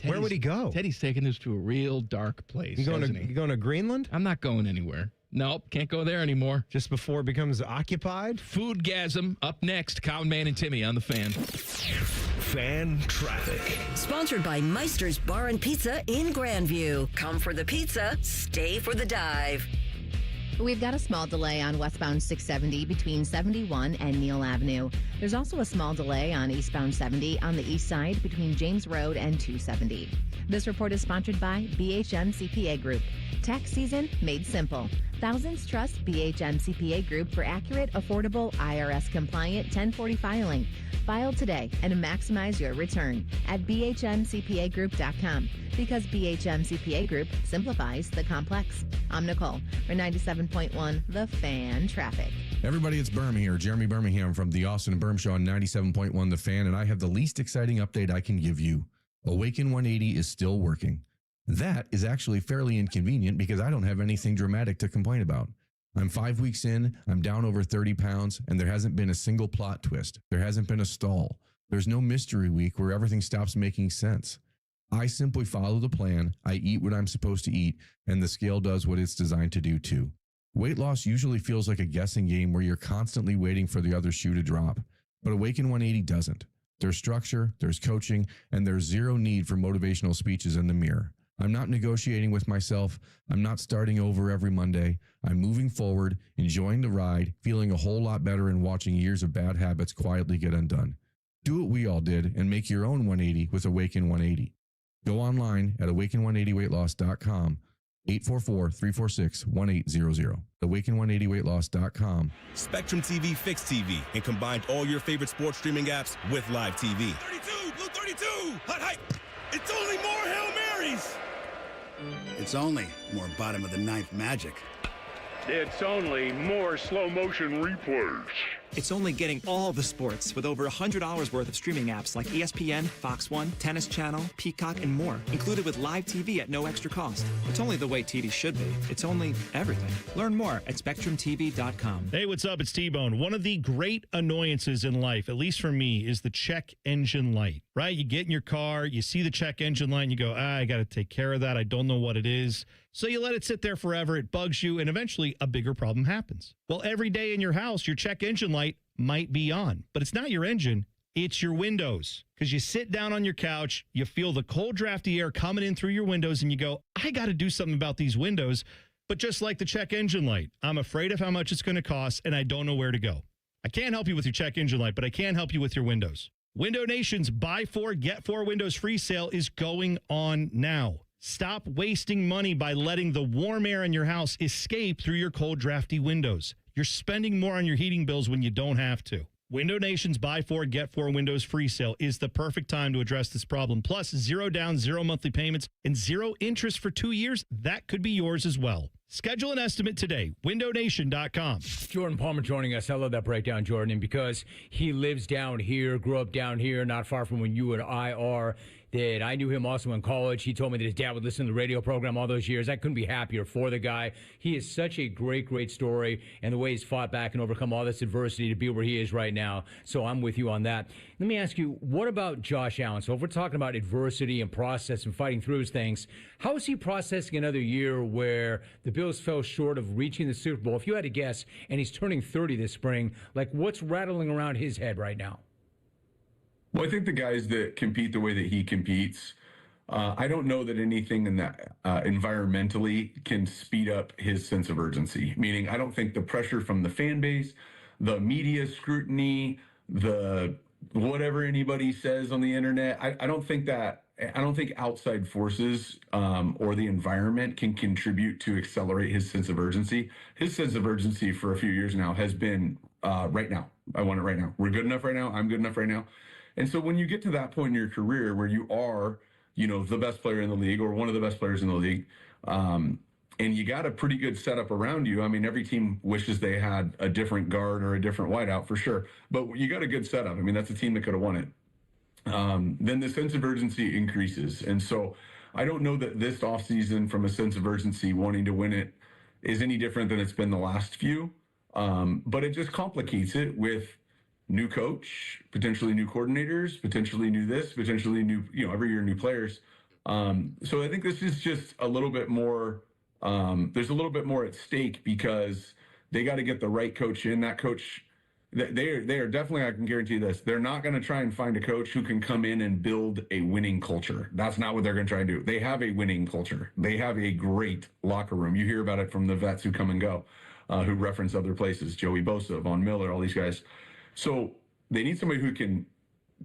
Where would he go? Teddy's taking this to a real dark place. You going to Greenland? I'm not going anywhere. Nope, can't go there anymore. Just before it becomes occupied? Foodgasm up next. Colin, Man, and Timmy on the Fan. Fan traffic. Sponsored by Meister's Bar and Pizza in Grandview. Come for the pizza, stay for the dive. We've got a small delay on westbound 670 between 71 and Neal Avenue. There's also a small delay on eastbound 70 on the east side between James Road and 270. This report is sponsored by BHM CPA Group. Tax season made simple. Thousands trust BHM CPA Group for accurate, affordable, IRS-compliant 1040 filing. File today and maximize your return at bhmcpagroup.com because BHM CPA Group simplifies the complex. I'm Nicole for 97.1 The Fan Traffic. Everybody, it's Berm here, Jeremy Birmingham from the Austin and Berm Show on 97.1 The Fan, and I have the least exciting update I can give you. Awaken 180 is still working. That is actually fairly inconvenient because I don't have anything dramatic to complain about. I'm 5 weeks in, I'm down over 30 pounds, and there hasn't been a single plot twist. There hasn't been a stall. There's no mystery week where everything stops making sense. I simply follow the plan, I eat what I'm supposed to eat, and the scale does what it's designed to do too. Weight loss usually feels like a guessing game where you're constantly waiting for the other shoe to drop, but Awaken 180 doesn't. There's structure, there's coaching, and there's zero need for motivational speeches in the mirror. I'm not negotiating with myself. I'm not starting over every Monday. I'm moving forward, enjoying the ride, feeling a whole lot better, and watching years of bad habits quietly get undone. Do what we all did and make your own 180 with Awaken 180. Go online at awaken180weightloss.com, 844-346-1800. Awaken180weightloss.com. Spectrum TV fixed TV and combined all your favorite sports streaming apps with live TV. 32, Blue 32, hot hype. It's only more Hail Marys. It's only more bottom of the ninth magic. It's only more slow motion replays. It's only getting all the sports with over $100 worth of streaming apps like ESPN, Fox One, Tennis Channel, Peacock, and more, included with live TV at no extra cost. It's only the way TV should be. It's only everything. Learn more at SpectrumTV.com. Hey, what's up? It's T-Bone. One of the great annoyances in life, at least for me, is the check engine light, right? You get in your car, you see the check engine light, and you go, I got to take care of that. I don't know what it is. So you let it sit there forever, it bugs you, and eventually a bigger problem happens. Well, every day in your house, your check engine light might be on, but it's not your engine, it's your windows. Because you sit down on your couch, you feel the cold, drafty air coming in through your windows, and you go, I got to do something about these windows. But just like the check engine light, I'm afraid of how much it's going to cost, and I don't know where to go. I can't help you with your check engine light, but I can help you with your windows. Window Nation's Buy 4, Get 4 Windows free sale is going on now. Stop wasting money by letting the warm air in your house escape through your cold, drafty windows. You're spending more on your heating bills when you don't have to. Window Nation's Buy 4, Get 4 Windows free sale is the perfect time to address this problem. Plus, 0 down, 0 monthly payments, and 0 interest for 2 years. That could be yours as well. Schedule an estimate today. WindowNation.com. Jordan Palmer joining us. I love that breakdown, Jordan. And because he lives down here, grew up down here, not far from when you and I are, that I knew him also in college. He told me that his dad would listen to the radio program all those years. I couldn't be happier for the guy. He is such a great, great story, and the way he's fought back and overcome all this adversity to be where he is right now. So I'm with you on that. Let me ask you, what about Josh Allen? So if we're talking about adversity and process and fighting through things, how is he processing another year where the Bills fell short of reaching the Super Bowl? If you had to guess, and he's turning 30 this spring, like what's rattling around his head right now? Well, I think the guys that compete the way that he competes, I don't know that anything in that environmentally can speed up his sense of urgency. Meaning, I don't think the pressure from the fan base, the media scrutiny, the whatever anybody says on the internet, I don't think outside forces or the environment can contribute to accelerate his sense of urgency. His sense of urgency for a few years now has been right now. I want it right now. We're good enough right now. I'm good enough right now. And so when you get to that point in your career where you are, the best player in the league or one of the best players in the league, and you got a pretty good setup around you. I mean, every team wishes they had a different guard or a different wideout for sure, but you got a good setup. I mean, that's a team that could have won it. Then the sense of urgency increases. And so I don't know that this offseason, from a sense of urgency, wanting to win it is any different than it's been the last few. But it just complicates it with new coach, potentially new coordinators, potentially new this, potentially new, every year new players. So I think this is just a little bit more, there's a little bit more at stake because they got to get the right coach in. That coach They are definitely, I can guarantee you this, they're not going to try and find a coach who can come in and build a winning culture. That's not what they're going to try and do. They have a winning culture. They have a great locker room. You hear about it from the vets who come and go, who reference other places, Joey Bosa, Von Miller, all these guys. So they need somebody who can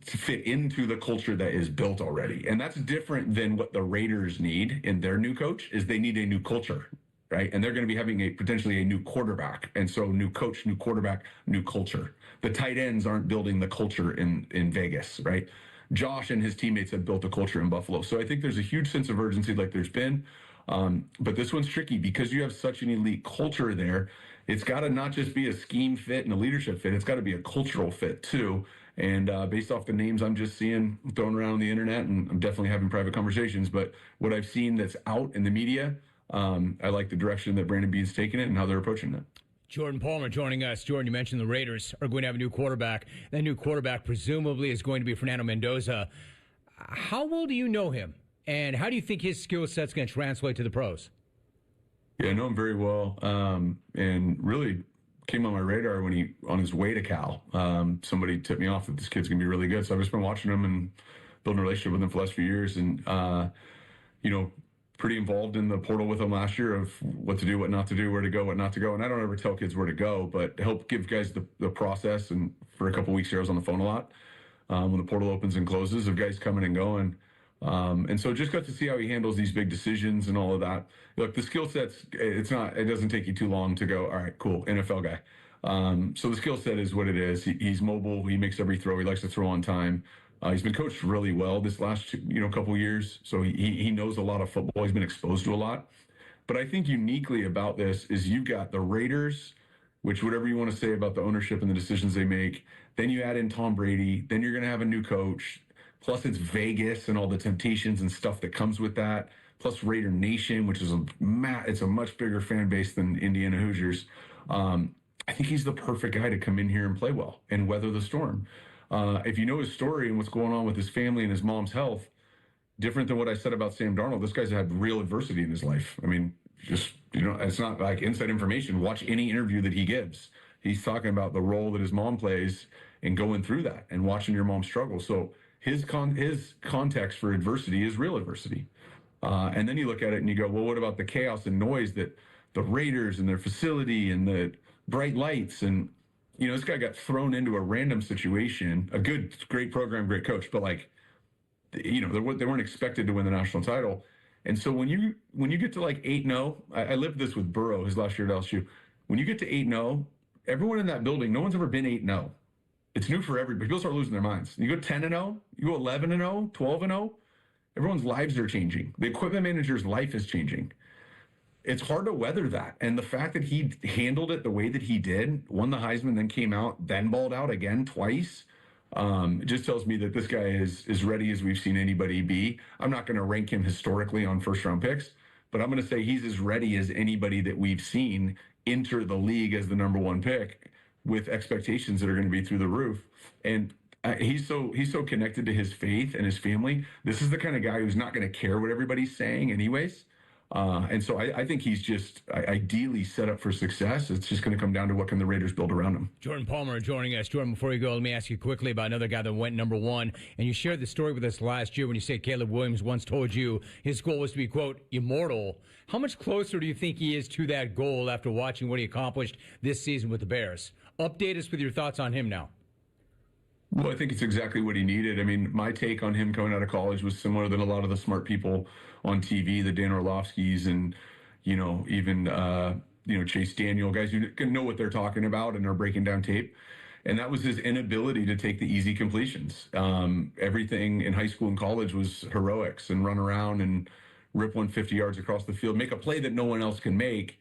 fit into the culture that is built already. And that's different than what the Raiders need in their new coach, is they need a new culture. Right. And they're going to be having potentially a new quarterback. And so new coach, new quarterback, new culture. The tight ends aren't building the culture in Vegas. Right. Josh and his teammates have built a culture in Buffalo. So I think there's a huge sense of urgency like there's been. But this one's tricky because you have such an elite culture there. It's got to not just be a scheme fit and a leadership fit. It's got to be a cultural fit, too. And based off the names I'm just seeing thrown around on the internet, and I'm definitely having private conversations, but what I've seen that's out in the media, I like the direction that Brandon Beane's taking it and how they're approaching it. Jordan Palmer joining us. Jordan, you mentioned the Raiders are going to have a new quarterback. That new quarterback presumably is going to be Fernando Mendoza. How well do you know him? And how do you think his skill set's going to translate to the pros? Yeah, I know him very well, and really came on my radar when he on his way to Cal. Somebody tipped me off that this kid's going to be really good. So I've just been watching him and building a relationship with him for the last few years. And, pretty involved in the portal with him last year of what to do, what not to do, where to go, what not to go. And I don't ever tell kids where to go, but help give guys the process. And for a couple of weeks here, I was on the phone a lot when the portal opens and closes of guys coming and going. And so just got to see how he handles these big decisions and all of that. Look, the skill sets, it doesn't take you too long to go, all right, cool, NFL guy. So the skill set is what it is. He's mobile. He makes every throw. He likes to throw on time. He's been coached really well this last couple years, so he knows a lot of football. He's been exposed to a lot. But I think uniquely about this is you've got the Raiders, which whatever you want to say about the ownership and the decisions they make, then you add in Tom Brady, then you're going to have a new coach, plus it's Vegas and all the temptations and stuff that comes with that, plus Raider Nation, which is it's a much bigger fan base than Indiana Hoosiers. I think he's the perfect guy to come in here and play well and weather the storm. If you know his story and what's going on with his family and his mom's health, different than what I said about Sam Darnold, this guy's had real adversity in his life. I mean, it's not like inside information. Watch any interview that he gives. He's talking about the role that his mom plays and going through that and watching your mom struggle. So his context for adversity is real adversity. And then you look at it and you go, well, what about the chaos and noise that the Raiders and their facility and the bright lights and this guy got thrown into a random situation, a great program, great coach, but they weren't expected to win the national title. And so when you get to 8-0, I lived this with Burrow his last year at LSU. When you get to 8-0, everyone in that building, no one's ever been 8-0. It's new for everybody. People start losing their minds. You go 10-0, you go 11-0, 12-0, everyone's lives are changing. The equipment manager's life is changing. It's hard to weather that. And the fact that he handled it the way that he did, won the Heisman, then came out, then balled out again twice, it just tells me that this guy is as ready as we've seen anybody be. I'm not going to rank him historically on first-round picks, but I'm going to say he's as ready as anybody that we've seen enter the league as the number one pick with expectations that are going to be through the roof. And he's so connected to his faith and his family. This is the kind of guy who's not going to care what everybody's saying anyways. And so I think he's just ideally set up for success. It's just going to come down to what can the Raiders build around him. Jordan Palmer joining us. Jordan, before you go, let me ask you quickly about another guy that went number one. And you shared the story with us last year when you said Caleb Williams once told you his goal was to be, quote, immortal. How much closer do you think he is to that goal after watching what he accomplished this season with the Bears? Update us with your thoughts on him now. Well, I think it's exactly what he needed. I mean, my take on him coming out of college was similar than a lot of the smart people on TV, the Dan Orlovskis and, even, Chase Daniel, guys who can know what they're talking about and are breaking down tape. And that was his inability to take the easy completions. Everything in high school and college was heroics and run around and rip 150 yards across the field, make a play that no one else can make,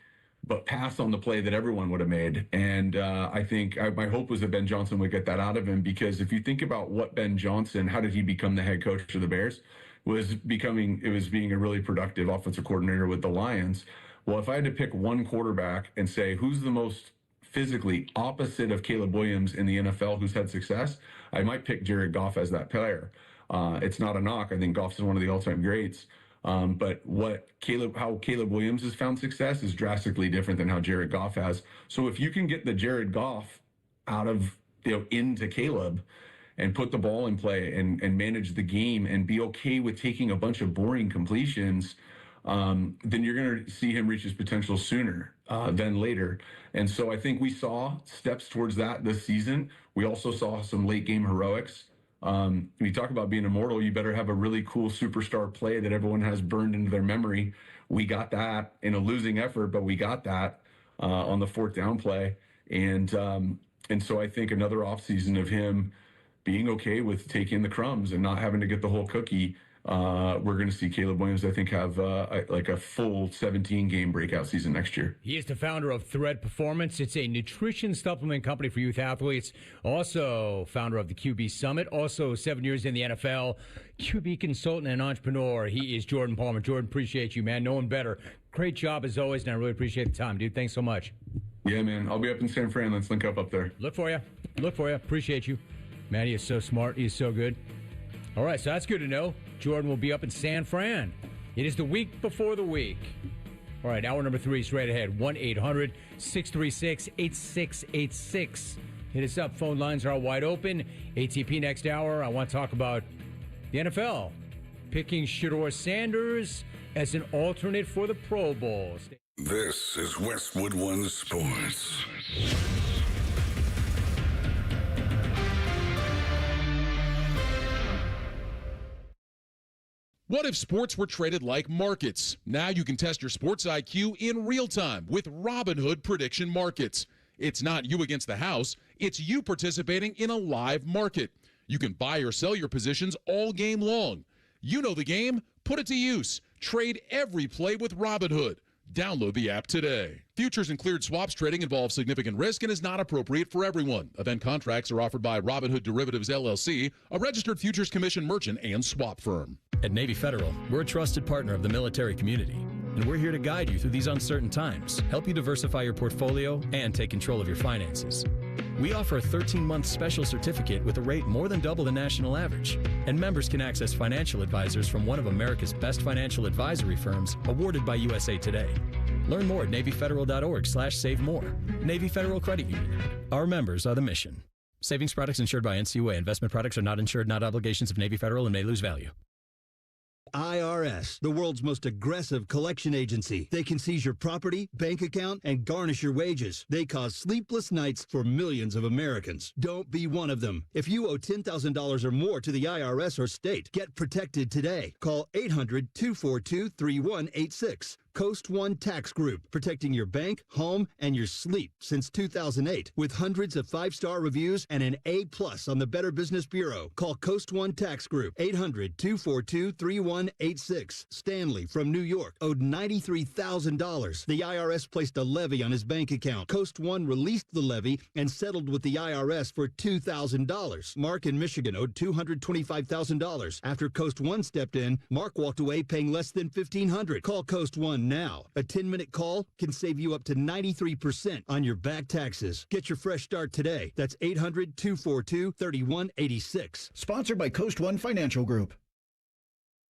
but pass on the play that everyone would have made. And I think my hope was that Ben Johnson would get that out of him, because if you think about what Ben Johnson, how did he become the head coach of the Bears, was being a really productive offensive coordinator with the Lions. Well, if I had to pick one quarterback and say who's the most physically opposite of Caleb Williams in the NFL who's had success, I might pick Jared Goff as that player. It's not a knock. I think Goff's one of the all-time greats. But how Caleb Williams has found success is drastically different than how Jared Goff has. So if you can get the Jared Goff out of, into Caleb and put the ball in play and manage the game and be okay with taking a bunch of boring completions, then you're going to see him reach his potential sooner than later. And so I think we saw steps towards that this season. We also saw some late game heroics. When you talk about being immortal, you better have a really cool superstar play that everyone has burned into their memory. We got that in a losing effort, but we got that on the fourth down play. And so I think another offseason of him being okay with taking the crumbs and not having to get the whole cookie, we're going to see Caleb Williams, I think, have a full 17-game breakout season next year. He is the founder of Thread Performance. It's a nutrition supplement company for youth athletes. Also founder of the QB Summit. Also 7 years in the NFL. QB consultant and entrepreneur. He is Jordan Palmer. Jordan, appreciate you, man. No one better. Great job as always, and I really appreciate the time, dude. Thanks so much. Yeah, man. I'll be up in San Fran. Let's link up there. Look for you. Appreciate you. Man, he is so smart. He is so good. All right, so that's good to know. Jordan will be up in San Fran. It is the week before the week. All right, hour number 3 straight ahead. 1-800-636-8686. Hit us up. Phone lines are wide open. ATP next hour. I want to talk about the NFL. Picking Shedeur Sanders as an alternate for the Pro Bowl. This is Westwood One Sports. What if sports were traded like markets? Now you can test your sports IQ in real time with Robinhood Prediction Markets. It's not you against the house, it's you participating in a live market. You can buy or sell your positions all game long. You know the game, put it to use. Trade every play with Robinhood. Download the app today. Futures and cleared swaps trading involves significant risk and is not appropriate for everyone. Event contracts are offered by Robinhood Derivatives LLC, a registered futures commission merchant and swap firm. At Navy Federal, we're a trusted partner of the military community, and we're here to guide you through these uncertain times, help you diversify your portfolio, and take control of your finances. We offer a 13-month special certificate with a rate more than double the national average, and members can access financial advisors from one of America's best financial advisory firms awarded by USA Today. Learn more at NavyFederal.org/save-more. Navy Federal Credit Union. Our members are the mission. Savings products insured by NCUA. Investment products are not insured, not obligations of Navy Federal, and may lose value. IRS, the world's most aggressive collection agency. They can seize your property, bank account, and garnish your wages. They cause sleepless nights for millions of Americans. Don't be one of them. If you owe $10,000 or more to the IRS or state, get protected today. Call 800-242-3186. Coast One Tax Group, protecting your bank, home, and your sleep since 2008. With hundreds of 5-star reviews and an A+ on the Better Business Bureau. Call Coast One Tax Group, 800-242-3186. Stanley from New York owed $93,000. The IRS placed a levy on his bank account. Coast One released the levy and settled with the IRS for $2,000. Mark in Michigan owed $225,000. After Coast One stepped in, Mark walked away paying less than $1,500. Call Coast One now. A 10-minute call can save you up to 93% on your back taxes. Get your fresh start today. That's 800-242-3186. Sponsored by Coast One Financial Group.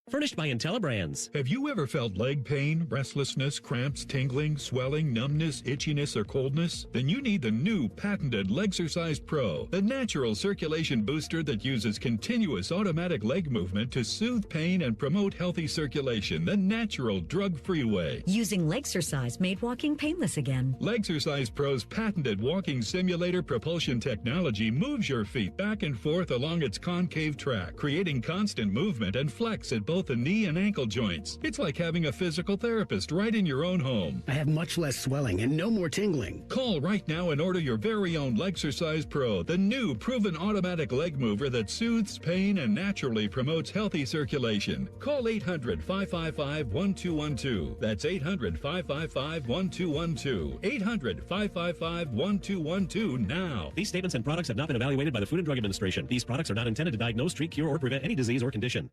Furnished by IntelliBrands. Have you ever felt leg pain, restlessness, cramps, tingling, swelling, numbness, itchiness, or coldness? Then you need the new patented Legsercise Pro, the natural circulation booster that uses continuous automatic leg movement to soothe pain and promote healthy circulation the natural drug-free way. Using Legsercise made walking painless again. Legsercise Pro's patented walking simulator propulsion technology moves your feet back and forth along its concave track, creating constant movement and flex at both the knee and ankle joints. It's like having a physical therapist right in your own home. I have much less swelling and no more tingling. Call right now and order your very own Legsercise Pro, the new proven automatic leg mover that soothes pain and naturally promotes healthy circulation. Call 800-555-1212. That's 800-555-1212. 800-555-1212 now. These statements and products have not been evaluated by the Food and Drug Administration. These products are not intended to diagnose, treat, cure, or prevent any disease or condition.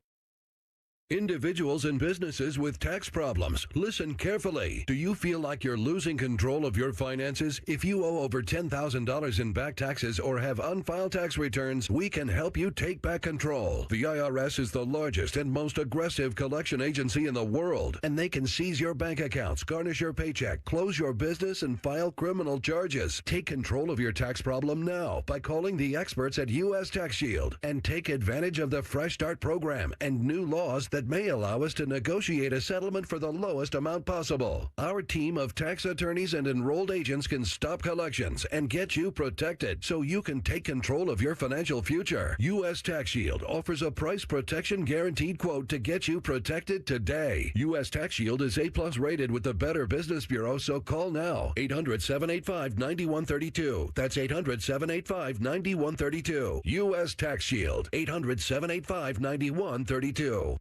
Individuals and businesses with tax problems, listen carefully. Do you feel like you're losing control of your finances? If you owe over $10,000 in back taxes or have unfiled tax returns, we can help you take back control. The IRS is the largest and most aggressive collection agency in the world, and they can seize your bank accounts, garnish your paycheck, close your business, and file criminal charges. Take control of your tax problem now by calling the experts at U.S. Tax Shield and take advantage of the Fresh Start program and new laws that may allow us to negotiate a settlement for the lowest amount possible. Our team of tax attorneys and enrolled agents can stop collections and get you protected so you can take control of your financial future. U.S. Tax Shield offers a price protection guaranteed quote to get you protected today. U.S. Tax Shield is A+ rated with the Better Business Bureau, so call now. 800-785-9132. That's 800-785-9132. U.S. Tax Shield. 800-785-9132.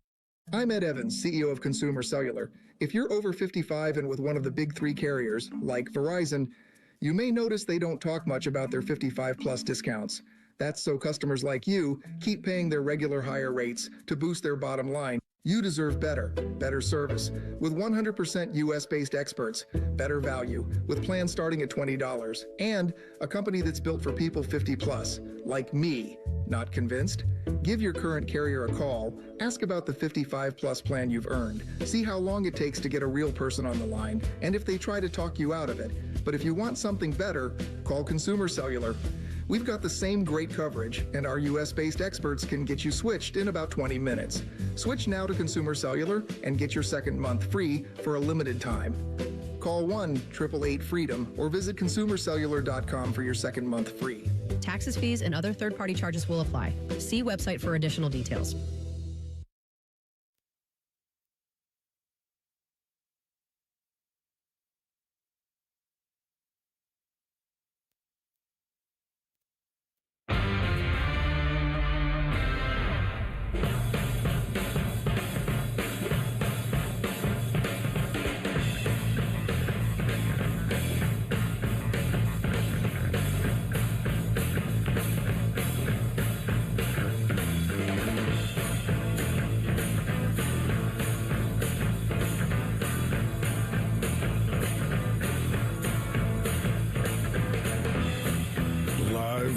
I'm Ed Evans, CEO of Consumer Cellular. If you're over 55 and with one of the big three carriers, like Verizon, you may notice they don't talk much about their 55-plus discounts. That's so customers like you keep paying their regular higher rates to boost their bottom line. You deserve better service, with 100% U.S.-based experts, better value, with plans starting at $20, and a company that's built for people 50-plus, like me. Not convinced? Give your current carrier a call, ask about the 55-plus plan you've earned, see how long it takes to get a real person on the line, and if they try to talk you out of it. But if you want something better, call Consumer Cellular. We've got the same great coverage, and our U.S.-based experts can get you switched in about 20 minutes. Switch now to Consumer Cellular and get your second month free for a limited time. Call 1-888-FREEDOM or visit consumercellular.com for your second month free. Taxes, fees, and other third-party charges will apply. See website for additional details.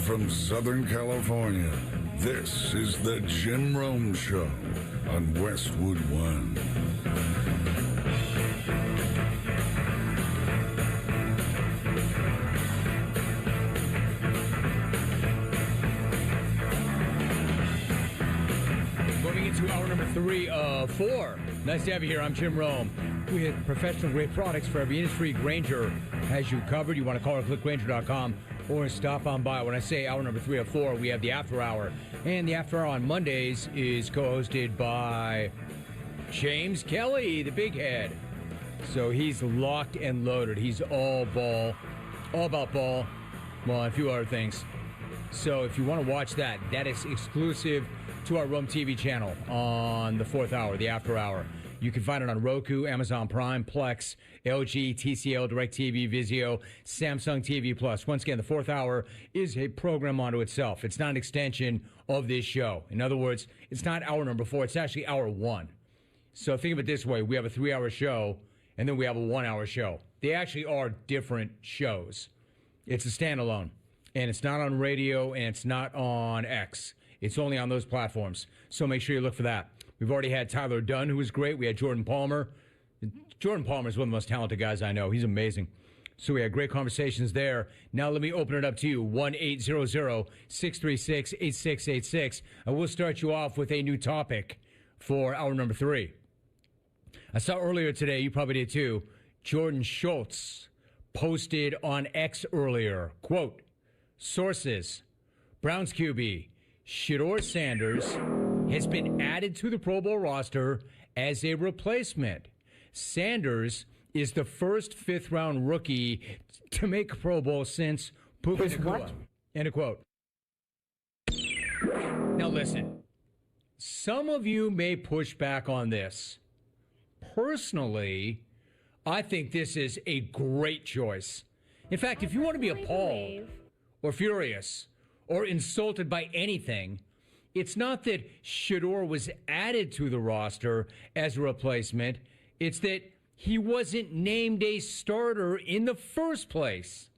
From Southern California, this is the Jim Rome Show on Westwood One. Moving into hour number 3 of 4. Nice to have you here. I'm Jim Rome. We have professional grade products for every industry. Grainger has you covered. You want to call or click Grainger.com or stop on by. When I say hour number 3 of 4, we have the After Hour. And the After Hour on Mondays is co-hosted by James Kelly, the big head. So he's locked and loaded. He's all ball, all about ball, well, and a few other things. So if you want to watch that, that is exclusive to our Rome TV channel on the 4th hour, the After Hour. You can find it on Roku, Amazon Prime, Plex, LG, TCL, DirecTV, Vizio, Samsung TV Plus. Once again, the 4th hour is a program unto itself. It's not an extension of this show. In other words, it's not hour number 4. It's actually hour 1. So think of it this way. We have a 3-hour show, and then we have a 1-hour show. They actually are different shows. It's a standalone, and it's not on radio, and it's not on X. It's only on those platforms. So make sure you look for that. We've already had Tyler Dunn, who was great. We had Jordan Palmer. Jordan Palmer is one of the most talented guys I know. He's amazing. So we had great conversations there. Now let me open it up to you, 1-800-636-8686. And we'll start you off with a new topic for hour number 3. I saw earlier today, you probably did too, Jordan Schultz posted on X earlier, quote, sources, Browns QB, Shedeur Sanders has been added to the Pro Bowl roster as a replacement. Sanders is the first 5th-round rookie to make a Pro Bowl since Puka Nacua. End of quote. Now listen, some of you may push back on this. Personally, I think this is a great choice. In fact, if you want to be appalled or furious or insulted by anything, It's not that Shedeur was added to the roster as a replacement. It's that he wasn't named a starter in the first place.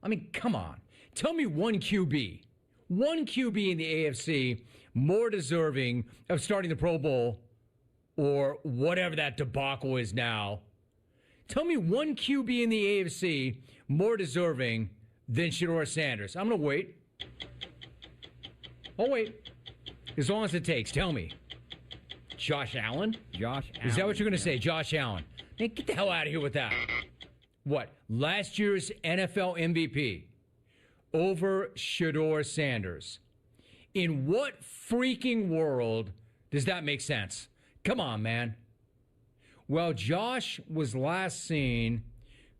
I mean, come on. Tell me one QB in the AFC more deserving of starting the Pro Bowl or whatever that debacle is now. Tell me one QB in the AFC more deserving than Shedeur Sanders. I'm going to wait. I'll wait. As long as it takes. Tell me. Josh Allen? Is that what you're going to say? Josh Allen. Man, get the hell out of here with that. What? Last year's NFL MVP over Shedeur Sanders. In what freaking world does that make sense? Come on, man. Well, Josh was last seen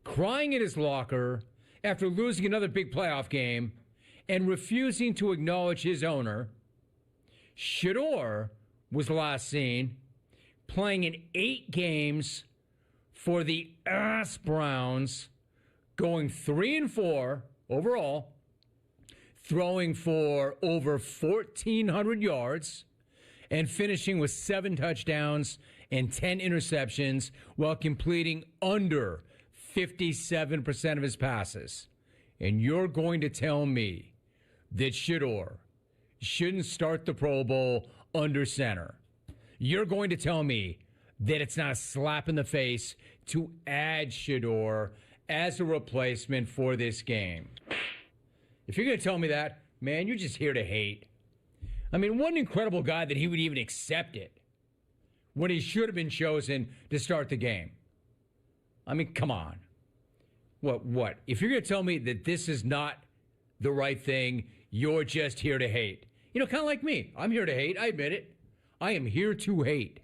crying in his locker after losing another big playoff game and refusing to acknowledge his owner. Shedeur was last seen playing in 8 games for the ass Browns, going 3-4 overall, throwing for over 1,400 yards, and finishing with 7 touchdowns and 10 interceptions while completing under 57% of his passes. And you're going to tell me that Shedeur shouldn't start the Pro Bowl under center. You're going to tell me that it's not a slap in the face to add Shedeur as a replacement for this game. If you're going to tell me that, man, you're just here to hate. I mean, what an incredible guy that he would even accept it when he should have been chosen to start the game. I mean, come on. What? If you're going to tell me that this is not the right thing, you're just here to hate. You know, kind of like me. I'm here to hate. I admit it. I am here to hate.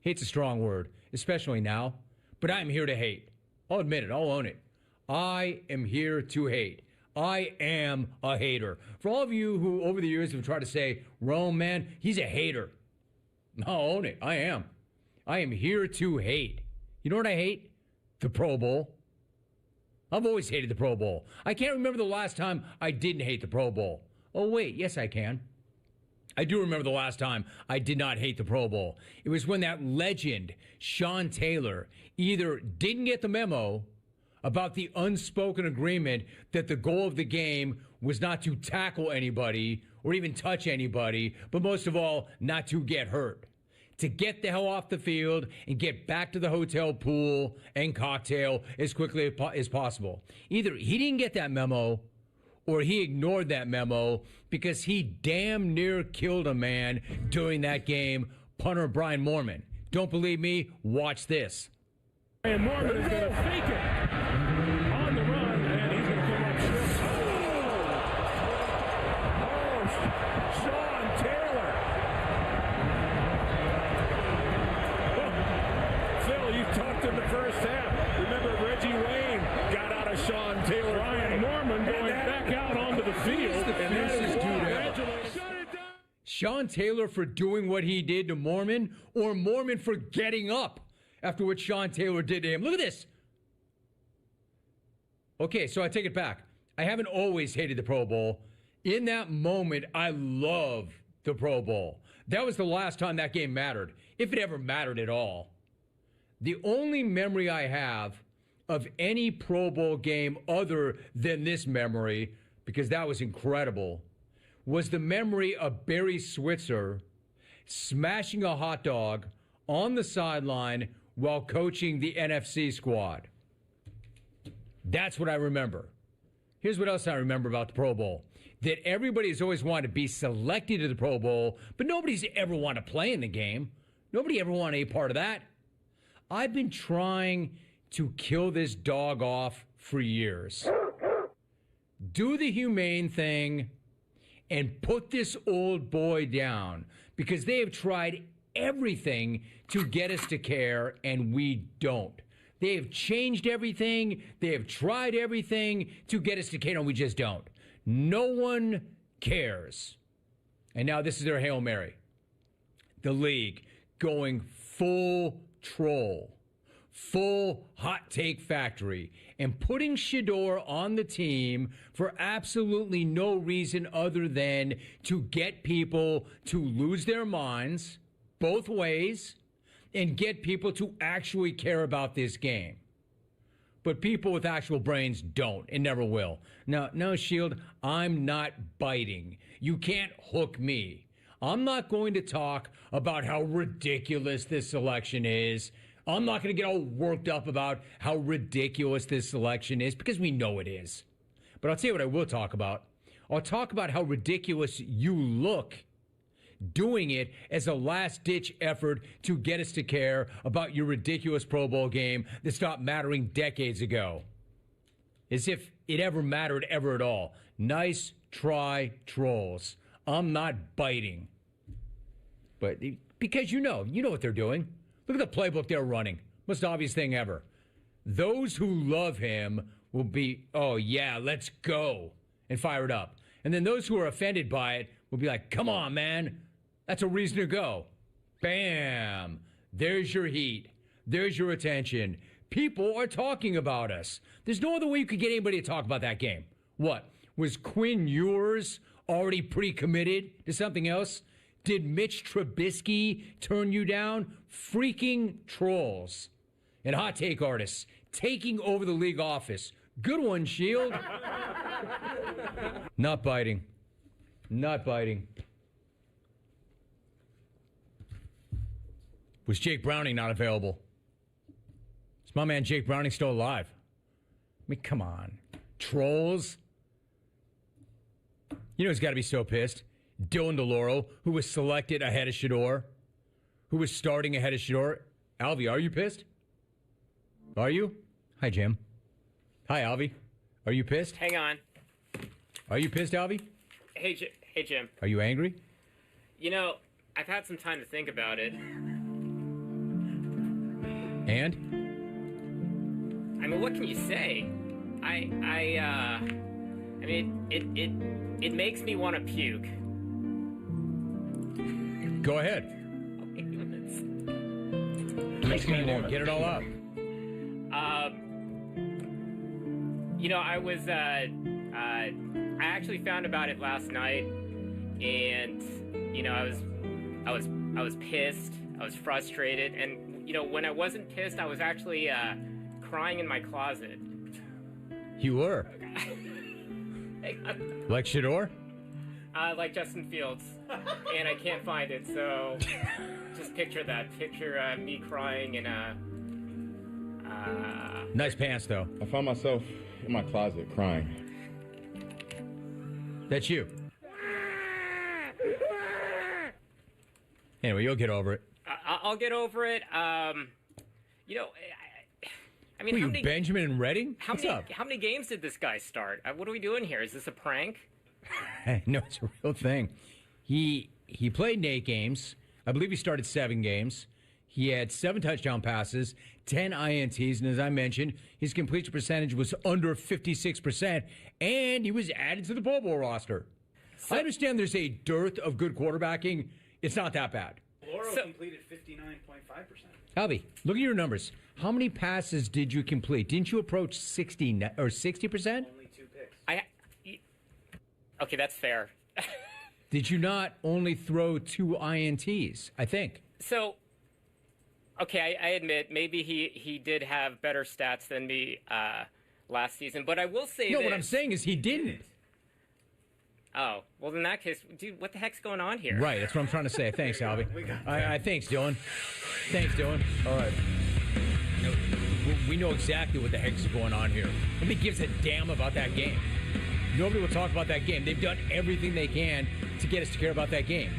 Hate's a strong word, especially now, but I'm here to hate. I'll admit it. I'll own it. I am here to hate. I am a hater. For all of you who over the years have tried to say, Rome, man, he's a hater. I'll own it. I am. I am here to hate. You know what I hate? The Pro Bowl. I've always hated the Pro Bowl. I can't remember the last time I didn't hate the Pro Bowl. Oh, wait. Yes, I can. I do remember the last time I did not hate the Pro Bowl. It was when that legend, Sean Taylor, either didn't get the memo about the unspoken agreement that the goal of the game was not to tackle anybody or even touch anybody, but most of all, not to get hurt. To get the hell off the field and get back to the hotel pool and cocktail as quickly as possible. Either he didn't get that memo or he ignored that memo because he damn near killed a man during that game, punter Brian Moorman. Don't believe me? Watch this. And Moorman is going to fake it on the run, and he's going to come up short. Oh, Sean Taylor. Phil, you talked in the first half. Remember Reggie Wayne got out of Sean Taylor. Brian Moorman going back out onto the field. And that is Sean Taylor for doing what he did to Moorman, or Moorman for getting up after what Sean Taylor did to him. Look at this. Okay, so I take it back. I haven't always hated the Pro Bowl. In that moment, I love the Pro Bowl. That was the last time that game mattered, if it ever mattered at all. The only memory I have of any Pro Bowl game other than this memory, because that was incredible, was the memory of Barry Switzer smashing a hot dog on the sideline while coaching the NFC squad. That's what I remember. Here's what else I remember about the Pro Bowl. That everybody's always wanted to be selected to the Pro Bowl, but nobody's ever wanted to play in the game. Nobody ever wanted a part of that. I've been trying to kill this dog off for years. Do the humane thing and put this old boy down, because they have tried everything to get us to care, and we don't. They have changed everything. They have tried everything to get us to care, and we just don't. No one cares. And now this is their Hail Mary. The league going full troll. full hot take factory and putting Shedeur on the team for absolutely no reason other than to get people to lose their minds both ways and get people to actually care about this game. But people with actual brains don't and never will. No, Shield, I'm not biting. You can't hook me. I'm not going to talk about how ridiculous this selection is. I'm not going to get all worked up about how ridiculous this selection is because we know it is. But I'll tell you what I will talk about. I'll talk about how ridiculous you look doing it as a last-ditch effort to get us to care about your ridiculous Pro Bowl game that stopped mattering decades ago. As if it ever mattered ever at all. Nice try, trolls. I'm not biting. But because you know what they're doing. Look at the playbook they're running. Most obvious thing ever. Those who love him will be, oh yeah, let's go, and fire it up. And then those who are offended by it will be like, come on, man. That's a reason to go. Bam. There's your heat. There's your attention. People are talking about us. There's no other way you could get anybody to talk about that game. What? Was Quinn Ewers already pretty committed to something else? Did Mitch Trubisky turn you down? Freaking trolls and hot take artists taking over the league office. Good one, Shield. Not biting. Not biting. Was Jake Browning not available? Is my man Jake Browning still alive? I mean, come on. Trolls. You know who's got to be so pissed? Dylan DeLauro, who was selected ahead of Shedeur, who was starting ahead of Shedeur. Alvy, are you pissed? Are you? Hi, Jim. Hi, Alvy. Are you pissed? Hang on. Are you pissed, Alvy? Hey, Jim. Are you angry? You know, I've had some time to think about it. And? I mean, what can you say? I mean, it makes me want to puke. Go ahead. Makes me want. Get it all out. You know, I actually found about it last night, and you know, I was pissed. I was frustrated, and you know, when I wasn't pissed, I was actually crying in my closet. You were. Like Shedeur? Like Justin Fields, and I can't find it, so just picture that. Picture me crying in a... Nice pants, though. I found myself in my closet crying. That's you. Anyway, you'll get over it. I'll get over it. You know, I mean, who are you, Benjamin and Redding? What's up? How many games did this guy start? What are we doing here? Is this a prank? No, it's a real thing. He played 8 games. I believe he started 7 games. He had 7 touchdown passes, 10 INTs, and as I mentioned, his completion percentage was under 56%, and he was added to the Pro Bowl roster. So, I understand there's a dearth of good quarterbacking. It's not that bad. Lauro completed 59.5%. Albie, look at your numbers. How many passes did you complete? Didn't you approach 60 or 60%? Only 2 picks. Okay, that's fair. Did you not only throw 2 INTs, I think? So, okay, I admit, maybe he did have better stats than me last season, but I will say No, what I'm saying is he didn't. Oh, well, in that case, dude, what the heck's going on here? Right, that's what I'm trying to say. Thanks, Albie. Thanks, Dylan. Thanks, Dylan. All right. We know exactly what the heck is going on here. Nobody gives a damn about that game. Nobody will talk about that game. They've done everything they can to get us to care about that game.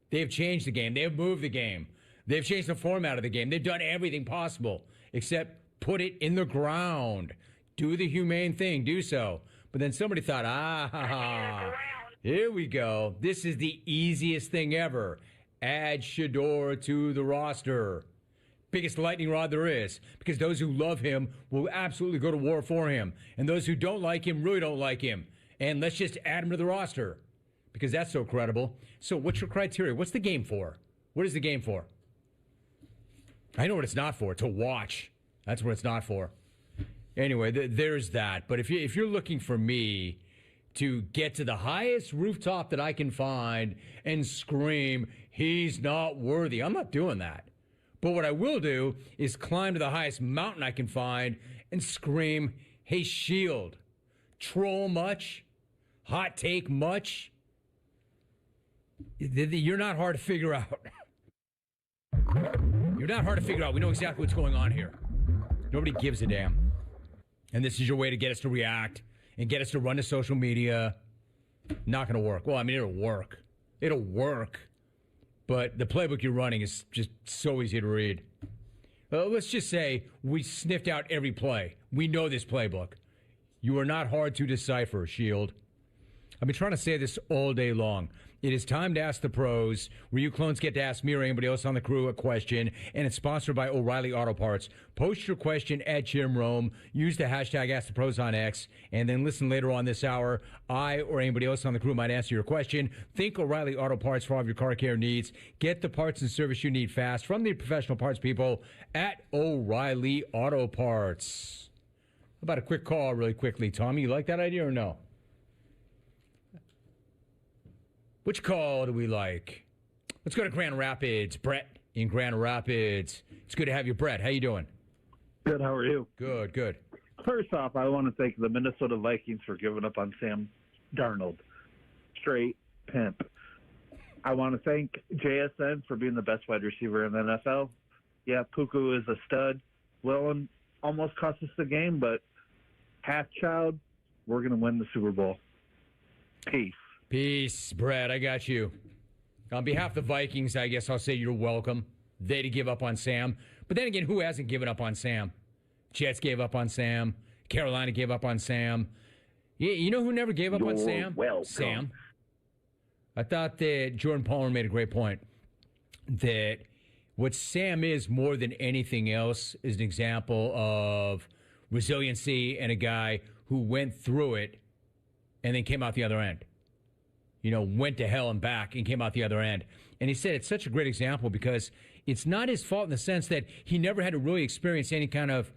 They have changed the game. They have moved the game. They've changed the format of the game. They've done everything possible except put it in the ground. Do the humane thing. Do so. But then somebody thought, here we go. This is the easiest thing ever. Add Shedeur to the roster. Biggest lightning rod there is, because those who love him will absolutely go to war for him. And those who don't like him really don't like him. And let's just add him to the roster, because that's so credible. So what's your criteria? What's the game for? What is the game for? I know what it's not for. To watch. That's what it's not for. Anyway, there's that. But if you're looking for me to get to the highest rooftop that I can find and scream, he's not worthy, I'm not doing that. But what I will do is climb to the highest mountain I can find and scream, hey, Shield, troll much? Hot take much? You're not hard to figure out. You're not hard to figure out. We know exactly what's going on here. Nobody gives a damn. And this is your way to get us to react and get us to run to social media. Not going to work. Well, I mean, it'll work. It'll work. But the playbook you're running is just so easy to read. Let's just say we sniffed out every play. We know this playbook. You are not hard to decipher, Shield. I've been trying to say this all day long. It is time to ask the pros, where you clones get to ask me or anybody else on the crew a question, and it's sponsored by O'Reilly Auto Parts. Post your question at Jim Rome, use the hashtag #AskThePros on X, and then listen later on this hour. I or anybody else on the crew might answer your question. Think O'Reilly Auto Parts for all of your car care needs. Get the parts and service you need fast from the professional parts people at O'Reilly Auto Parts. How about a quick call really quickly, Tommy? You like that idea or no? Which call do we like? Let's go to Grand Rapids. Brett in Grand Rapids. It's good to have you, Brett. How you doing? Good. How are you? Good, good. First off, I want to thank the Minnesota Vikings for giving up on Sam Darnold. Straight pimp. I want to thank JSN for being the best wide receiver in the NFL. Yeah, Puku is a stud. Willen almost cost us the game, but half-child, we're going to win the Super Bowl. Peace. Peace, Brett. I got you. On behalf of the Vikings, I guess I'll say you're welcome. They to give up on Sam. But then again, who hasn't given up on Sam? Jets gave up on Sam. Carolina gave up on Sam. You know who never gave up on Sam? Welcome. Sam. I thought that Jordan Palmer made a great point. That what Sam is more than anything else is an example of resiliency and a guy who went through it and then came out the other end. You know, went to hell and back and came out the other end. And he said it's such a great example because it's not his fault in the sense that he never had to really experience any kind of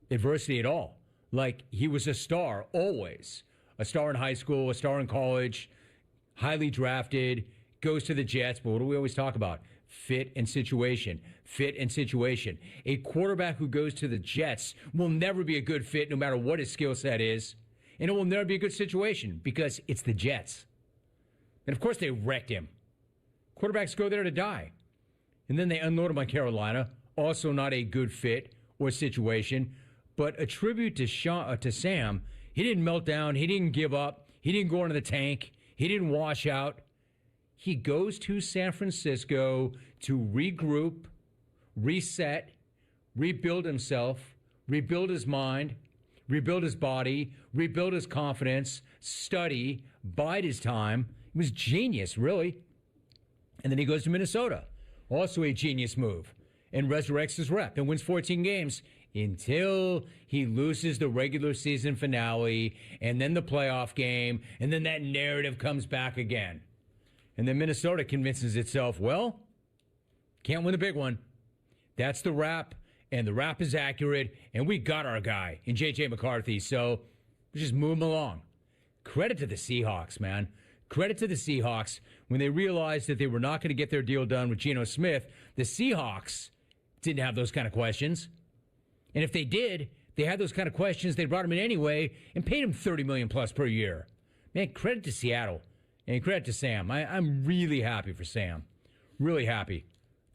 adversity at all. Like, he was a star, always. A star in high school, a star in college, highly drafted, goes to the Jets. But what do we always talk about? Fit and situation. Fit and situation. A quarterback who goes to the Jets will never be a good fit no matter what his skill set is. And it will never be a good situation because it's the Jets. And, of course, they wrecked him. Quarterbacks go there to die. And then they unload him on Carolina. Also not a good fit or situation. But a tribute to Sam, he didn't melt down. He didn't give up. He didn't go into the tank. He didn't wash out. He goes to San Francisco to regroup, reset, rebuild himself, rebuild his mind, rebuild his body, rebuild his confidence, study, bide his time. It was genius, really. And then he goes to Minnesota. Also a genius move. And resurrects his rep and wins 14 games until he loses the regular season finale and then the playoff game. And then that narrative comes back again. And then Minnesota convinces itself, well, can't win the big one. That's the rap. And the rap is accurate. And we got our guy in J.J. McCarthy. So we just move him along. Credit to the Seahawks, man. Credit to the Seahawks. When they realized that they were not going to get their deal done with Geno Smith, the Seahawks didn't have those kind of questions. And if they did, they had those kind of questions, they brought him in anyway and paid him $30 million plus per year. Man, credit to Seattle and credit to Sam. I'm really happy for Sam. Really happy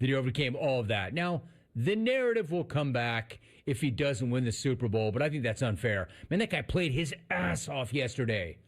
that he overcame all of that. Now, the narrative will come back if he doesn't win the Super Bowl, but I think that's unfair. Man, that guy played his ass off yesterday.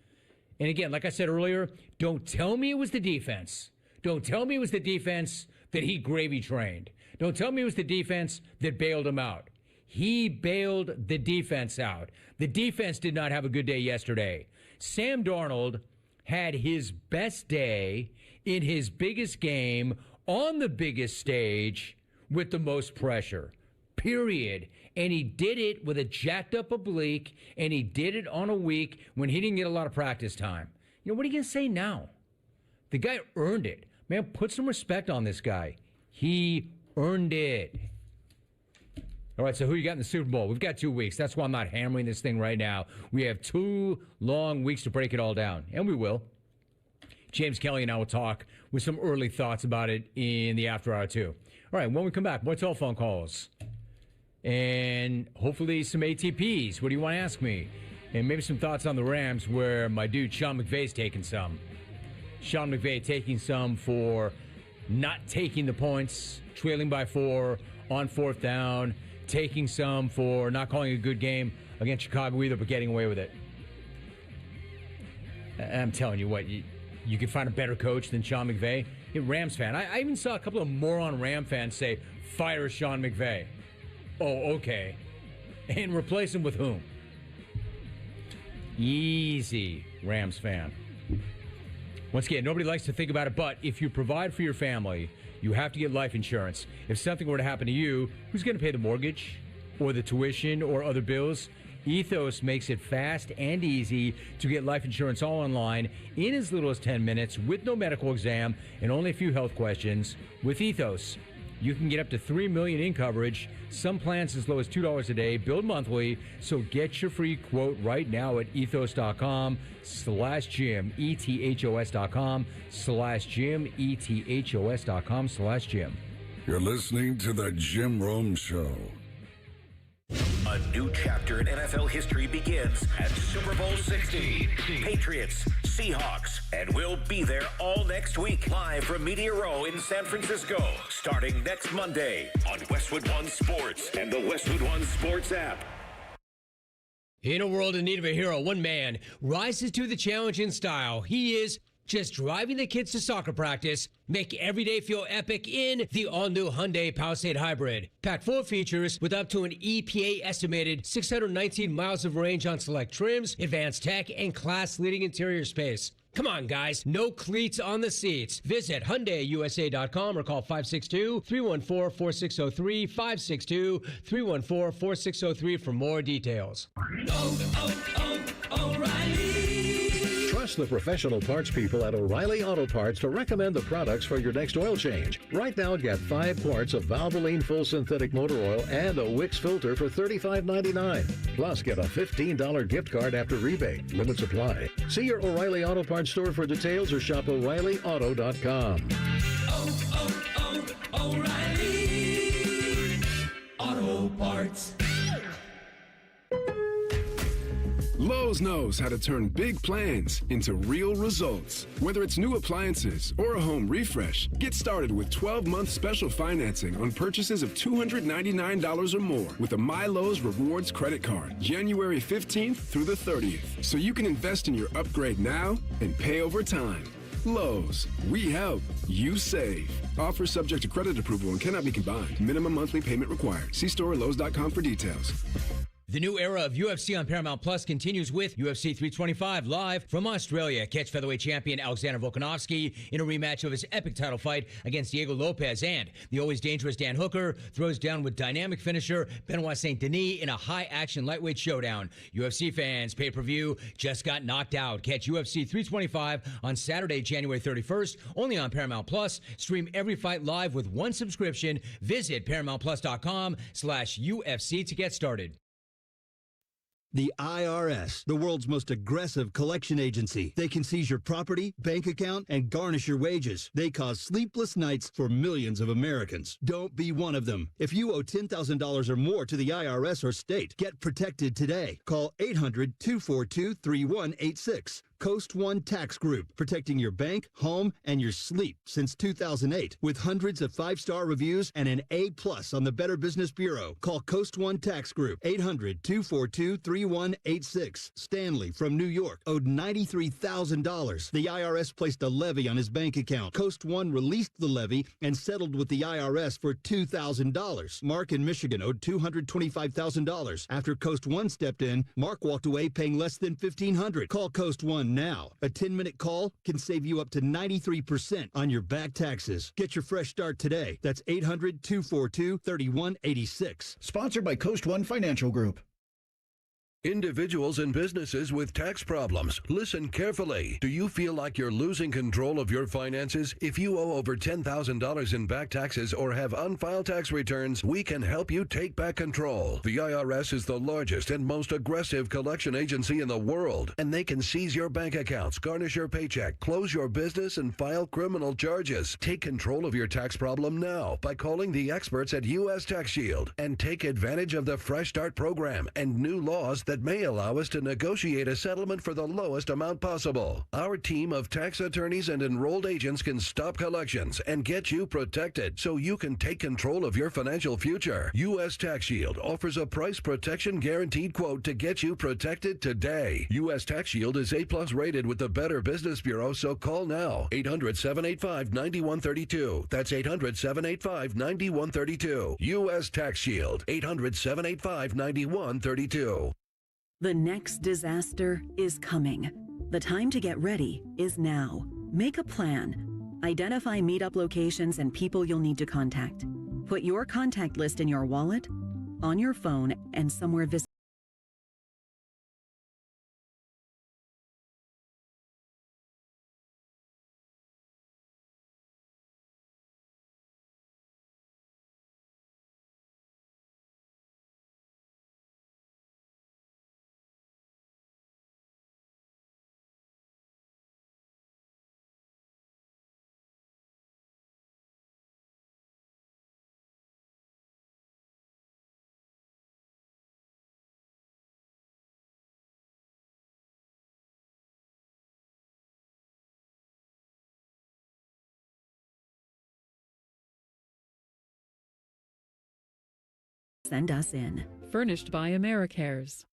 And again, like I said earlier, don't tell me it was the defense. Don't tell me it was the defense that he gravy trained. Don't tell me it was the defense that bailed him out. He bailed the defense out. The defense did not have a good day yesterday. Sam Darnold had his best day in his biggest game on the biggest stage with the most pressure. Period. And he did it with a jacked up oblique, and he did it on a week when he didn't get a lot of practice time. You know, what are you going to say now? The guy earned it. Man, put some respect on this guy. He earned it. All right, so who you got in the Super Bowl? We've got 2 weeks. That's why I'm not hammering this thing right now. We have 2 long weeks to break it all down, and we will. James Kelly and I will talk with some early thoughts about it in the after hour, too. All right, when we come back, more telephone calls. And hopefully some ATPs. What do you want to ask me? And maybe some thoughts on the Rams where my dude Sean McVay's taking some. Sean McVay taking some for not taking the points, trailing by 4 on 4th down, taking some for not calling a good game against Chicago either, but getting away with it. I'm telling you what, you can find a better coach than Sean McVay. A Rams fan. I even saw a couple of moron Ram fans say, fire Sean McVay. Oh, okay. And replace him with whom? Easy, Rams fan. Once again, nobody likes to think about it, but if you provide for your family, you have to get life insurance. If something were to happen to you, who's going to pay the mortgage or the tuition or other bills? Ethos makes it fast and easy to get life insurance all online in as little as 10 minutes with no medical exam and only a few health questions. With Ethos, you can get up to $3 million in coverage, some plans as low as $2 a day, billed monthly. So get your free quote right now at ethos.com/Jim, ethos.com/Jim, ethos.com/Jim. You're listening to The Jim Rome Show. A new chapter in NFL history begins at Super Bowl 60. Patriots, Seahawks, and we'll be there all next week, live from Media Row in San Francisco, starting next Monday on Westwood One Sports and the Westwood One Sports app. In a world in need of a hero, one man rises to the challenge in style. He is just driving the kids to soccer practice, make every day feel epic in the all-new Hyundai Palisade Hybrid. Packed full of features with up to an EPA-estimated 619 miles of range on select trims, advanced tech, and class-leading interior space. Come on, guys. No cleats on the seats. Visit HyundaiUSA.com or call 562-314-4603, 562-314-4603 for more details. O'Reilly. Trust the professional parts people at O'Reilly Auto Parts to recommend the products for your next oil change. Right now, get 5 quarts of Valvoline Full Synthetic Motor Oil and a Wix filter for $35.99. Plus, get a $15 gift card after rebate. Limit supply. See your O'Reilly Auto Parts store for details or shop O'ReillyAuto.com. O'Reilly Auto Parts. Lowe's knows how to turn big plans into real results. Whether it's new appliances or a home refresh, get started with 12-month special financing on purchases of $299 or more with a MyLowe's Rewards credit card, January 15th through the 30th, so you can invest in your upgrade now and pay over time. Lowe's, we help, you save. Offer subject to credit approval and cannot be combined. Minimum monthly payment required. See store or Lowe's.com for details. The new era of UFC on Paramount Plus continues with UFC 325 live from Australia. Catch featherweight champion Alexander Volkanovski in a rematch of his epic title fight against Diego Lopez. And the always dangerous Dan Hooker throws down with dynamic finisher Benoit Saint Denis in a high-action lightweight showdown. UFC fans, pay-per-view just got knocked out. Catch UFC 325 on Saturday, January 31st, only on Paramount Plus. Stream every fight live with one subscription. Visit ParamountPlus.com/UFC to get started. The IRS, the world's most aggressive collection agency. They can seize your property, bank account, and garnish your wages. They cause sleepless nights for millions of Americans. Don't be one of them. If you owe $10,000 or more to the IRS or state, get protected today. Call 800-242-3186. Coast One Tax Group, protecting your bank, home, and your sleep since 2008. With hundreds of 5-star reviews and an A+ on the Better Business Bureau. Call Coast One Tax Group, 800-242-3186. Stanley from New York owed $93,000. The IRS placed a levy on his bank account. Coast One released the levy and settled with the IRS for $2,000. Mark in Michigan owed $225,000. After Coast One stepped in, Mark walked away paying less than $1,500. Call Coast One now. A 10-minute call can save you up to 93% on your back taxes. Get your fresh start today. That's 800-242-3186. Sponsored by Coast One Financial Group. Individuals and businesses with tax problems, listen carefully. Do you feel like you're losing control of your finances? If you owe over $10,000 in back taxes or have unfiled tax returns, we can help you take back control. The IRS is the largest and most aggressive collection agency in the world, and they can seize your bank accounts, garnish your paycheck, close your business, and file criminal charges. Take control of your tax problem now by calling the experts at U.S. Tax Shield and take advantage of the Fresh Start program and new laws that may allow us to negotiate a settlement for the lowest amount possible. Our team of tax attorneys and enrolled agents can stop collections and get you protected so you can take control of your financial future. U.S. Tax Shield offers a price protection guaranteed quote to get you protected today. U.S. Tax Shield is A+ rated with the Better Business Bureau, so call now. 800-785-9132. That's 800-785-9132. U.S. Tax Shield. 800-785-9132. The next disaster is coming. The time to get ready is now. Make a plan. Identify meetup locations and people you'll need to contact. Put your contact list in your wallet, on your phone, and somewhere visible. Send us in. Furnished by AmeriCares.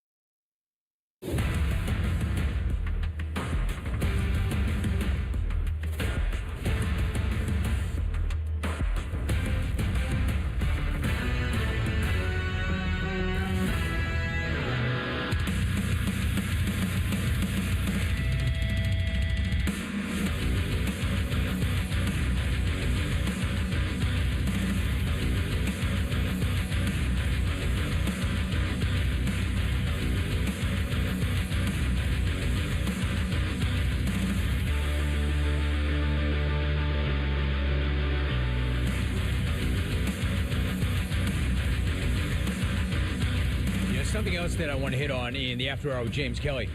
Something else that I want to hit on in the After Hour with James Kelly.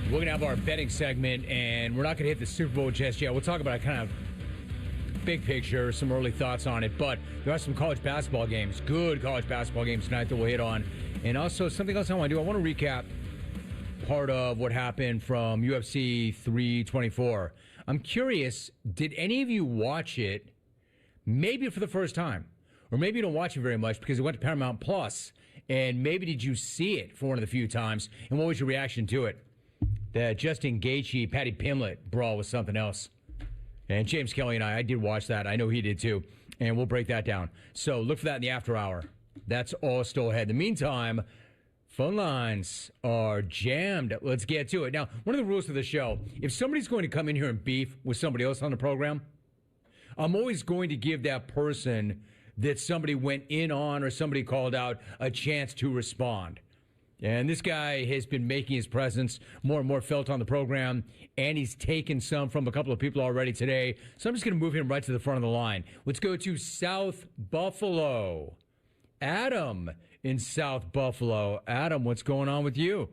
We're going to have our betting segment, and we're not going to hit the Super Bowl just yet. We'll talk about a kind of big picture, some early thoughts on it, but there are some college basketball games, good college basketball games tonight that we'll hit on. And also something else I want to do, I want to recap part of what happened from UFC 324. I'm curious, did any of you watch it maybe for the first time? Or maybe you don't watch it very much because it went to Paramount Plus. And maybe did you see it for one of the few times? And what was your reaction to it? The Justin Gaethje, Patty Pimblett brawl was something else. And James Kelly and I did watch that. I know he did too. And we'll break that down. So look for that in the After Hour. That's all still ahead. In the meantime, phone lines are jammed. Let's get to it. Now, one of the rules of the show, if somebody's going to come in here and beef with somebody else on the program, I'm always going to give that person that somebody went in on or somebody called out a chance to respond. And this guy has been making his presence more and more felt on the program, and he's taken some from a couple of people already today. So I'm just going to move him right to the front of the line. Let's go to South Buffalo. Adam in South Buffalo. Adam, what's going on with you?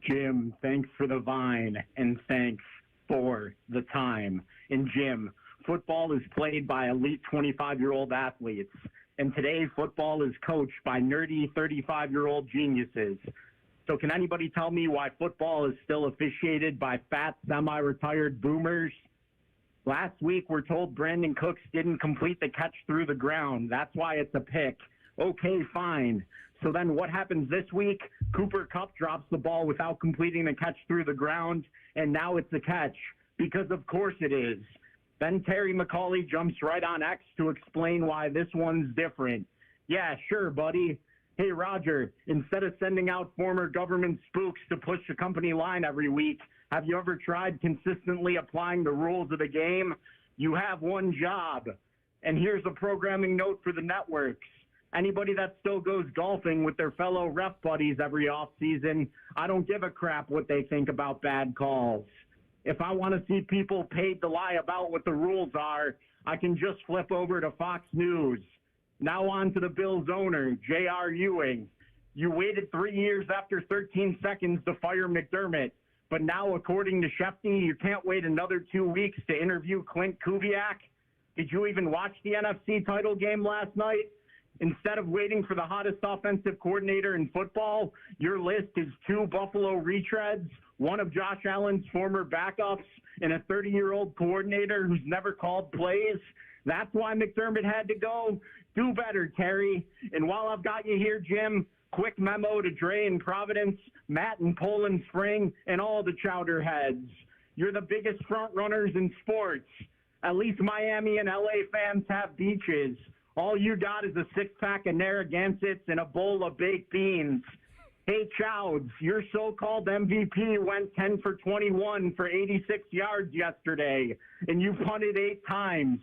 Jim, thanks for the vine, and thanks for the time. And Jim, football is played by elite 25-year-old athletes, and today football is coached by nerdy 35-year-old geniuses. So can anybody tell me why football is still officiated by fat, semi-retired boomers? Last week, we're told Brandon Cooks didn't complete the catch through the ground. That's why it's a pick. Okay, fine. So then what happens this week? Cooper Kupp drops the ball without completing the catch through the ground, and now it's a catch, because of course it is. Then Terry McAuley jumps right on X to explain why this one's different. Yeah, sure, buddy. Hey, Roger, instead of sending out former government spooks to push the company line every week, have you ever tried consistently applying the rules of the game? You have one job. And here's a programming note for the networks. Anybody that still goes golfing with their fellow ref buddies every offseason, I don't give a crap what they think about bad calls. If I want to see people paid to lie about what the rules are, I can just flip over to Fox News. Now on to the Bills owner, J.R. Ewing. You waited 3 years after 13 seconds to fire McDermott, but now, according to Shefty, you can't wait another 2 weeks to interview Clint Kubiak? Did you even watch the NFC title game last night? Instead of waiting for the hottest offensive coordinator in football, your list is 2 Buffalo retreads, one of Josh Allen's former backups, and a 30-year-old coordinator who's never called plays. That's why McDermott had to go. Do better, Terry. And while I've got you here, Jim, quick memo to Dre in Providence, Matt in Poland Spring, and all the chowder heads. You're the biggest front runners in sports. At least Miami and LA fans have beaches. All you got is a 6-pack of Narragansetts and a bowl of baked beans. Hey, Chowds, your so-called MVP went 10 for 21 for 86 yards yesterday, and you punted 8 times.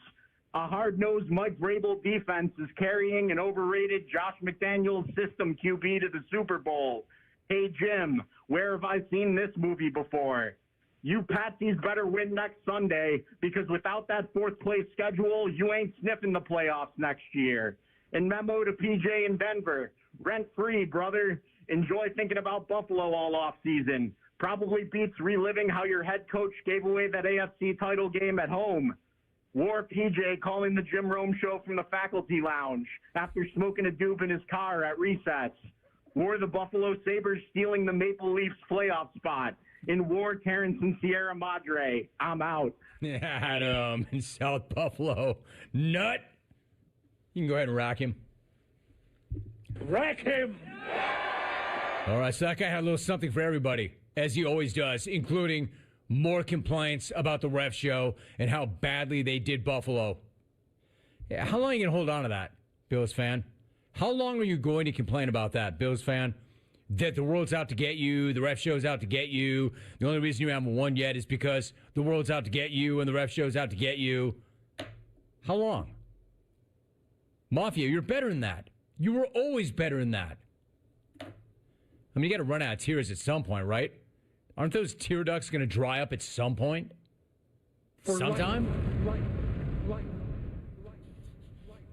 A hard-nosed Mike Vrabel defense is carrying an overrated Josh McDaniels system QB to the Super Bowl. Hey, Jim, where have I seen this movie before? You Patsies better win next Sunday, because without that 4th-place schedule, you ain't sniffing the playoffs next year. And memo to PJ in Denver, rent-free, brother. Enjoy thinking about Buffalo all offseason. Probably beats reliving how your head coach gave away that AFC title game at home. War PJ calling the Jim Rome show from the faculty lounge after smoking a doob in his car at recess. War the Buffalo Sabres stealing the Maple Leafs playoff spot. In War, Terrence and Sierra Madre. I'm out. Adam in South Buffalo. Nut. You can go ahead and rack him. Rack him! All right, so that guy had a little something for everybody, as he always does, including more complaints about the ref show and how badly they did Buffalo. Yeah, how long are you going to hold on to that, Bills fan? How long are you going to complain about that, Bills fan? That the world's out to get you, the ref show's out to get you. The only reason you haven't won yet is because the world's out to get you and the ref show's out to get you. How long? Mafia, you're better than that. You were always better than that. I mean, you got to run out of tears at some point, right? Aren't those tear ducts going to dry up at some point? Sometime?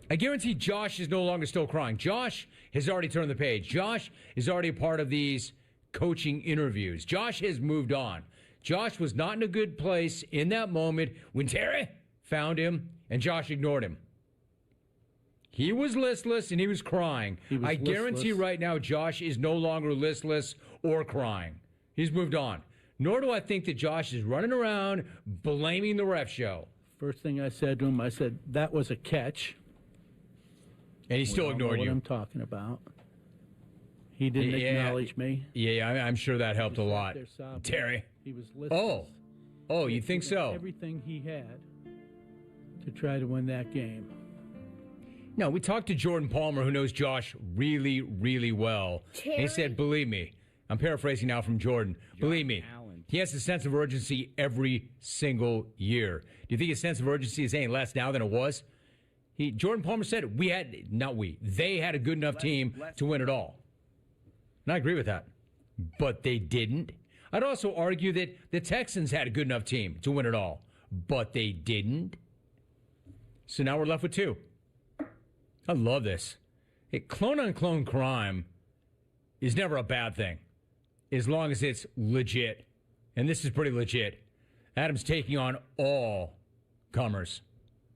I guarantee Josh is no longer still crying. Josh has already turned the page. Josh is already a part of these coaching interviews. Josh has moved on. Josh was not in a good place in that moment when Terry found him and Josh ignored him. He was listless and he was crying. I guarantee right now Josh is no longer listless or crying. He's moved on. Nor do I think that Josh is running around blaming the ref show. First thing I said to him, I said, that was a catch. And he still ignored you. What I'm talking about. He didn't acknowledge me. Yeah, I'm sure that helped a lot. Terry. He was listless. Oh, you think so? Everything he had to try to win that game. No, we talked to Jordan Palmer, who knows Josh really, really well. And he said, believe me, I'm paraphrasing now from Jordan. Believe me, he has a sense of urgency every single year. Do you think his sense of urgency is any less now than it was? Jordan Palmer said they had a good enough team to win it all. And I agree with that. But they didn't. I'd also argue that the Texans had a good enough team to win it all. But they didn't. So now we're left with 2. I love this. Clone-on-clone crime is never a bad thing, as long as it's legit. And this is pretty legit. Adam's taking on all comers.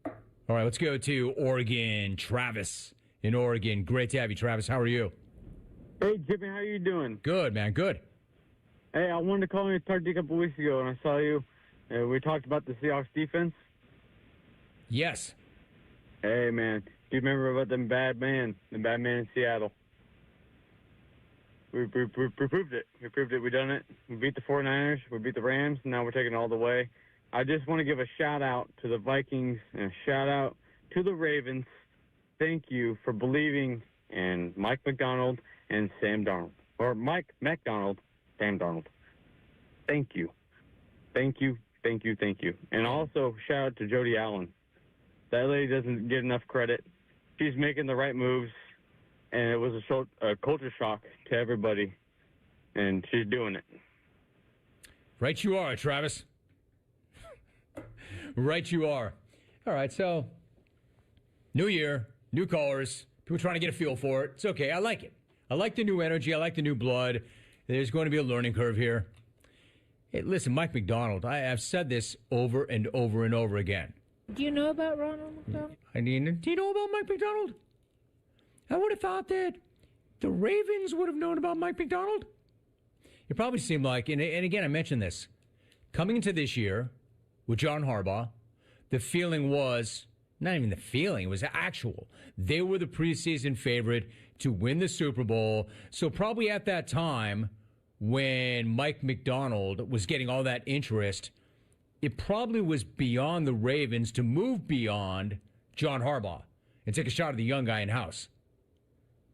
All right, let's go to Oregon. Travis in Oregon. Great to have you, Travis. How are you? Hey, Jimmy, how are you doing? Good, man, good. Hey, I wanted to call you and talk to you a couple weeks ago, and I saw you. We talked about the Seahawks defense. Yes. Hey, man. Do you remember about the bad man in Seattle? We proved it. We proved it. We done it. We beat the 49ers. We beat the Rams. And now we're taking it all the way. I just want to give a shout-out to the Vikings and a shout-out to the Ravens. Thank you for believing in Mike McDonald and Sam Darnold. Or Mike McDonald, Sam Darnold. Thank you. Thank you. Thank you. Thank you. And also, shout-out to Jody Allen. That lady doesn't get enough credit. She's making the right moves. and it was a culture shock to everybody, and she's doing it. Right you are, Travis. Right you are. All right, so new year, new callers, people trying to get a feel for it. It's okay. I like it. I like the new energy. I like the new blood. There's going to be a learning curve here. Hey, listen, Mike McDonald, I've said this over and over and over again. Do you know about Ronald McDonald? Do you know about Mike McDonald? I would have thought that the Ravens would have known about Mike McDonald. It probably seemed like, and again, I mentioned this, coming into this year with John Harbaugh, the feeling was, not even the feeling, it was actual. They were the preseason favorite to win the Super Bowl. So probably at that time, when Mike McDonald was getting all that interest, it probably was beyond the Ravens to move beyond John Harbaugh and take a shot at the young guy in-house.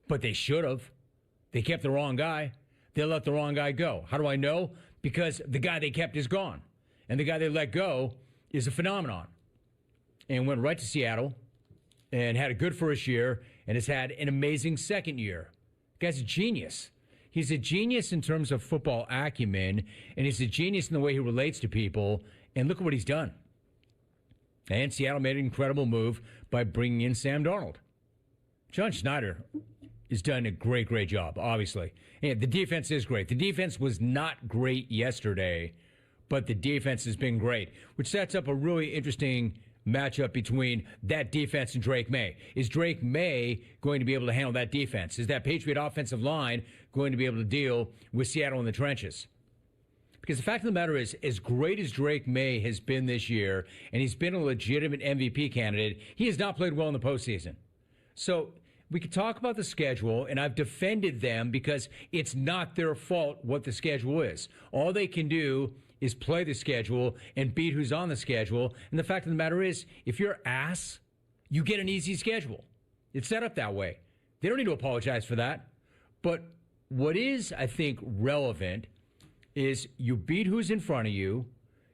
But they should have. They kept the wrong guy. They let the wrong guy go. How do I know? Because the guy they kept is gone. And the guy they let go is a phenomenon. And went right to Seattle and had a good first year and has had an amazing second year. The guy's a genius. He's a genius in terms of football acumen, and he's a genius in the way he relates to people. And look at what he's done. And Seattle made an incredible move by bringing in Sam Darnold. John Schneider has done a great, great job, obviously. And the defense is great. The defense was not great yesterday, but the defense has been great, which sets up a really interesting matchup between that defense and Drake May. Is Drake May going to be able to handle that defense? Is that Patriot offensive line going to be able to deal with Seattle in the trenches? Because the fact of the matter is, as great as Drake May has been this year, and he's been a legitimate MVP candidate, he has not played well in the postseason. So we could talk about the schedule, and I've defended them because it's not their fault what the schedule is. All they can do is play the schedule and beat who's on the schedule. And the fact of the matter is, if you're ass, you get an easy schedule. It's set up that way. They don't need to apologize for that. But what is, I think, relevant is you beat who's in front of you.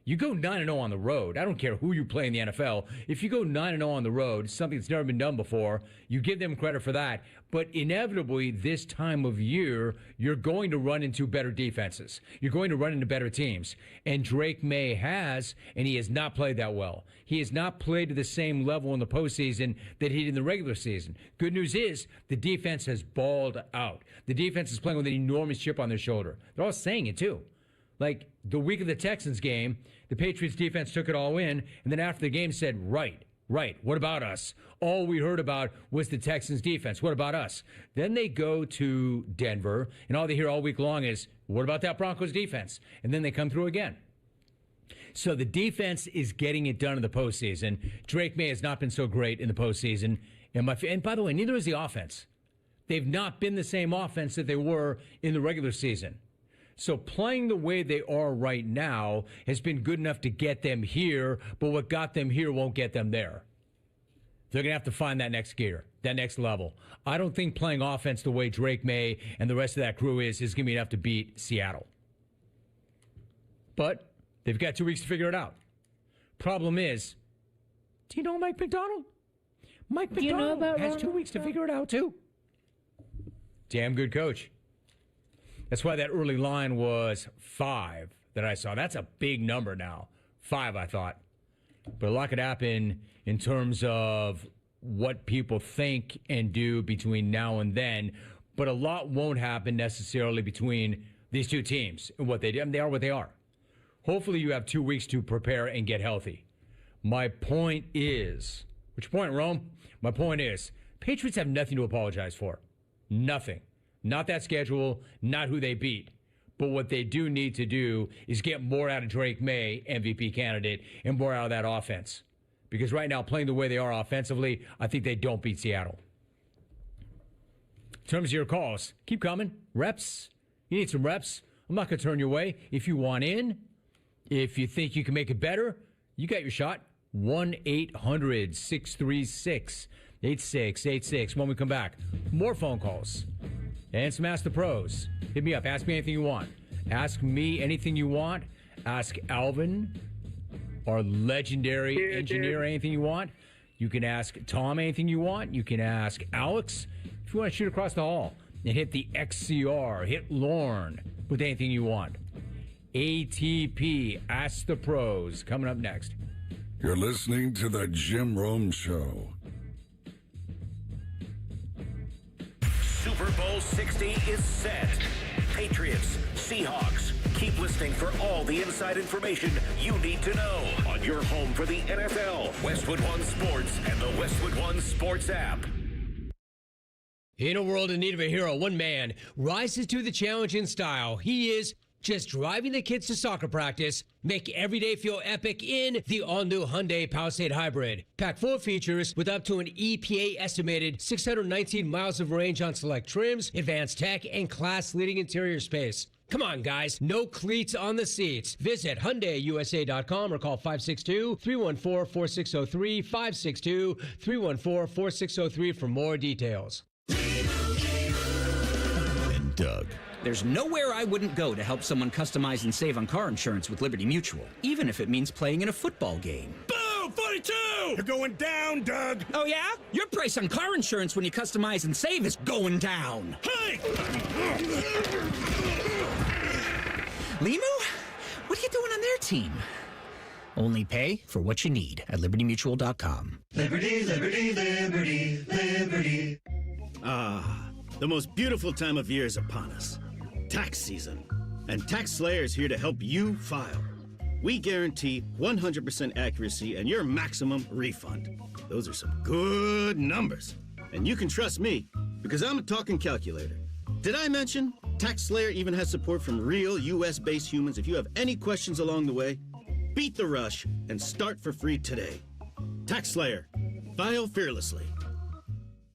You go 9-0 on the road. I don't care who you play in the NFL. If you go 9-0 on the road, something that's never been done before, you give them credit for that. But inevitably, this time of year, you're going to run into better defenses. You're going to run into better teams. And Drake May has, and he has not played that well. He has not played to the same level in the postseason that he did in the regular season. Good news is, the defense has balled out. The defense is playing with an enormous chip on their shoulder. They're all saying it, too. Like, the week of the Texans game, the Patriots defense took it all in, and then after the game said, right, what about us? All we heard about was the Texans defense. What about us? Then they go to Denver, and all they hear all week long is, what about that Broncos defense? And then they come through again. So the defense is getting it done in the postseason. Drake May has not been so great in the postseason. And by the way, neither is the offense. They've not been the same offense that they were in the regular season. So playing the way they are right now has been good enough to get them here, but what got them here won't get them there. They're going to have to find that next gear, that next level. I don't think playing offense the way Drake May and the rest of that crew is going to be enough to beat Seattle. But they've got 2 weeks to figure it out. Problem is, do you know Mike McDonald? Mike McDonald has 2 weeks to figure it out, too. Damn good coach. That's why that early line was 5 that I saw. That's a big number now. 5, I thought. But a lot could happen in terms of what people think and do between now and then. But a lot won't happen necessarily between these two teams and what they do. I mean, they are what they are. Hopefully you have 2 weeks to prepare and get healthy. My point is, which point, Rome? My point is, Patriots have nothing to apologize for. Nothing. Not that schedule, not who they beat. But what they do need to do is get more out of Drake May, MVP candidate, and more out of that offense. Because right now, playing the way they are offensively, I think they don't beat Seattle. In terms of your calls, keep coming. Reps. You need some reps. I'm not going to turn your way. If you want in, if you think you can make it better, you got your shot. 1-800-636-8686. When we come back, more phone calls. And some Ask the Pros. Hit me up. Ask me anything you want. Ask me anything you want. Ask Alvin, our legendary engineer, anything you want. You can ask Tom anything you want. You can ask Alex. If you want to shoot across the hall and hit the XCR, hit Lorne with anything you want. ATP, Ask the Pros, coming up next. You're listening to The Jim Rome Show. Super Bowl 60 is set. Patriots, Seahawks. Keep listening for all the inside information you need to know on your home for the NFL, Westwood One Sports, and the Westwood One Sports app. In a world in need of a hero, one man rises to the challenge in style. He is just driving the kids to soccer practice, make every day feel epic in the all-new Hyundai Palisade Hybrid. Packed full of features with up to an EPA-estimated 619 miles of range on select trims, advanced tech, and class-leading interior space. Come on, guys. No cleats on the seats. Visit HyundaiUSA.com or call 562-314-4603, 562-314-4603 for more details. And Doug. There's nowhere I wouldn't go to help someone customize and save on car insurance with Liberty Mutual, even if it means playing in a football game. Boom! 42! You're going down, Doug! Oh, yeah? Your price on car insurance when you customize and save is going down. Hey! Limu? What are you doing on their team? Only pay for what you need at LibertyMutual.com. Liberty, liberty, liberty, liberty. Ah, the most beautiful time of year is upon us. Tax season. And Tax Slayer is here to help you file. We guarantee 100% accuracy and your maximum refund. Those are some good numbers. And you can trust me, because I'm a talking calculator. Did I mention Tax Slayer even has support from real US-based humans? If you have any questions along the way, beat the rush and start for free today. Tax Slayer. File fearlessly.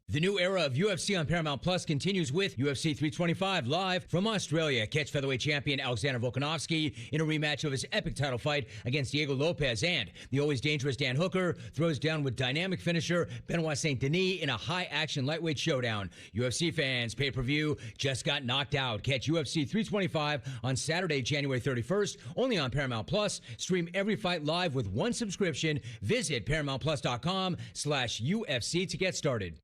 The new era of UFC on Paramount Plus continues with UFC 325 live from Australia. Catch featherweight champion Alexander Volkanovski in a rematch of his epic title fight against Diego Lopez, and the always dangerous Dan Hooker throws down with dynamic finisher Benoit Saint Denis in a high-action lightweight showdown. UFC fans, pay-per-view just got knocked out. Catch UFC 325 on Saturday, January 31st, only on Paramount Plus. Stream every fight live with one subscription. Visit ParamountPlus.com/UFC to get started.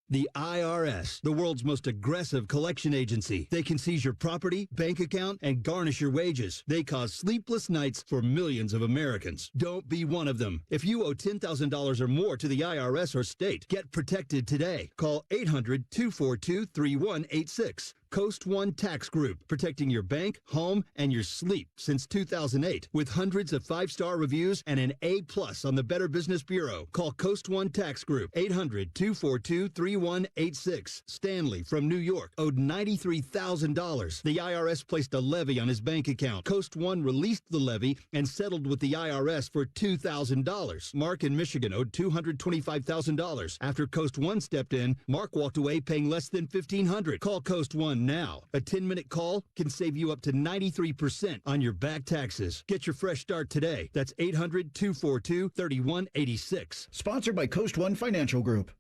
The IRS, the world's most aggressive collection agency. They can seize your property, bank account, and garnish your wages. They cause sleepless nights for millions of Americans. Don't be one of them. If you owe $10,000 or more to the IRS or state, get protected today. Call 800-242-3186. Coast One Tax Group, protecting your bank, home, and your sleep since 2008. With hundreds of five-star reviews and an A+ on the Better Business Bureau. Call Coast One Tax Group, 800-242-3186. Stanley from New York owed $93,000. The IRS placed a levy on his bank account. Coast One released the levy and settled with the IRS for $2,000. Mark in Michigan owed $225,000. After Coast One stepped in, Mark walked away paying less than $1,500. Call Coast One now. A 10-minute call can save you up to 93% on your back taxes. Get your fresh start today. That's 800-242-3186. Sponsored by Coast One Financial Group.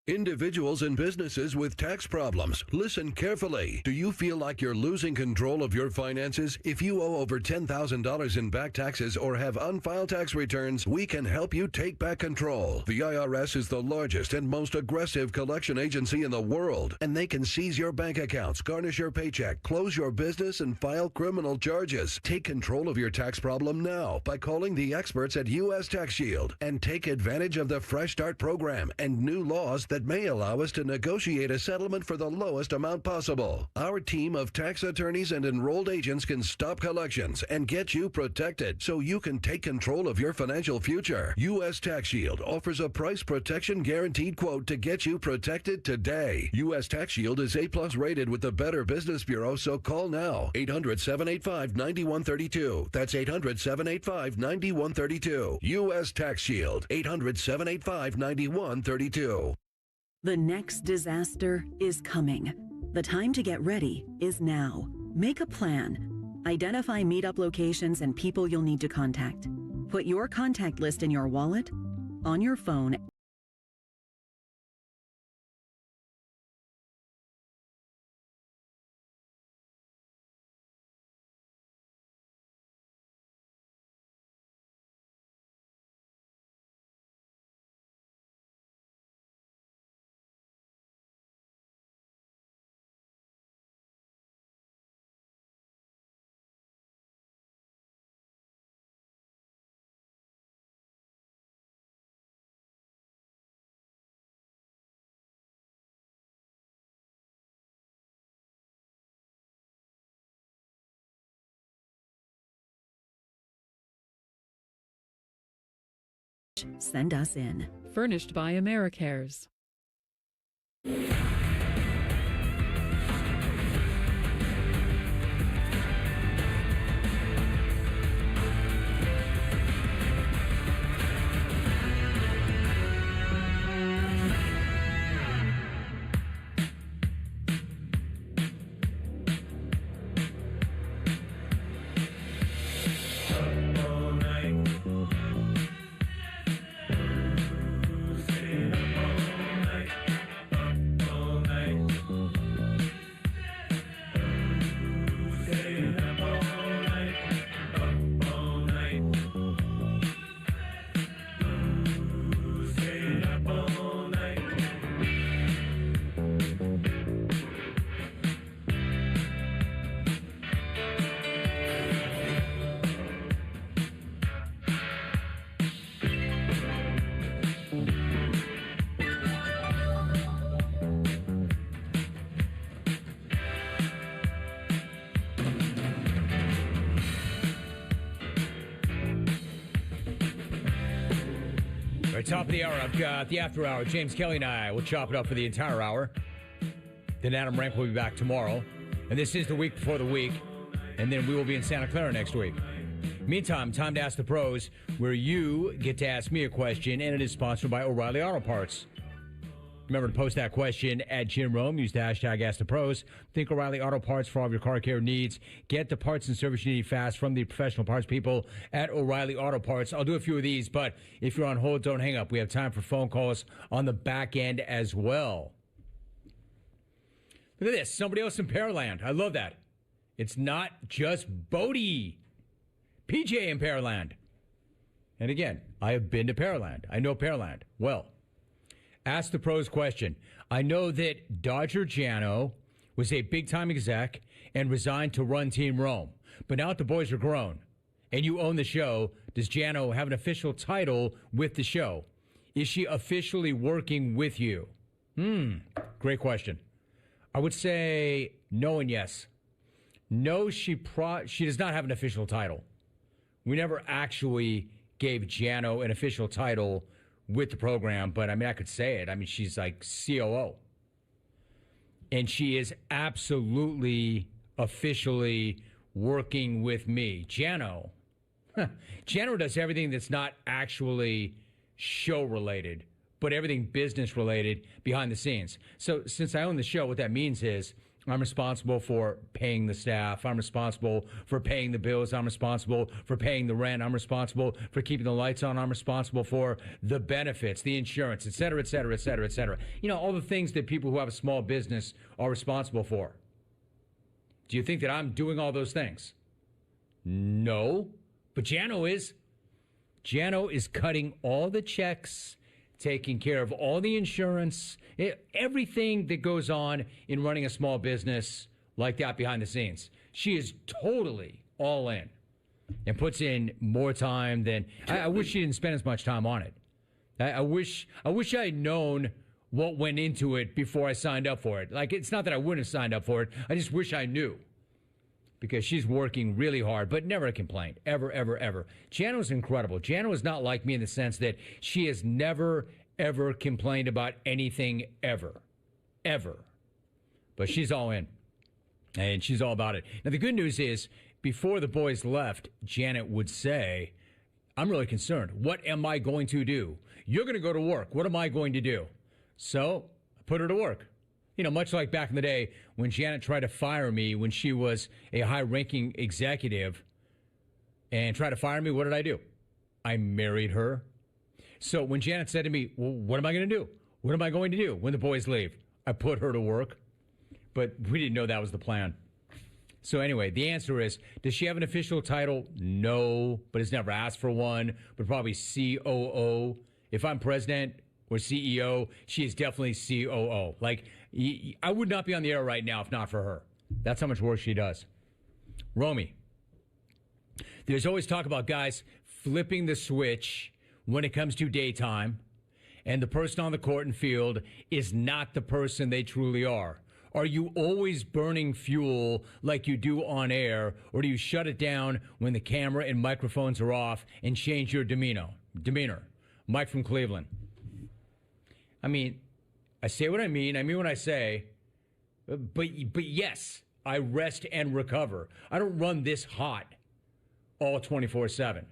Individuals and businesses with tax problems, listen carefully. Do you feel like you're losing control of your finances? If you owe over $10,000 in back taxes or have unfiled tax returns, we can help you take back control. The IRS is the largest and most aggressive collection agency in the world, and they can seize your bank accounts, garnish your paycheck, close your business, and file criminal charges. Take control of your tax problem now by calling the experts at U.S. Tax Shield and take advantage of the Fresh Start program and new laws that may allow us to negotiate a settlement for the lowest amount possible. Our team of tax attorneys and enrolled agents can stop collections and get you protected so you can take control of your financial future. U.S. Tax Shield offers a price protection guaranteed quote to get you protected today. U.S. Tax Shield is A+ rated with the Better Business Bureau, so call now. 800-785-9132. That's 800-785-9132. U.S. Tax Shield. 800-785-9132. The next disaster is coming. The time to get ready is now. Make a plan. Identify meetup locations and people you'll need to contact. Put your contact list in your wallet, on your phone, Send us in. Furnished by AmeriCares. Top of the hour, I've got the after hour. James Kelly and I will chop it up for the entire hour. Then Adam Rank will be back tomorrow. And this is the week before the week. And then we will be in Santa Clara next week. Meantime, time to ask the pros, where you get to ask me a question, and it is sponsored by O'Reilly Auto Parts. Remember to post that question at Jim Rome. Use the hashtag AskThePros. Think O'Reilly Auto Parts for all of your car care needs. Get the parts and service you need fast from the professional parts people at O'Reilly Auto Parts. I'll do a few of these, but if you're on hold, don't hang up. We have time for phone calls on the back end as well. Look at this. Somebody else in Pearland. I love that. It's not just Bodie. PJ in Pearland. And again, I have been to Pearland. I know Pearland well. Ask the pros question. I know that Dodger Jano was a big-time exec and resigned to run Team Rome. But now that the boys are grown and you own the show, does Jano have an official title with the show? Is she officially working with you? Great question. I would say no and yes. No, she does not have an official title. We never actually gave Jano an official title with the program, but I mean, I could say it. I mean, she's like COO. And she is absolutely, officially working with me. Jano does everything that's not actually show-related, but everything business-related behind the scenes. So since I own the show, what that means is I'm responsible for paying the staff. I'm responsible for paying the bills. I'm responsible for paying the rent. I'm responsible for keeping the lights on. I'm responsible for the benefits, the insurance, et cetera, et cetera, et cetera, et cetera. You know, all the things that people who have a small business are responsible for. Do you think that I'm doing all those things? No. But Jano is. Jano is cutting all the checks, taking care of all the insurance, everything that goes on in running a small business like that behind the scenes. She is totally all in and puts in more time than I wish she didn't spend as much time on it. I wish I had known what went into it before I signed up for it. Like, it's not that I wouldn't have signed up for it. I just wish I knew. Because she's working really hard, but never a complaint. Ever, ever, ever. Jano's incredible. Jano is not like me in the sense that she has never, ever complained about anything ever. Ever. But she's all in. And she's all about it. Now, the good news is, before the boys left, Janet would say, I'm really concerned. What am I going to do? You're going to go to work. What am I going to do? So, I put her to work. You know, much like back in the day when Janet tried to fire me when she was a high-ranking executive and tried to fire me, what did I do? I married her. So when Janet said to me, well, what am I going to do? What am I going to do when the boys leave? I put her to work. But we didn't know that was the plan. So anyway, the answer is, does she have an official title? No, but has never asked for one, but probably COO. If I'm president or CEO, she is definitely COO. Like, I would not be on the air right now if not for her. That's how much work she does. Romy, there's always talk about guys flipping the switch when it comes to daytime, and the person on the court and field is not the person they truly are. Are you always burning fuel like you do on air, or do you shut it down when the camera and microphones are off and change your demeanor? Mike from Cleveland. I mean, I say what I mean what I say, but yes, I rest and recover. I don't run this hot all 24/7.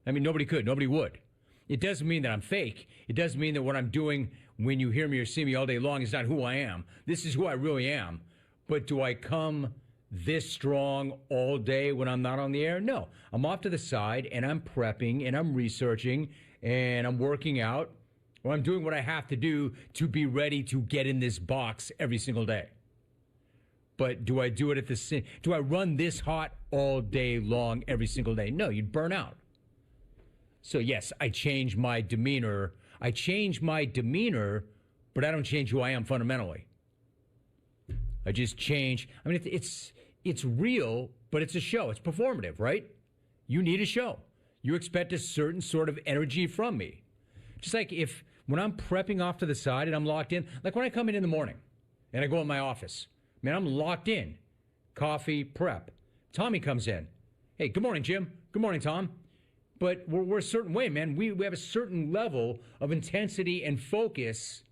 I mean, nobody could. Nobody would. It doesn't mean that I'm fake. It doesn't mean that what I'm doing when you hear me or see me all day long is not who I am. This is who I really am. But do I come this strong all day when I'm not on the air? No. I'm off to the side, and I'm prepping, and I'm researching, and I'm working out, or I'm doing what I have to do to be ready to get in this box every single day. But do I do it at the same? Do I run this hot all day long every single day? No, you'd burn out. So yes, I change my demeanor. But I don't change who I am fundamentally. I just change. I mean, it's real, but it's a show. It's performative, right? You need a show. You expect a certain sort of energy from me. Just like when I'm prepping off to the side and I'm locked in, like when I come in the morning and I go in my office, man, I'm locked in. Coffee, prep. Tommy comes in. Hey, good morning, Jim. Good morning, Tom. But we're a certain way, man. We have a certain level of intensity and focus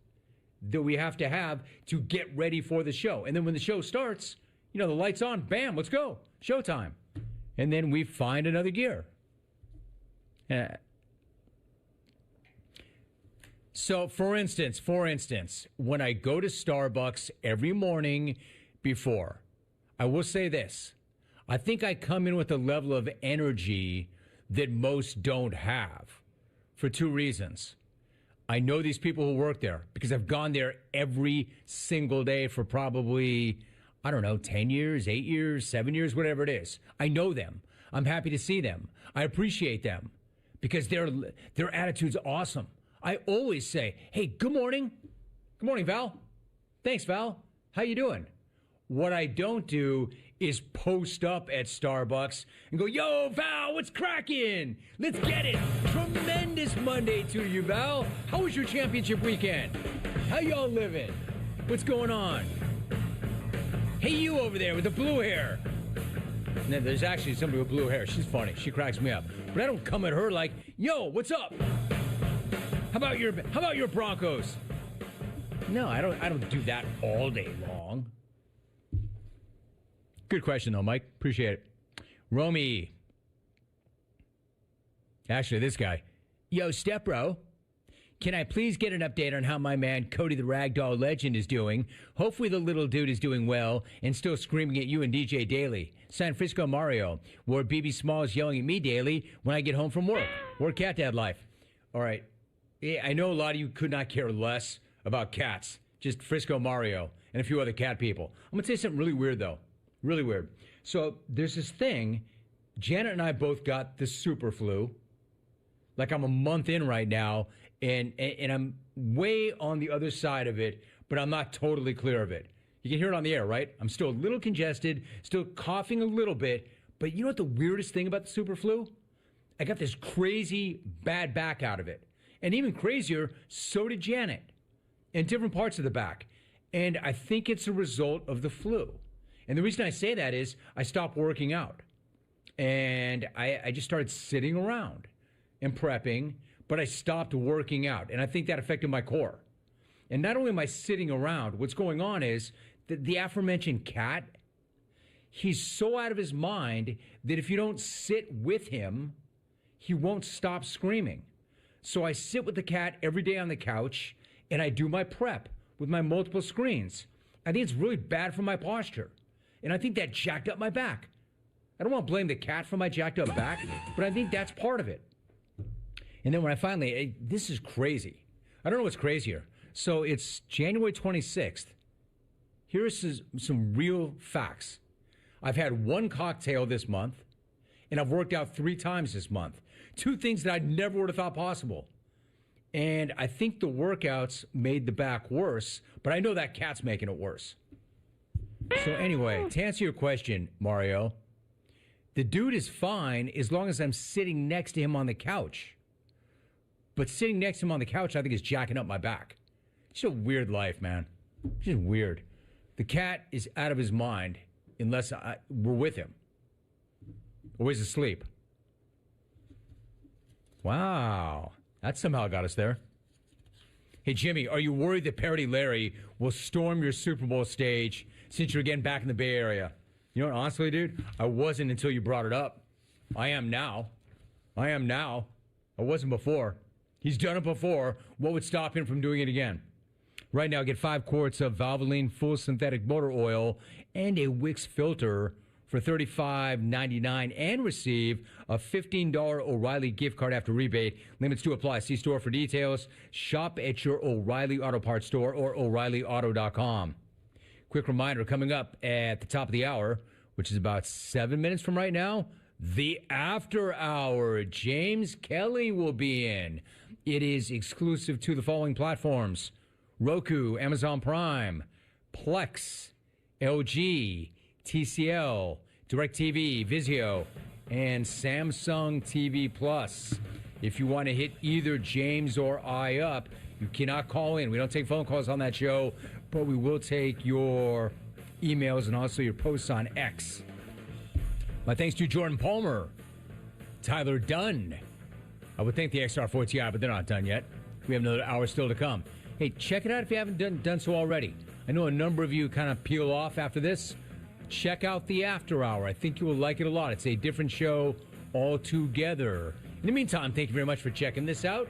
that we have to get ready for the show. And then when the show starts, the light's on, bam, let's go. Showtime. And then we find another gear. So, for instance, when I go to Starbucks every morning before, I will say this. I think I come in with a level of energy that most don't have for two reasons. I know these people who work there because I've gone there every single day for probably, 10 years, 8 years, 7 years, whatever it is. I know them. I'm happy to see them. I appreciate them because their attitude's awesome. I always say, hey, good morning. Good morning, Val. Thanks, Val. How you doing? What I don't do is post up at Starbucks and go, yo, Val, what's cracking? Let's get it. Tremendous Monday to you, Val. How was your championship weekend? How y'all living? What's going on? Hey, you over there with the blue hair. And then there's actually somebody with blue hair. She's funny. She cracks me up. But I don't come at her like, yo, what's up? How about your Broncos? No, I don't do that all day long. Good question, though, Mike. Appreciate it. Romy. Actually, this guy. Yo, Stepbro, can I please get an update on how my man Cody the Ragdoll Legend is doing? Hopefully the little dude is doing well and still screaming at you and DJ daily. San Francisco Mario, where BB Small is yelling at me daily when I get home from work. Work cat dad life. All right. Yeah, I know a lot of you could not care less about cats. Just Frisco Mario and a few other cat people. I'm going to say something really weird, though. Really weird. So there's this thing. Janet and I both got the super flu. Like I'm a month in right now, and I'm way on the other side of it, but I'm not totally clear of it. You can hear it on the air, right? I'm still a little congested, still coughing a little bit, but you know what the weirdest thing about the super flu? I got this crazy bad back out of it. And even crazier, so did Janet, in different parts of the back. And I think it's a result of the flu. And the reason I say that is I stopped working out. And I just started sitting around and prepping, but I stopped working out. And I think that affected my core. And not only am I sitting around, what's going on is that the aforementioned cat, he's so out of his mind that if you don't sit with him, he won't stop screaming. So I sit with the cat every day on the couch, and I do my prep with my multiple screens. I think it's really bad for my posture. And I think that jacked up my back. I don't want to blame the cat for my jacked up back, but I think that's part of it. And then when I finally, this is crazy. I don't know what's crazier. So it's January 26th. Here are some real facts. I've had one cocktail this month, and I've worked out 3 times this month. 2 things that I never would have thought possible. And I think the workouts made the back worse, but I know that cat's making it worse. So anyway, to answer your question, Mario, the dude is fine as long as I'm sitting next to him on the couch. But sitting next to him on the couch, I think, is jacking up my back. It's just a weird life, man. It's just weird. The cat is out of his mind unless we're with him. Or he's asleep. Wow. That somehow got us there. Hey, Jimmy, are you worried that Parody Larry will storm your Super Bowl stage since you're getting back in the Bay Area? You know what, honestly, dude, I wasn't until you brought it up. I am now. I wasn't before. He's done it before. What would stop him from doing it again? Right now, get 5 quarts of Valvoline full synthetic motor oil and a Wix filter for $35.99 and receive a $15 O'Reilly gift card after rebate. Limits to apply. See store for details. Shop at your O'Reilly Auto Parts store or O'ReillyAuto.com. Quick reminder, coming up at the top of the hour, which is about 7 minutes from right now, the After Hour. James Kelly will be in. It is exclusive to the following platforms: Roku, Amazon Prime, Plex, LG, TCL, DirecTV, Vizio, and Samsung TV Plus. If you want to hit either James or I up, you cannot call in. We don't take phone calls on that show, but we will take your emails and also your posts on X. My thanks to Jordan Palmer, Tyler Dunn. I would think the XR4TI, but they're not done yet. We have another hour still to come. Hey, check it out if you haven't done so already. I know a number of you kind of peel off after this. Check out the After Hour. I think you will like it a lot. It's a different show altogether. In the meantime, thank you very much for checking this out.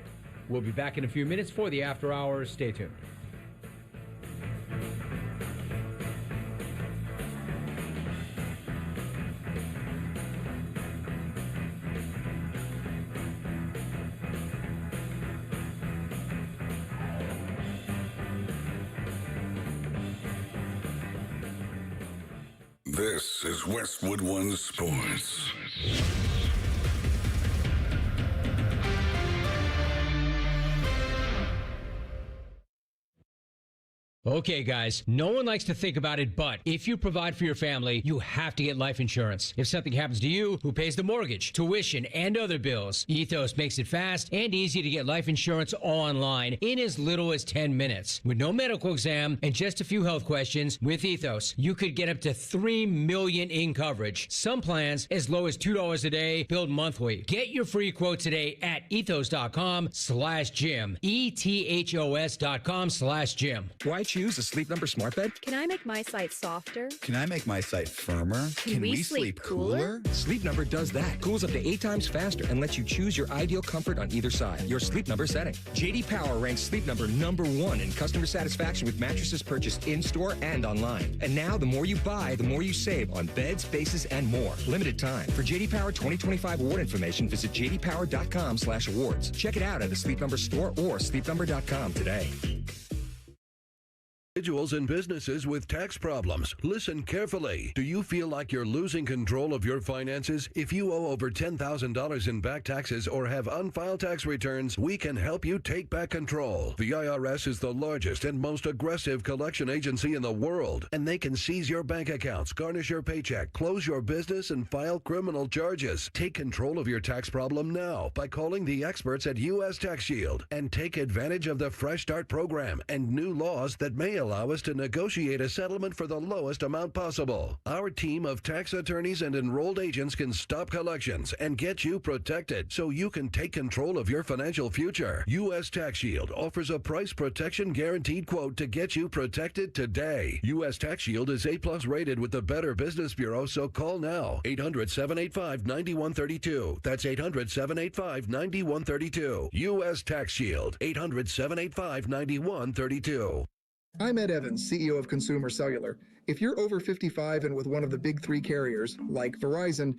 We'll be back in a few minutes for the After Hour. Stay tuned. This is Westwood One Sports. Okay, guys, no one likes to think about it, but if you provide for your family, you have to get life insurance. If something happens to you, who pays the mortgage, tuition, and other bills? Ethos makes it fast and easy to get life insurance online in as little as 10 minutes. With no medical exam and just a few health questions, with Ethos, you could get up to $3 million in coverage. Some plans as low as $2 a day, billed monthly. Get your free quote today at ethos.com/Jim. ETHOS.com/Jim. Why choose a Sleep Number smart bed? Can I make my site softer? Can I make my site firmer? Can we sleep cooler? Sleep Number does that. Cools up to 8 times faster and lets you choose your ideal comfort on either side. Your Sleep Number setting. JD Power ranks Sleep Number #1 in customer satisfaction with mattresses purchased in-store and online. And now, the more you buy, the more you save on beds, bases, and more. Limited time. For JD Power 2025 award information, visit jdpower.com/awards. Check it out at a Sleep Number store or sleepnumber.com today. Individuals and businesses with tax problems, listen carefully. Do you feel like you're losing control of your finances? If you owe over $10,000 in back taxes or have unfiled tax returns, we can help you take back control. The IRS is the largest and most aggressive collection agency in the world, and they can seize your bank accounts, garnish your paycheck, close your business, and file criminal charges. Take control of your tax problem now by calling the experts at U.S. Tax Shield and take advantage of the Fresh Start program and new laws that may allow us to negotiate a settlement for the lowest amount possible. Our team of tax attorneys and enrolled agents can stop collections and get you protected so you can take control of your financial future. U.S. Tax Shield offers a price protection guaranteed quote to get you protected today. U.S. Tax Shield is A+ rated with the Better Business Bureau, so call now. 800-785-9132. That's 800-785-9132. U.S. Tax Shield. 800-785-9132. I'm Ed Evans, CEO of Consumer Cellular. If you're over 55 and with one of the big 3 carriers, like Verizon,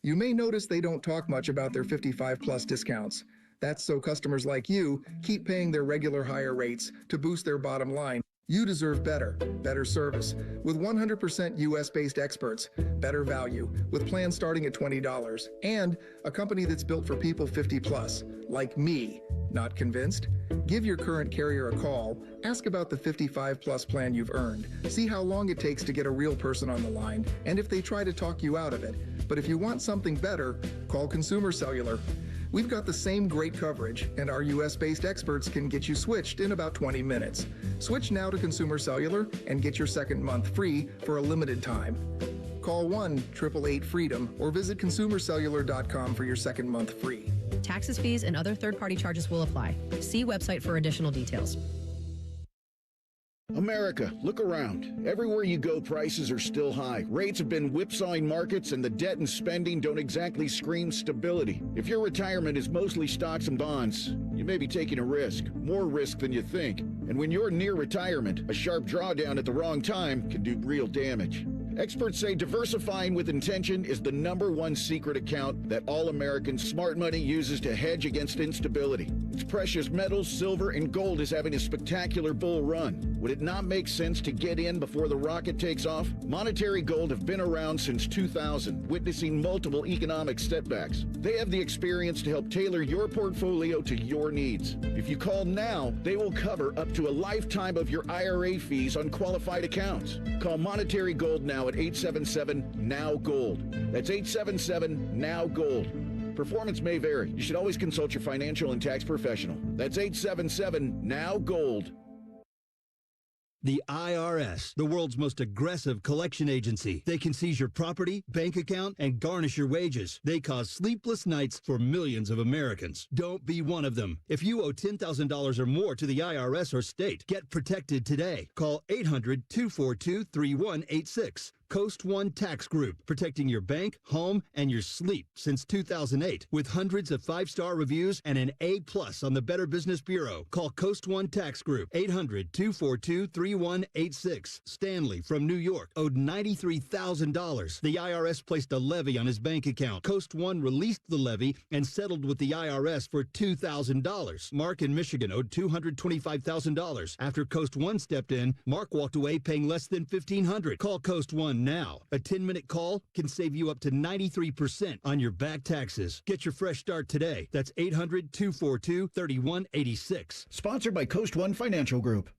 you may notice they don't talk much about their 55-plus discounts. That's so customers like you keep paying their regular higher rates to boost their bottom line. You deserve better service, with 100% U.S.-based experts, better value, with plans starting at $20, and a company that's built for people 50-plus, like me. Not convinced? Give your current carrier a call, ask about the 55-plus plan you've earned, see how long it takes to get a real person on the line, and if they try to talk you out of it. But if you want something better, call Consumer Cellular. We've got the same great coverage, and our U.S.-based experts can get you switched in about 20 minutes. Switch now to Consumer Cellular and get your second month free for a limited time. Call 1-888-FREEDOM or visit consumercellular.com for your second month free. Taxes, fees, and other third-party charges will apply. See website for additional details. America, look around. Everywhere you go, prices are still high. Rates have been whipsawing markets, and the debt and spending don't exactly scream stability. If your retirement is mostly stocks and bonds, you may be taking a risk, more risk than you think. And when you're near retirement, a sharp drawdown at the wrong time can do real damage. Experts say diversifying with intention is the #1 secret account that all American smart money uses to hedge against instability. Its precious metals, silver, and gold is having a spectacular bull run. Would it not make sense to get in before the rocket takes off? Monetary Gold have been around since 2000, witnessing multiple economic setbacks. They have the experience to help tailor your portfolio to your needs. If you call now, they will cover up to a lifetime of your IRA fees on qualified accounts. Call Monetary Gold now at 877-NOW-GOLD. That's 877-NOW-GOLD. Performance may vary. You should always consult your financial and tax professional. That's 877-NOW-GOLD. The IRS, the world's most aggressive collection agency. They can seize your property, bank account, and garnish your wages. They cause sleepless nights for millions of Americans. Don't be one of them. If you owe $10,000 or more to the IRS or state, get protected today. Call 800-242-3186. Coast One Tax Group, protecting your bank, home, and your sleep since 2008. With hundreds of 5-star reviews and an A+ on the Better Business Bureau. Call Coast One Tax Group, 800-242-3186. Stanley from New York owed $93,000. The IRS placed a levy on his bank account. Coast One released the levy and settled with the IRS for $2,000. Mark in Michigan owed $225,000. After Coast One stepped in, Mark walked away paying less than $1,500. Call Coast One now. A 10-minute call can save you up to 93% on your back taxes. Get your fresh start today. That's 800-242-3186. Sponsored by Coast One Financial Group.